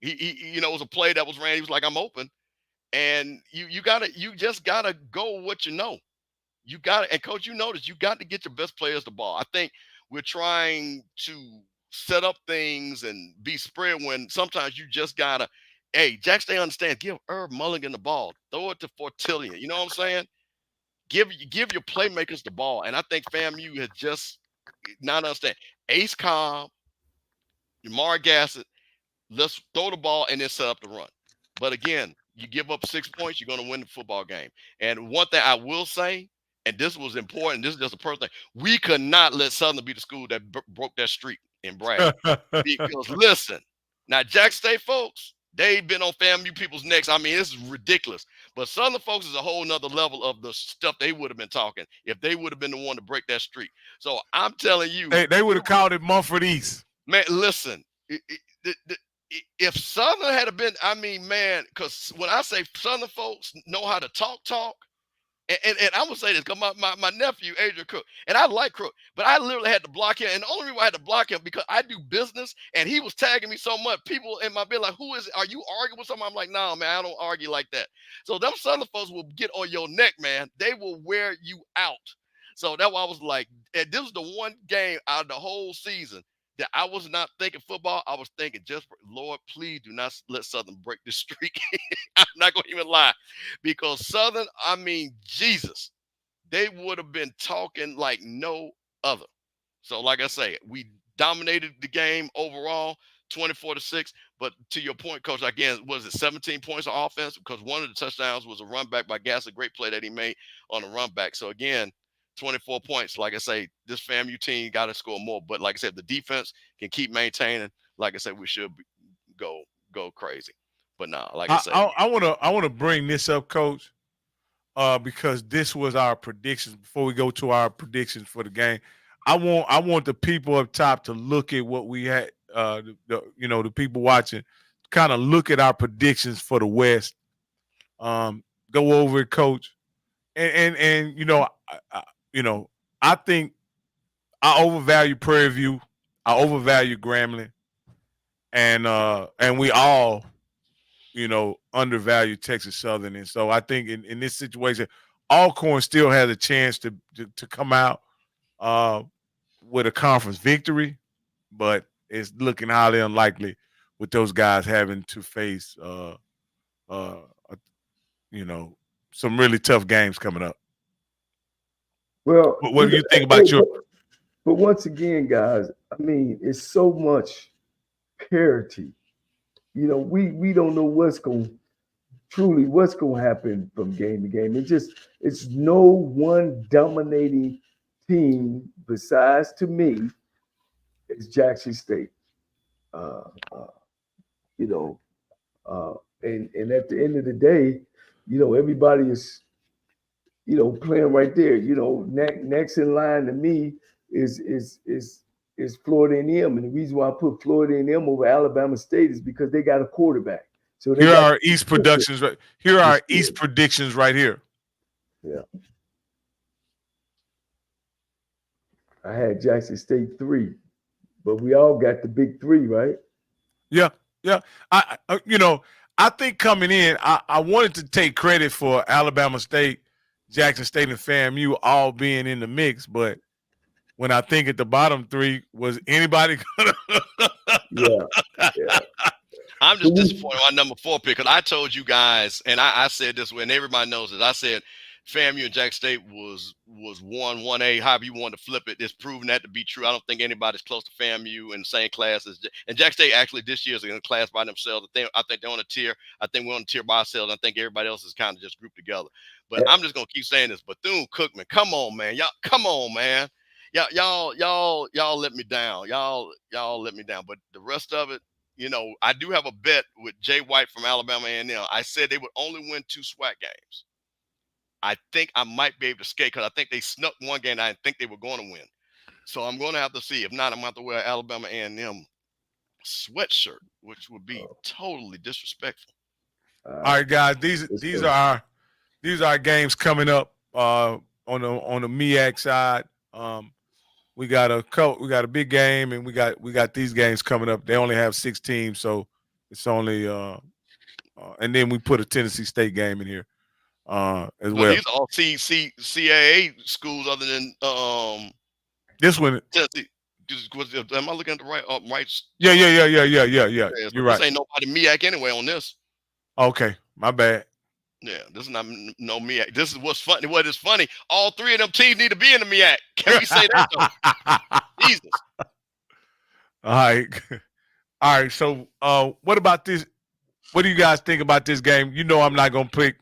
He you know, it was a play that was ran. He was like, I'm open. And you just gotta go with what you know. You got to, and Coach, you notice you got to get your best players the ball. I think we're trying to set up things and be spread when sometimes you just gotta, hey, Jack State understands, give Herb Mulligan the ball, throw it to Fortillion. You know what I'm saying? Give your playmakers the ball. And I think FAMU has just not understand. Ace Cobb, Jamar Gassett, let's throw the ball and then set up the run. But again, you give up 6 points, you're going to win the football game. And one thing I will say, and this was important, this is just a personal thing, we could not let Southern be the school that broke that streak in Bragg. Because listen, now Jack State folks, they've been on FAMU people's necks. I mean, this is ridiculous. But Southern folks is a whole nother level of the stuff they would have been talking if they would have been the one to break that streak. So I'm telling you, they would have called it Mumford East. Man, listen, if Southern had been, I mean, man, because when I say Southern folks know how to talk, and I'm gonna say this because my nephew Adrian Cook, and I like Cook, but I literally had to block him, and the only reason I had to block him because I do business, and he was tagging me so much. People in my business like, "Who is it? Are you arguing with someone?" I'm like, "Nah, man, I don't argue like that." So them Southern folks will get on your neck, man. They will wear you out. So that's why I was like, and this was the one game out of the whole season that I was not thinking football. I was thinking, just Lord, please do not let Southern break this streak. I'm not going to even lie, because Southern, I mean, Jesus, they would have been talking like no other. So like I say, we dominated the game overall, 24-6. But to your point, Coach, again, was it 17 points of offense? Because one of the touchdowns was a run back by Gass, a great play that he made on a run back. So again, 24 points. Like I say, this FAMU team got to score more. But like I said, the defense can keep maintaining. Like I said, we should go crazy. But no, like I said, I want to bring this up, Coach, because this was our predictions. Before we go to our predictions for the game, I want the people up top to look at what we had. The people watching, kind of look at our predictions for the West. Go over it, Coach, and I think I overvalue Prairie View. I overvalue Grambling, and we all, undervalue Texas Southern. And so I think in this situation, Alcorn still has a chance to come out with a conference victory, but it's looking highly unlikely with those guys having to face some really tough games coming up. Well, what do you think about your? But once again, guys, I mean, it's so much parity. We don't know what's going to happen from game to game. It's no one dominating team besides, to me, it's Jackson State. And at the end of the day, everybody is, playing right there. Next in line to me is Florida A&M, and the reason why I put Florida A&M over Alabama State is because they got a quarterback. So here are East predictions. Here are East predictions right here. Yeah, I had Jackson State 3, but we all got the big 3, right? Yeah. I think coming in, I wanted to take credit for Alabama State, Jackson State, and FAMU all being in the mix, but when I think at the bottom 3, was anybody gonna? Yeah. I'm just disappointed on number 4 pick, because I told you guys, and I said this when everybody knows it. I said FAMU and Jack State was 1A, however you want to flip it. It's proven that to be true. I don't think anybody's close to FAMU in the same class as, and Jack State actually this year is in a class by themselves. I think they're on a tier. I think we're on a tier by ourselves. I think everybody else is kind of just grouped together. But I'm just gonna keep saying this. Bethune-Cookman, come on, man. Come on, man. Y'all let me down. Y'all let me down. But the rest of it, you know, I do have a bet with Jay White from Alabama A&M. I said they would only win 2 SWAC games. I think I might be able to skate because I think they snuck one game. I didn't think they were going to win. So I'm going to have to see. If not, I'm going to have to wear an Alabama A&M sweatshirt, which would be totally disrespectful. All right, guys. These are our games coming up on the MEAC side. We got a big game, and we got these games coming up. They only have 6 teams, so it's only and then we put a Tennessee State game in here as well. These are all CAA schools other than this one. Tennessee. Am I looking at the right? Right. Yeah. You're right. This ain't nobody MEAC anyway on this. Okay, my bad. Yeah, this is not no MEAC. This is what's funny. What is funny? All 3 of them teams need to be in the MEAC. Can we say that though? Jesus. All right. So, what about this? What do you guys think about this game? You know, I'm not gonna pick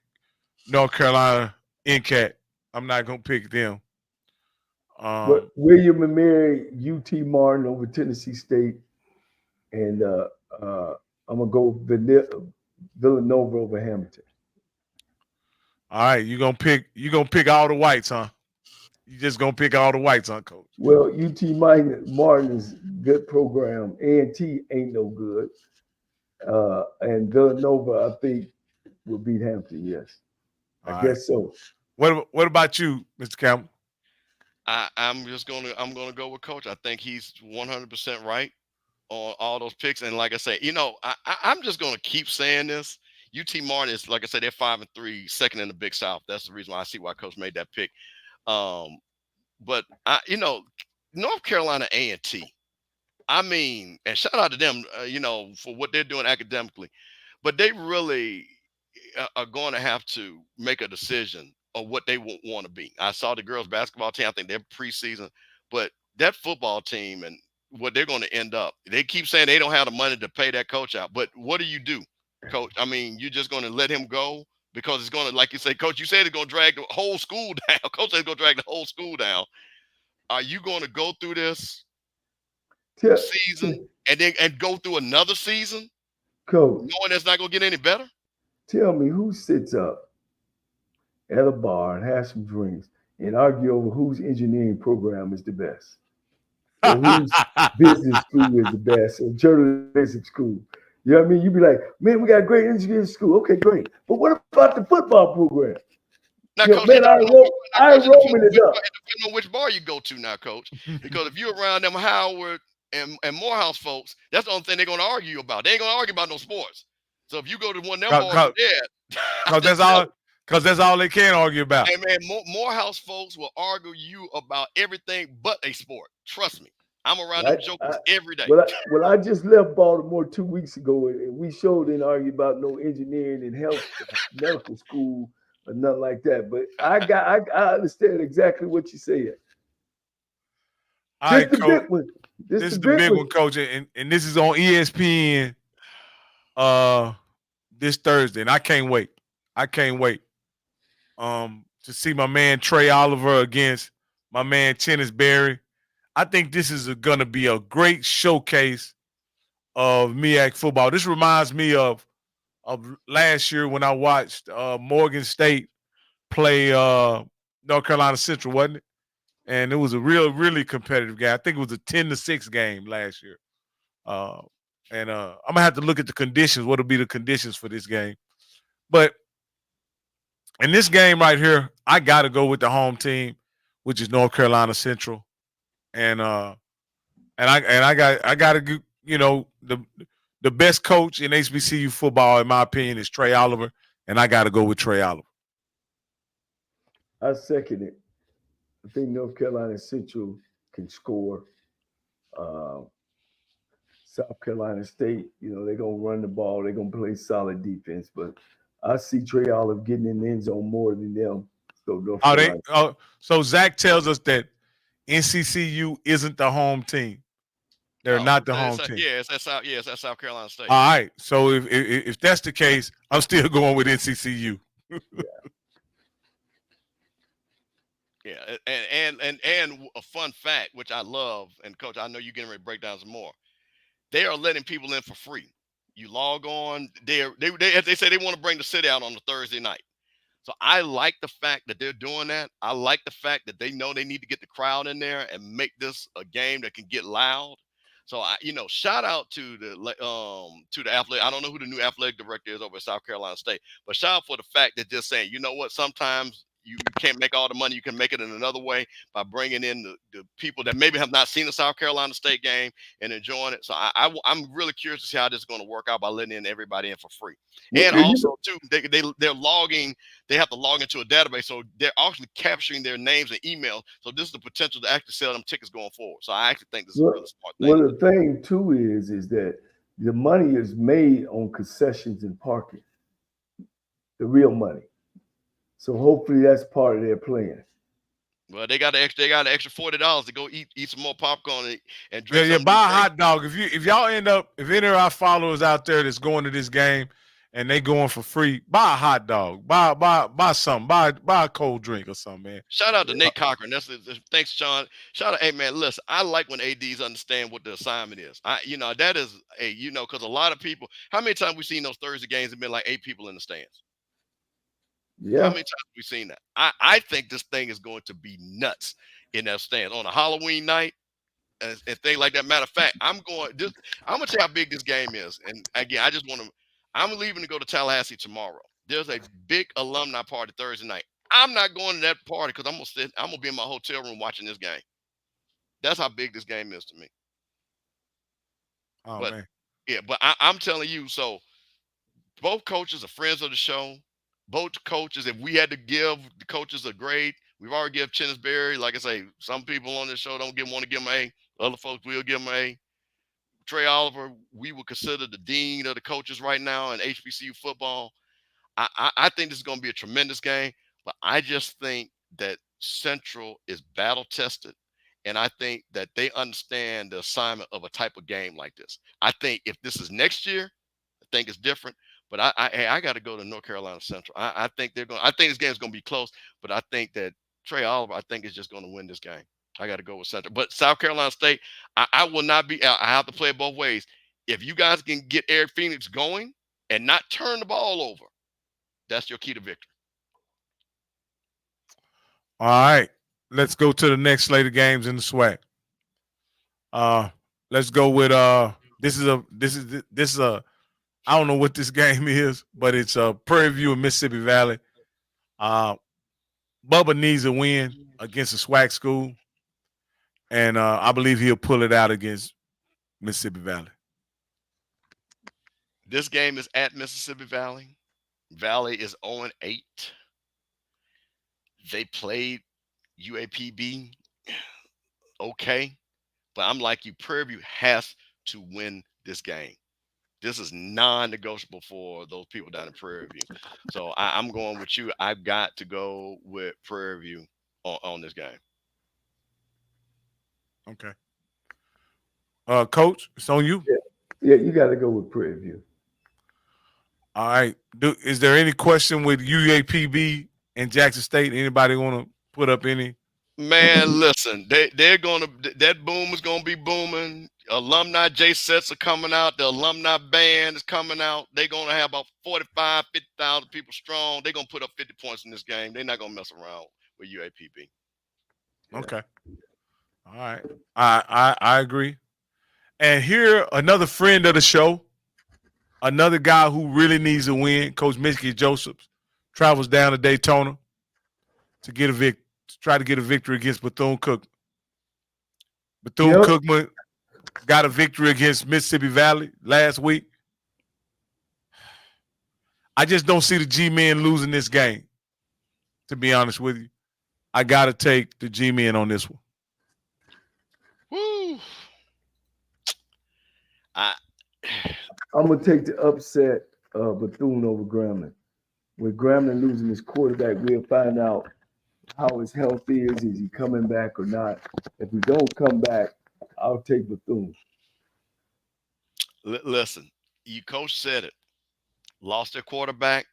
North Carolina NCAT. I'm not gonna pick them. William and Mary, UT Martin over Tennessee State, and I'm gonna go Villanova over Hamilton. All right, you gonna pick all the whites, huh? You just gonna pick all the whites, huh, Coach? Well, UT Martin is good program. A&T ain't no good. And Villanova, I think, will beat Hampton. Yes, I guess so. What about you, Mr. Campbell? I'm gonna go with Coach. I think he's 100% right on all those picks. And like I say, you know, I'm just gonna keep saying this. UT Martin is, like I said, they're 5-3, second in the Big South. That's the reason why I see why Coach made that pick. But you know, North Carolina A&T. I mean, and shout out to them, you know, for what they're doing academically. But they really are going to have to make a decision of what they want to be. I saw the girls basketball team. I think they're preseason, but that football team and what they're going to end up. They keep saying they don't have the money to pay that coach out. But what do you do, Coach? I mean, you're just going to let him go because it's going to, like you say, Coach, you said it's going to drag the whole school down. Coach said it's going to drag the whole school down. Are you going to go through this season and go through another season, Coach, knowing it's not going to get any better? Tell me, who sits up at a bar and has some drinks and argue over whose engineering program is the best, or whose business school is the best, or journalistic school? You know what I mean? You'd be like, man, we got a great engineering school. Okay, great. But what about the football program? Now, Coach, man, I enrollment is up. It depends on which bar you go to now, Coach. Because if you're around them Howard and Morehouse folks, that's the only thing they're going to argue about. They ain't going to argue about no sports. So if you go to one of them bars, because that's all they can argue about. Hey, man, Morehouse folks will argue you about everything but a sport. Trust me. I'm around them jokers every day. Well, I just left Baltimore 2 weeks ago, and we sure didn't argue about no engineering and health medical school or nothing like that. But I understand exactly what you said. All right, Coach. This is the big one, Coach, and this is on ESPN this Thursday, and I can't wait. To see my man Trey Oliver against my man Tennis Berry. I think this is going to be a great showcase of MEAC football. This reminds me of last year when I watched Morgan State play North Carolina Central, wasn't it? And it was a really competitive game. I think it was a 10-6 game last year. And I'm going to have to look at the conditions. What will be the conditions for this game? But in this game right here, I got to go with the home team, which is North Carolina Central. And I got to, you know, the best coach in HBCU football, in my opinion, is Trey Oliver, and I got to go with Trey Oliver. I second it. I think North Carolina Central can score. South Carolina State, you know, they're going to run the ball. They're going to play solid defense. But I see Trey Oliver getting in the end zone more than them. So North Carolina. So Zach tells us that NCCU isn't the home team. They're not the home team. Yeah, it's at South Carolina State. All right. So if that's the case, I'm still going with NCCU. Yeah, and a fun fact, which I love, and Coach, I know you're getting ready to break down some more. They are letting people in for free. You log on. They say they want to bring the city out on a Thursday night. So I like the fact that they're doing that. I like the fact that they know they need to get the crowd in there and make this a game that can get loud. So shout out to the athletic. I don't know who the new athletic director is over at South Carolina State, but shout out for the fact that they're saying, you know what, sometimes you can't make all the money. You can make it in another way by bringing in the people that maybe have not seen the South Carolina State game and enjoying it. So I'm really curious to see how this is going to work out by letting in everybody in for free. And also too, they're logging. They have to log into a database, so they're actually capturing their names and emails. So this is the potential to actually sell them tickets going forward. So I actually think this is a really smart thing. Well, the thing too is that the money is made on concessions and parking. The real money. So hopefully that's part of their plan. Well, they got an extra $40 to go eat some more popcorn and drink. Yeah, buy a hot dog. If y'all end up, if any of our followers out there that's going to this game and they going for free, buy a hot dog, buy something, buy a cold drink or something, man. Shout out to Nate Cochran. Thanks, Sean. Shout out, hey man, listen, I like when ADs understand what the assignment is. That is because a lot of people. How many times we seen those Thursday games have been like 8 people in the stands? Yeah. How many times have we seen that? I think this thing is going to be nuts in that stand on a Halloween night and things like that. Matter of fact, I'm gonna tell you how big this game is. And again, I'm leaving to go to Tallahassee tomorrow. There's a big alumni party Thursday night. I'm not going to that party because I'm gonna be in my hotel room watching this game. That's how big this game is to me. Man. Yeah, but I'm telling you, so both coaches are friends of the show. Both coaches, if we had to give the coaches a grade, we've already given Chinnisberry. Like I say, some people on this show want to give him an A. Other folks will give him an A. Trey Oliver, we would consider the dean of the coaches right now in HBCU football. I think this is going to be a tremendous game, but I just think that Central is battle tested, and I think that they understand the assignment of a type of game like this. I think if this is next year, I think it's different. But I got to go to North Carolina Central. I think this game is going to be close, but I think that Trey Oliver, I think, is just going to win this game. I got to go with Central. But South Carolina State, I will not be. I have to play it both ways. If you guys can get Eric Phoenix going and not turn the ball over, that's your key to victory. All right, let's go to the next slate of games in the SWAC. Let's go with this is a. I don't know what this game is, but it's Prairie View and Mississippi Valley. Bubba needs a win against a SWAC school, and I believe he'll pull it out against Mississippi Valley. This game is at Mississippi Valley. Valley is 0-8. They played UAPB okay, but I'm like you, Prairie View has to win this game. This is non-negotiable for those people down in Prairie View. So I'm going with you. I've got to go with Prairie View on this game. Okay. Coach, it's on you. Yeah, you got to go with Prairie View. All right. Is there any question with UAPB and Jackson State? Anybody want to put up any? Man, listen, they're going to – that boom is going to be booming. Alumni J sets are coming out. The alumni band is coming out. They're going to have about 45, 50,000 people strong. They're going to put up 50 points in this game. They're not going to mess around with UAPB. Yeah. Okay. All right. I agree. And here, another friend of the show, another guy who really needs a win, Coach Mickey Josephs, travels down to Daytona to get a try to get a victory against Bethune-Cookman. Bethune-Cookman got a victory against Mississippi Valley last week. I just don't see the G-men losing this game, to be honest with you. I got to take the G-men on this one. Woo! I'm going to take the upset of Bethune over Grambling. With Grambling losing his quarterback, we'll find out how his health is he coming back or not? If he don't come back, I'll take Bethune. Listen, you coach said it. Lost their quarterback.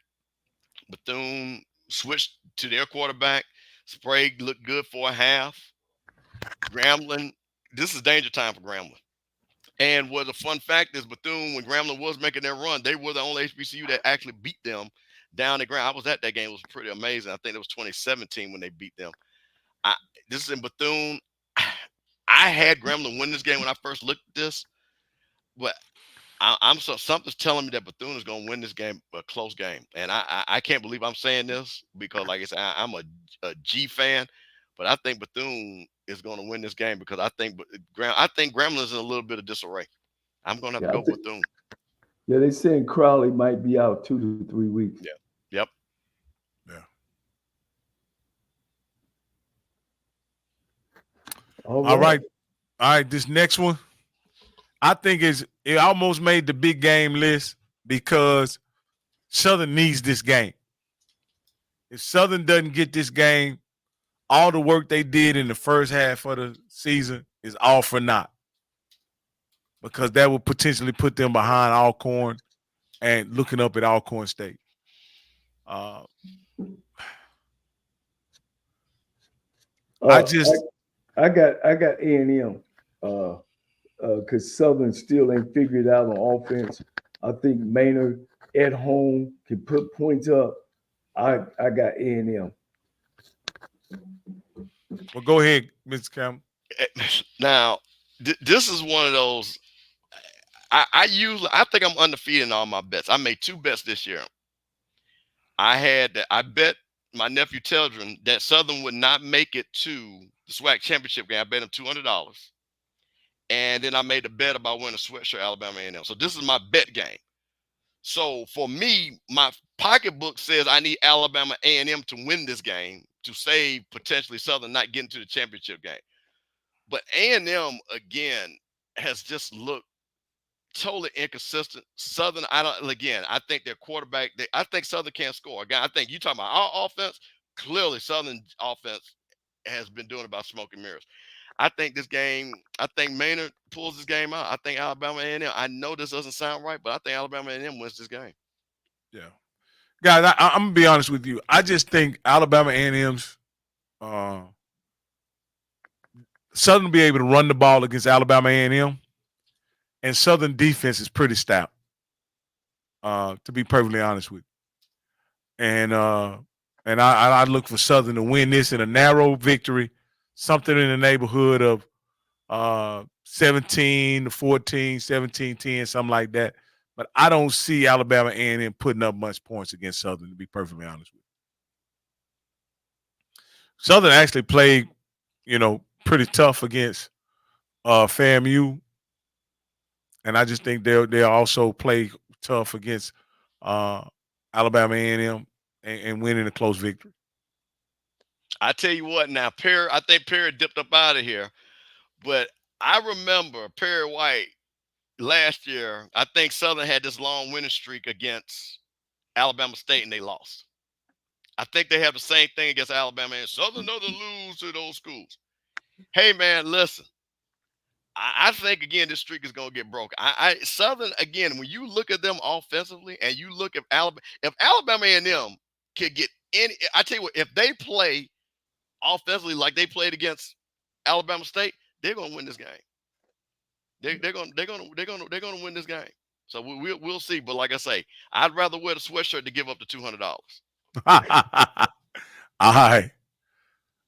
Bethune switched to their quarterback. Sprague looked good for a half. Grambling, this is danger time for Grambling. And what the fun fact is, Bethune, when Grambling was making their run, they were the only HBCU that actually beat them down the ground. I was at that game. It was pretty amazing. I think it was 2017 when they beat them. This is in Bethune. I had Grambling win this game when I first looked at this, but something's telling me that Bethune is going to win this game, a close game. And I can't believe I'm saying this because, like I said, I'm a G fan, but I think Bethune is going to win this game because I think Grambling is in a little bit of disarray. I'm going to have to go Bethune. Yeah, they saying Crowley might be out 2 to 3 weeks. Yeah. Yep. Yeah. All right. This next one, I think it almost made the big game list because Southern needs this game. If Southern doesn't get this game, all the work they did in the first half of the season is all for naught, because that would potentially put them behind Alcorn and looking up at Alcorn State. I got A&M because Southern still ain't figured out on offense. I think Maynard at home can put points up. I got A&M. Well, go ahead, Mr. Campbell. Now, this is one of those. I think I'm undefeated in all my bets. I made 2 bets this year. I bet my nephew Teldrin that Southern would not make it to the SWAC championship game. I bet him $200, and then I made a bet about winning a sweatshirt Alabama A&M. So this is my bet game. So for me, my pocketbook says I need Alabama A&M to win this game to save potentially Southern not getting to the championship game. But A&M again has just looked totally inconsistent. Southern, I think their quarterback, I think Southern can't score. Again, I think you talking about our offense. Clearly, Southern offense has been doing about smoke and mirrors. I think Maynard pulls this game out. I think Alabama A&M. I know this doesn't sound right, but I think Alabama A&M wins this game. Yeah, guys, I'm gonna be honest with you. I just think Alabama A&M's Southern will be able to run the ball against Alabama A&M, and Southern defense is pretty stout. To be perfectly honest with you, and I look for Southern to win this in a narrow victory, something in the neighborhood of 17-14, 17-10, something like that. But I don't see Alabama A&M putting up much points against Southern, to be perfectly honest with you. Southern actually played, pretty tough against FAMU, and I just think they'll also play tough against Alabama A&M and winning a close victory. I tell you what, now I think Perry dipped up out of here, but I remember Perry White last year. I think Southern had this long winning streak against Alabama State and they lost. I think they have the same thing against Alabama, and Southern doesn't lose to those schools. Hey man, listen. I think again this streak is going to get broken. Southern again, when you look at them offensively and you look at Alabama A&M could get any. I tell you what, if they play offensively like they played against Alabama State, they're going to win this game. They're going to win this game. So we'll see. But like I say, I'd rather wear the sweatshirt to give up the $200. All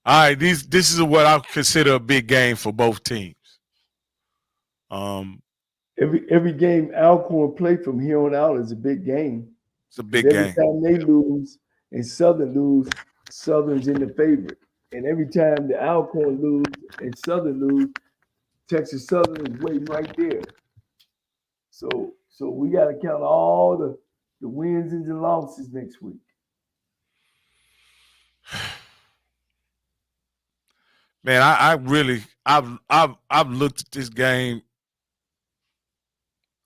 right. This is what I consider a big game for both teams. Every game Alcorn play from here on out is a big game. It's a big game. Every time they lose and Southern lose, Southern's in the favorite. And every time the Alcorn lose and Southern lose, Texas Southern is waiting right there. So we got to count all the wins and the losses next week. Man, I've looked at this game.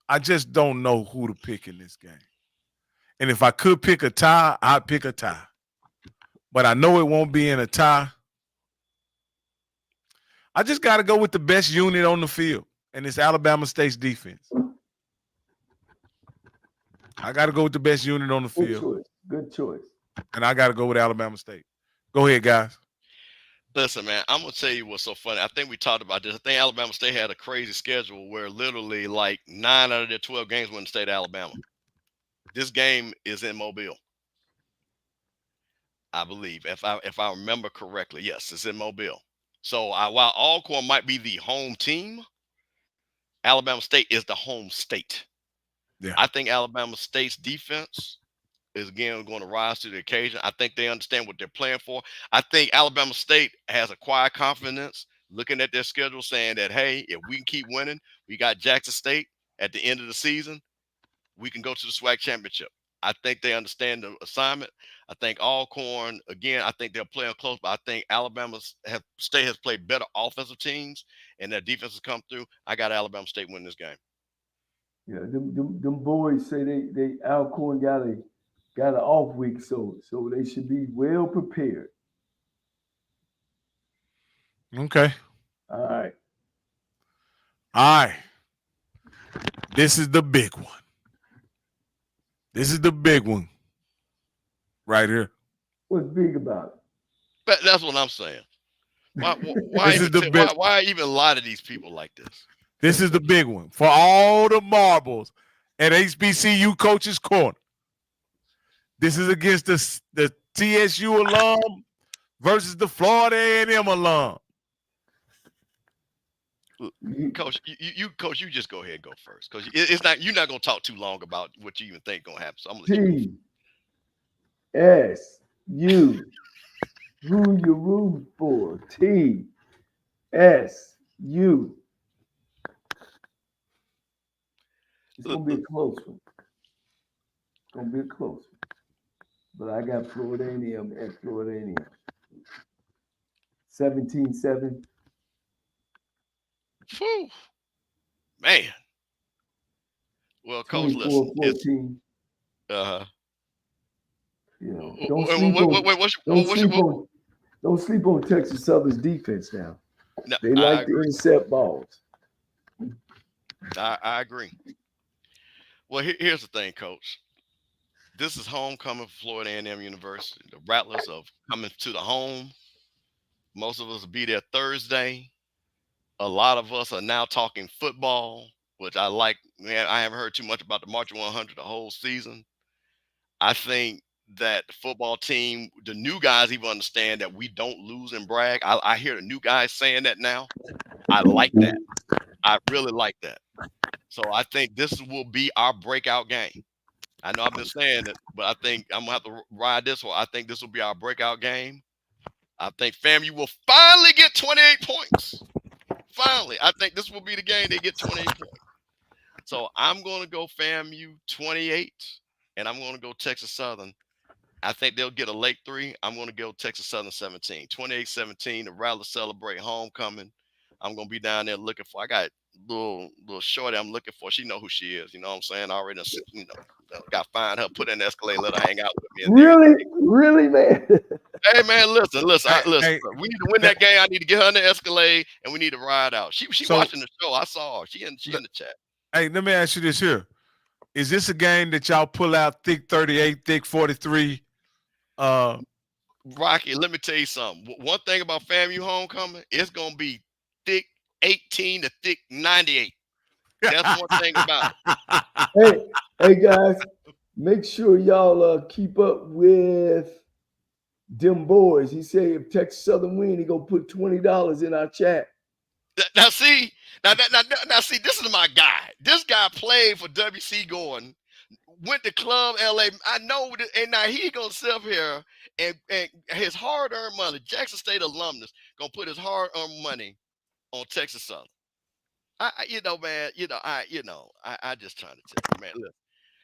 I just don't know who to pick in this game. And if I could pick a tie, I'd pick a tie. but I know it won't be in a tie. I just got to go with the best unit on the field, and it's Alabama State's defense. I got to go with the best unit on the field. Good choice. And I got to go with Alabama State. Go ahead, guys. Listen, man, I'm going to tell you what's so funny. I think we talked about this. I think Alabama State had a crazy schedule where literally like 9 out of their 12 games were in the state of Alabama. This game is in Mobile, I believe. If I remember correctly, yes, it's in Mobile. So while Alcorn might be the home team, Alabama State is the home state. Yeah. I think Alabama State's defense is again going to rise to the occasion. I think they understand what they're playing for. I think Alabama State has acquired confidence looking at their schedule, saying that, hey, if we can keep winning, we got Jackson State at the end of the season, we can go to the SWAC championship. I think they understand the assignment. I think Alcorn, again, I think they're playing close, but I think Alabama State has played better offensive teams, and their defense has come through. I got Alabama State winning this game. Yeah, them boys say they Alcorn got an off week, so they should be well prepared. Okay. All right. This is the big one. This is the big one right here. What's big about it? But that's what I'm saying. Why even lie to these people like this? This is the big one for all the marbles at HBCU Coaches Corner. This is against the TSU alum versus the Florida A&M alum. Coach, you just go ahead and go first, because you're not gonna talk too long about what you even think gonna happen. So I'm gonna let you go. TSU. Who you rooting for? TSU. It's gonna be a close one. But I got Florida A&M at Florida A&M. 17-7. Whew. Man. Well, Coach, listen. 14. Yeah. Don't sleep on Texas Southern's defense now. No, they like to intercept balls. I agree. Well, here's the thing, Coach. This is homecoming for Florida A&M University. The Rattlers are coming to the home. Most of us will be there Thursday. A lot of us are now talking football, which I like. Man, I haven't heard too much about the March 100 the whole season. I think that the football team, the new guys even understand that we don't lose and brag. I hear the new guys saying that now. I like that. I really like that. So I think this will be our breakout game. I know I've been saying it, but I think I'm going to have to ride this one. I think this will be our breakout game. I think FAMU will finally get 28 points. Finally, I think this will be the game they get 28 points. So I'm going to go FAMU 28, and I'm going to go Texas Southern. I think they'll get a late 3. I'm going to go Texas Southern 17. 28-17, the Rattlers celebrate homecoming. I'm going to be down there looking for, I got little shorty I'm looking for. She know who she is. You know what I'm saying? I already, got to find her, put her in the Escalade, let her hang out with me. Really, man? Hey, man, listen. Hey. We need to win that game. I need to get her in the Escalade, and we need to ride out. She watching the show. I saw her. She in the chat. Hey, let me ask you this here. Is this a game that y'all pull out thick 38, thick 43? Rocky, let me tell you something. One thing about FAMU homecoming, it's going to be thick 18 to thick 98. That's one thing about it. Hey, guys, make sure y'all keep up with them boys. He said if Texas Southern win, he gonna put $20 in our chat. Now see, this is my guy. This guy played for WC Gordon, went to Club LA. I know, and now he gonna sit up here and his hard-earned money, Jackson State alumnus, gonna put his hard-earned money on Texas Southern. I just trying to tell you, man. Look,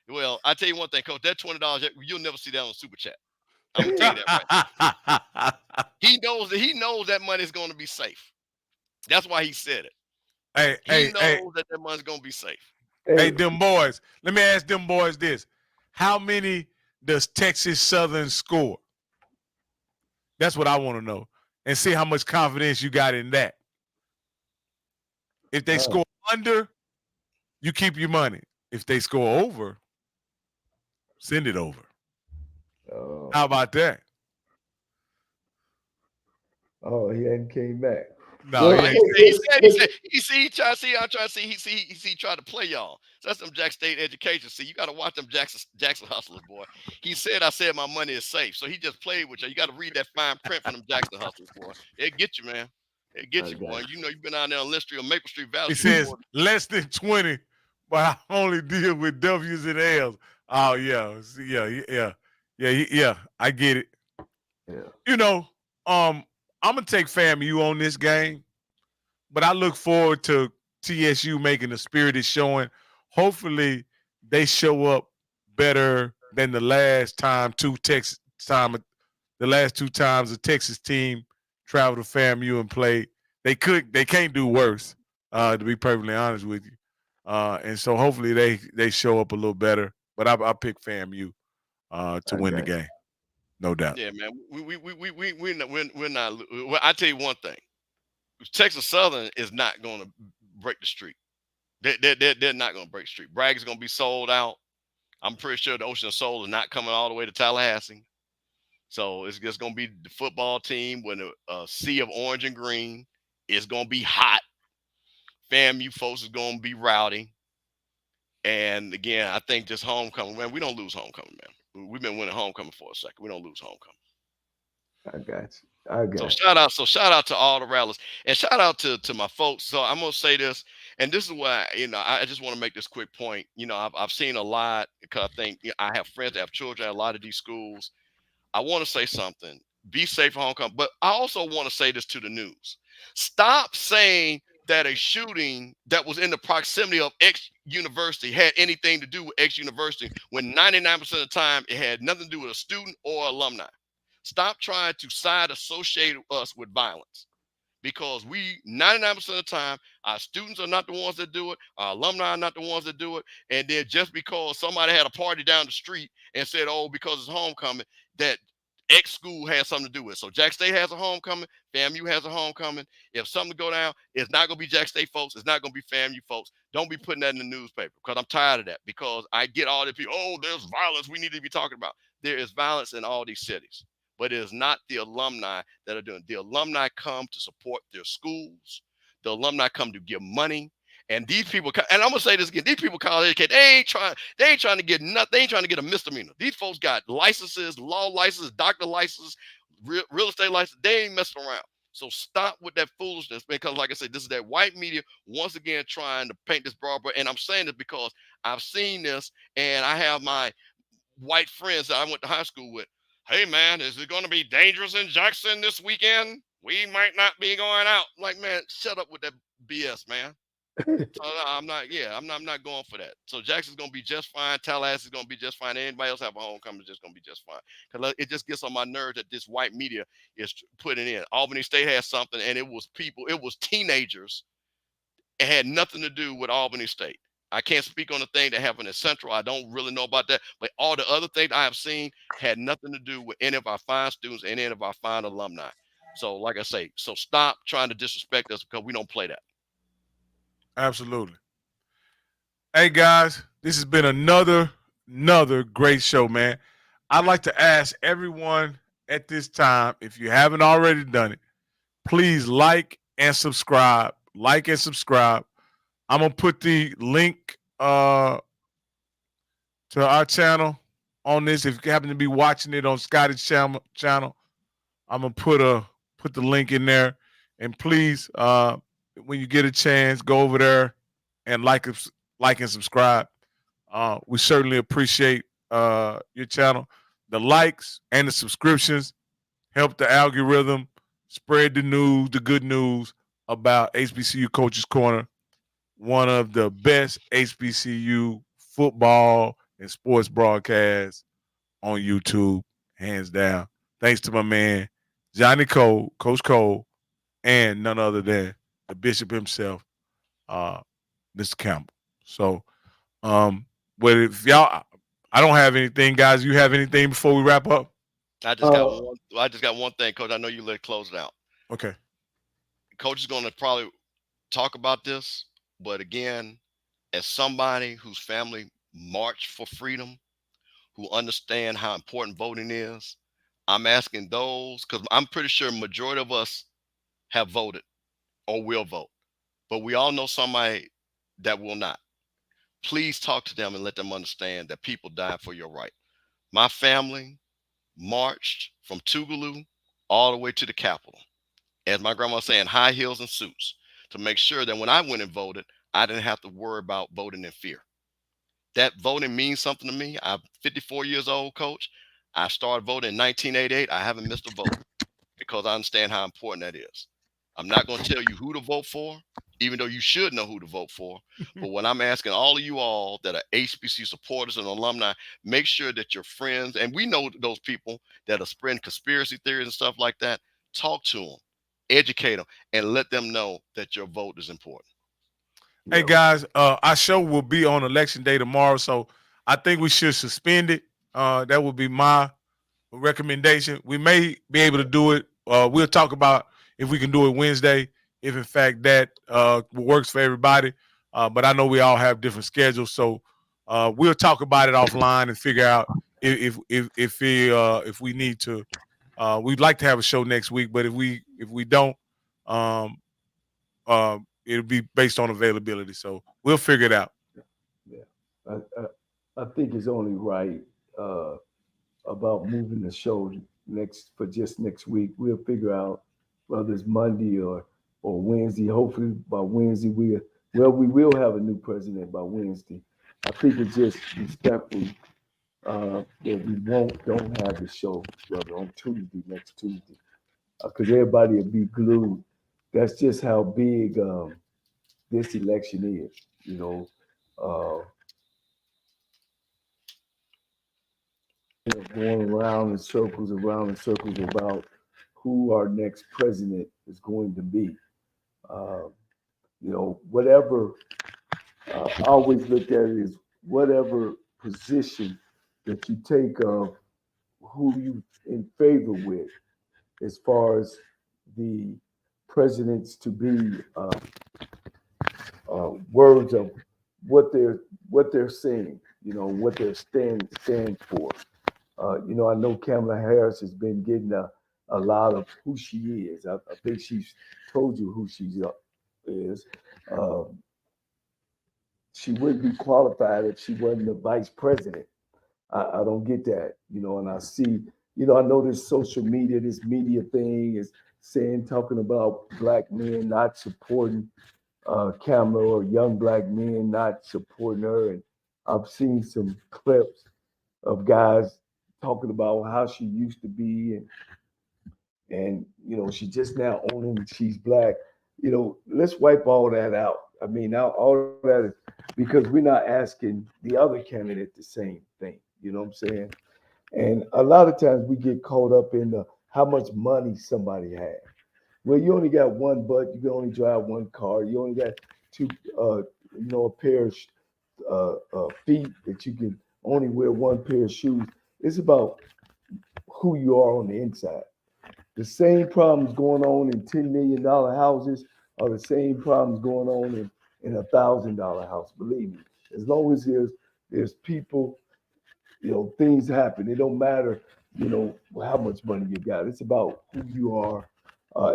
well, I tell you one thing, Coach. That $20, you'll never see that on Super Chat. I'm gonna tell you that right. He knows that money is going to be safe. That's why he said it. He knows that money's going to be safe. Hey, them boys. Let me ask them boys this: how many does Texas Southern score? That's what I want to know. And see how much confidence you got in that. If they score under, you keep your money. If they score over, send it over. How about that? Oh, he hadn't came back. No, Well, he tried to play y'all. So that's them Jackson State education. See, you got to watch them Jackson hustlers, boy. He said, I said my money is safe. So he just played with you. You got to read that fine print from them Jackson hustlers, boy. It get you, man. It get you, boy. You know, you've been out there on Lynch Street or Maple Street Valley. He says less than 20, but I only deal with W's and L's. Oh, yeah. I get it. Yeah. You know, I'm going to take FAMU on this game, but I look forward to TSU making a spirited showing. Hopefully, they show up better than the last two times a Texas team traveled to FAMU and played. They can't do worse, to be perfectly honest with you. And so hopefully they show up a little better. But I pick FAMU to win the game. No doubt. Yeah, man. We're not. Well, I tell you one thing: Texas Southern is not going to break the streak. They're not going to break the streak. Bragg is going to be sold out. I'm pretty sure the Ocean Soul is not coming all the way to Tallahassee. So it's just going to be the football team with a sea of orange and green. It's going to be hot. FAMU folks is going to be rowdy. And again, I think this homecoming, man, we don't lose homecoming, man. We've been winning homecoming for a second. We don't lose homecoming. I got you. So shout out to all the rallies and shout out to my folks. So I'm gonna say this, and this is why I just want to make this quick point. I've seen a lot because I think I have friends that have children at a lot of these schools. I want to say something. Be safe for homecoming, but I also want to say this to the news. Stop saying that a shooting that was in the proximity of X university had anything to do with X university when 99% of the time it had nothing to do with a student or alumni. Stop trying to side associate us with violence, because we 99% of the time our students are not the ones that do it, our alumni are not the ones that do it, and then just because somebody had a party down the street and said, oh, because it's homecoming, that X school has something to do with it. So Jack State has a homecoming, FAMU has a homecoming. If something go down, it's not going to be Jack State folks. It's not going to be FAMU folks. Don't be putting that in the newspaper, because I'm tired of that, because I get all the people, oh, there's violence we need to be talking about. There is violence in all these cities, but it is not the alumni that are doing it. The alumni come to support their schools. The alumni come to give money. And these people, and I'm gonna say this again, these people college educated, they ain't trying to get nothing, they ain't trying to get a misdemeanor. These folks got licenses, law licenses, doctor licenses, real estate license. They ain't messing around. So stop with that foolishness, because like I said, this is that white media once again trying to paint this broad brush. And I'm saying this because I've seen this, and I have my white friends that I went to high school with. Hey man, is it going to be dangerous in Jackson this weekend? We might not be going out. Like, man, shut up with that BS, man. So I'm not going for that. So Jackson's gonna be just fine. Tallahassee is gonna be just fine. Anybody else have a homecoming is just gonna be just fine. Because it just gets on my nerves that this white media is putting in. Albany State has something, and it was teenagers. It had nothing to do with Albany State. I can't speak on the thing that happened in Central. I don't really know about that. But all the other things I have seen had nothing to do with any of our fine students and any of our fine alumni. So like I say, so stop trying to disrespect us, because we don't play that. Absolutely. Hey guys, this has been another great show, man. I'd like to ask everyone at this time, if you haven't already done it, please like and subscribe. Like and subscribe. I'm gonna put the link to our channel on this. If you happen to be watching it on Scotty's channel, I'm gonna put the link in there. And please, when you get a chance, go over there and like and subscribe. We certainly appreciate your channel. The likes and the subscriptions help the algorithm spread the news, the good news about HBCU Coaches Corner, one of the best HBCU football and sports broadcasts on YouTube, hands down. Thanks to my man, Johnny Cole, Coach Cole, and none other than the bishop himself, Mr. Campbell. So, but if y'all, I don't have anything, guys. You have anything before we wrap up? I just got one thing, Coach. I know you let it close it out. Okay. Coach is going to probably talk about this, but again, as somebody whose family marched for freedom, who understand how important voting is, I'm asking those, because I'm pretty sure majority of us have voted or will vote, but we all know somebody that will not. Please talk to them and let them understand that people died for your right. My family marched from Tougaloo all the way to the Capitol, as my grandma was saying, high heels and suits, to make sure that when I went and voted, I didn't have to worry about voting in fear. That voting means something to me. I'm 54 years old, Coach. I started voting in 1988. I haven't missed a vote because I understand how important that is. I'm not going to tell you who to vote for, even though you should know who to vote for. But what I'm asking all of you all that are HBCU supporters and alumni, make sure that your friends, and we know those people that are spreading conspiracy theories and stuff like that, talk to them, educate them, and let them know that your vote is important. Hey guys, our show will be on election day tomorrow, so I think we should suspend it. That would be my recommendation. We may be able to do it. We'll talk about if we can do it Wednesday, if in fact that works for everybody. But I know we all have different schedules, so we'll talk about it offline and figure out if we need to. We'd like to have a show next week, but if we don't, it'll be based on availability. So we'll figure it out. Yeah, I think it's only right about moving the show next week. We'll figure out whether it's Monday or Wednesday. Hopefully by Wednesday we will have a new president by Wednesday. I think it's just respectful that we don't have the show brother on next Tuesday, because everybody will be glued. That's just how big this election is, you know. Going around in circles about who our next president is going to be. Whatever, I always look at it as whatever position that you take of who you in favor with, as far as the presidents to be words of what they're saying, what they're stand for. I know Kamala Harris has been getting a lot of who she is. I think she's told you who she is. She wouldn't be qualified if she wasn't the vice president. I don't get that, and I see, I know this social media, this media thing is talking about black men not supporting Kamala, or young black men not supporting her. And I've seen some clips of guys talking about how she used to be, and she's just now owning she's black. Let's wipe all that out. I mean, now all that is because we're not asking the other candidate the same thing. You know what I'm saying? And a lot of times we get caught up in how much money somebody has. Well, you only got one butt. You can only drive one car. You only got two, a pair of feet that you can only wear one pair of shoes. It's about who you are on the inside. The same problems going on in $10 million houses are the same problems going on in $1,000 house. Believe me, as long as there's people, things happen. It don't matter, how much money you got. It's about who you are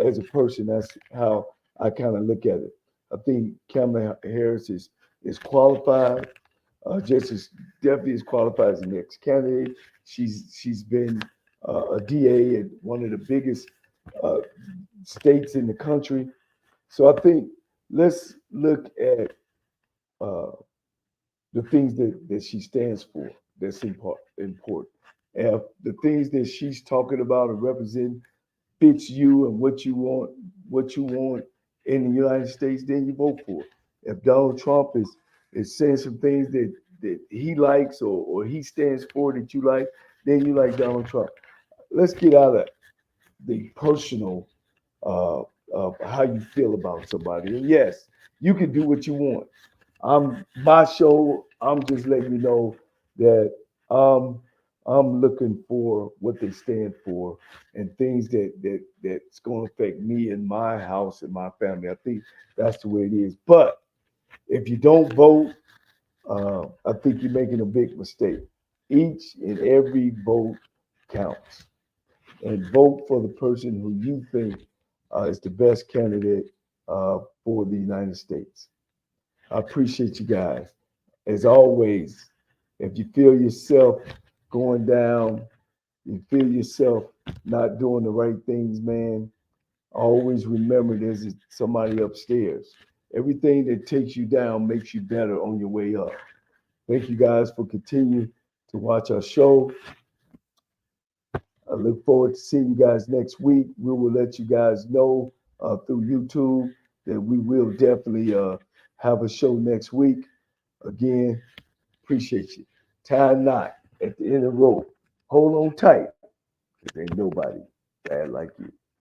as a person. That's how I kind of look at it. I think Kamala Harris is qualified, just as definitely as qualified as the next candidate. She's been a DA at one of the biggest states in the country. So I think let's look at the things that she stands for. That's important. And the things that she's talking about and representing fits you and what you want in the United States, then you vote for it. If Donald Trump is saying some things that he likes or he stands for that you like, then you like Donald Trump. Let's get out of the personal of how you feel about somebody. And yes, you can do what you want. My show, I'm just letting you know that I'm I'm looking for what they stand for and things that's going to affect me and my house and my family. I think that's the way it is. But if you don't vote, I think you're making a big mistake. Each and every vote counts, and vote for the person who you think is the best candidate for the United States. I appreciate you guys. As always, if you feel yourself going down, you feel yourself not doing the right things, man, always remember there's somebody upstairs. Everything that takes you down makes you better on your way up. Thank you guys for continuing to watch our show. I look forward to seeing you guys next week. We will let you guys know through YouTube that we will definitely have a show next week. Again, appreciate you. Tie a knot at the end of the rope. Hold on tight, because ain't nobody bad like you.